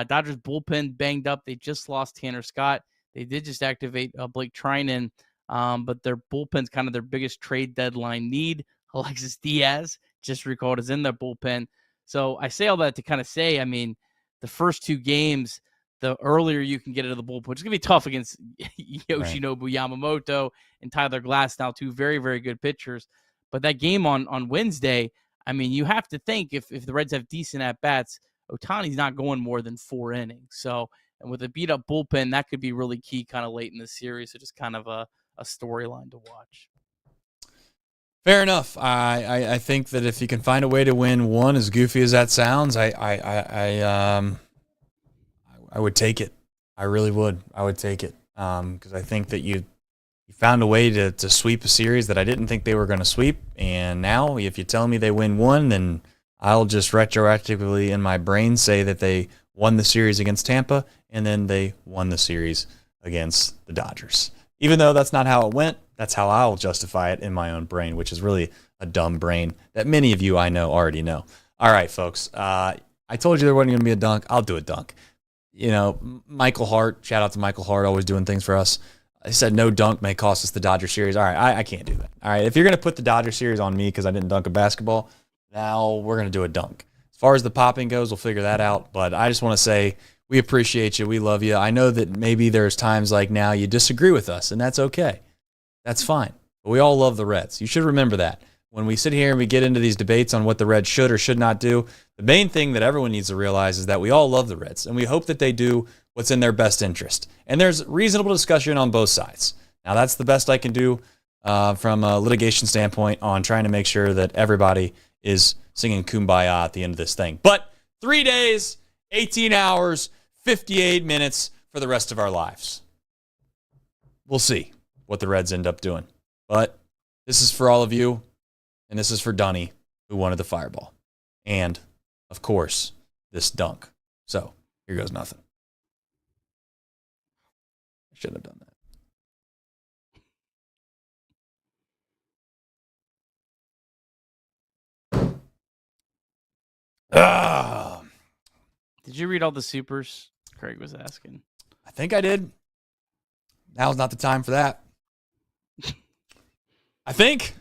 Speaker 12: Dodgers bullpen banged up. They just lost Tanner Scott. They did just activate Blake Trinan, but their bullpen's kind of their biggest trade deadline need. Alexis Diaz, just recalled, is in their bullpen. So I say all that to kind of say, I mean, the first 2 games, the earlier you can get into the bullpen, it's going to be tough against Yoshinobu Yamamoto and Tyler Glasnow, 2 very, very good pitchers. But that game on Wednesday, I mean, you have to think if the Reds have decent at-bats, Ohtani's not going more than 4 innings. So, and with a beat-up bullpen, that could be really key kind of late in the series. So just kind of a storyline to watch.
Speaker 11: Fair enough. I think that if you can find a way to win one, as goofy as that sounds, I would take it. I really would. I would take it because I think that you found a way to sweep a series that I didn't think they were going to sweep. And now if you tell me they win one, then I'll just retroactively in my brain say that they won the series against Tampa and then they won the series against the Dodgers. Even though that's not how it went, that's how I'll justify it in my own brain, which is really a dumb brain that many of you I know already know. All right, folks. I told you there wasn't going to be a dunk. I'll do a dunk. You know, Michael Hart, shout out to Michael Hart, always doing things for us. I said no dunk may cost us the Dodger series. All right, I can't do that. All right, if you're going to put the Dodger series on me because I didn't dunk a basketball, now we're going to do a dunk. As far as the popping goes, we'll figure that out. But I just want to say we appreciate you. We love you. I know that maybe there's times like now you disagree with us, and that's okay. That's fine. But we all love the Reds. You should remember that. When we sit here and we get into these debates on what the Reds should or should not do, the main thing that everyone needs to realize is that we all love the Reds, and we hope that they do what's in their best interest. And there's reasonable discussion on both sides. Now, that's the best I can do from a litigation standpoint on trying to make sure that everybody is singing Kumbaya at the end of this thing. But 3 days, 18 hours, 58 minutes for the rest of our lives. We'll see what the Reds end up doing. But this is for all of you, and this is for Dunny, who wanted the fireball. And, of course, this dunk. So, here goes nothing. I shouldn't have done that.
Speaker 12: Did you read all the supers? Craig was asking.
Speaker 11: I think I did. Now's not the time for that. I think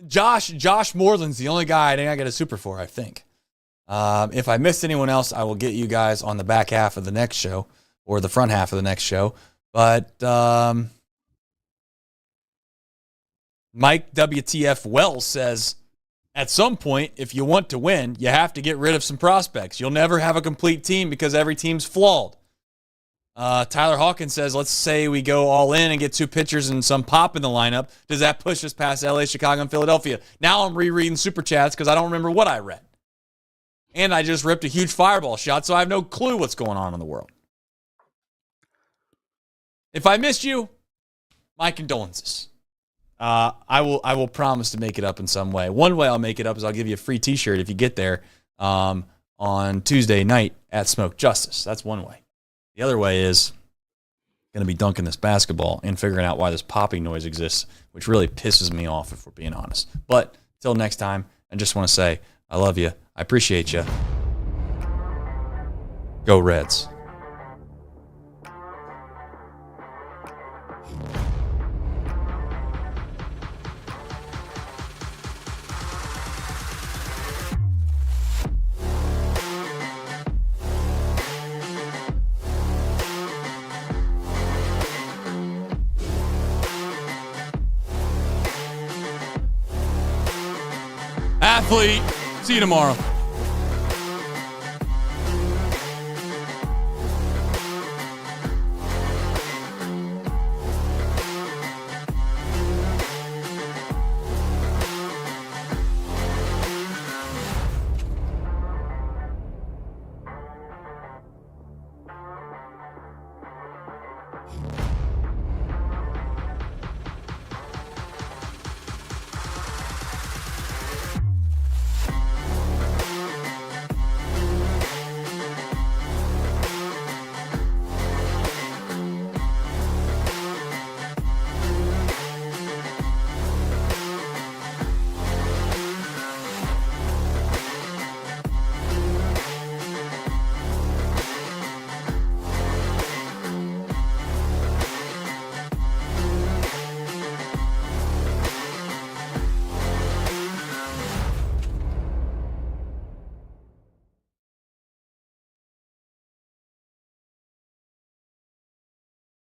Speaker 11: Josh Moreland's the only guy I think I get a super for, I think. If I missed anyone else, I will get you guys on the back half of the next show or the front half of the next show. But Mike WTF Wells says, at some point, if you want to win, you have to get rid of some prospects. You'll never have a complete team because every team's flawed. Tyler Hawkins says, let's say we go all in and get 2 pitchers and some pop in the lineup. Does that push us past LA, Chicago, and Philadelphia? Now I'm rereading Super Chats because I don't remember what I read. And I just ripped a huge fireball shot, so I have no clue what's going on in the world. If I missed you, my condolences. I will promise to make it up in some way. One way I'll make it up is I'll give you a free T-shirt if you get there on Tuesday night at Smoke Justice. That's one way. The other way is going to be dunking this basketball and figuring out why this popping noise exists, which really pisses me off if we're being honest. But till next time, I just want to say I love you. I appreciate you. Go Reds. Athlete. See you tomorrow.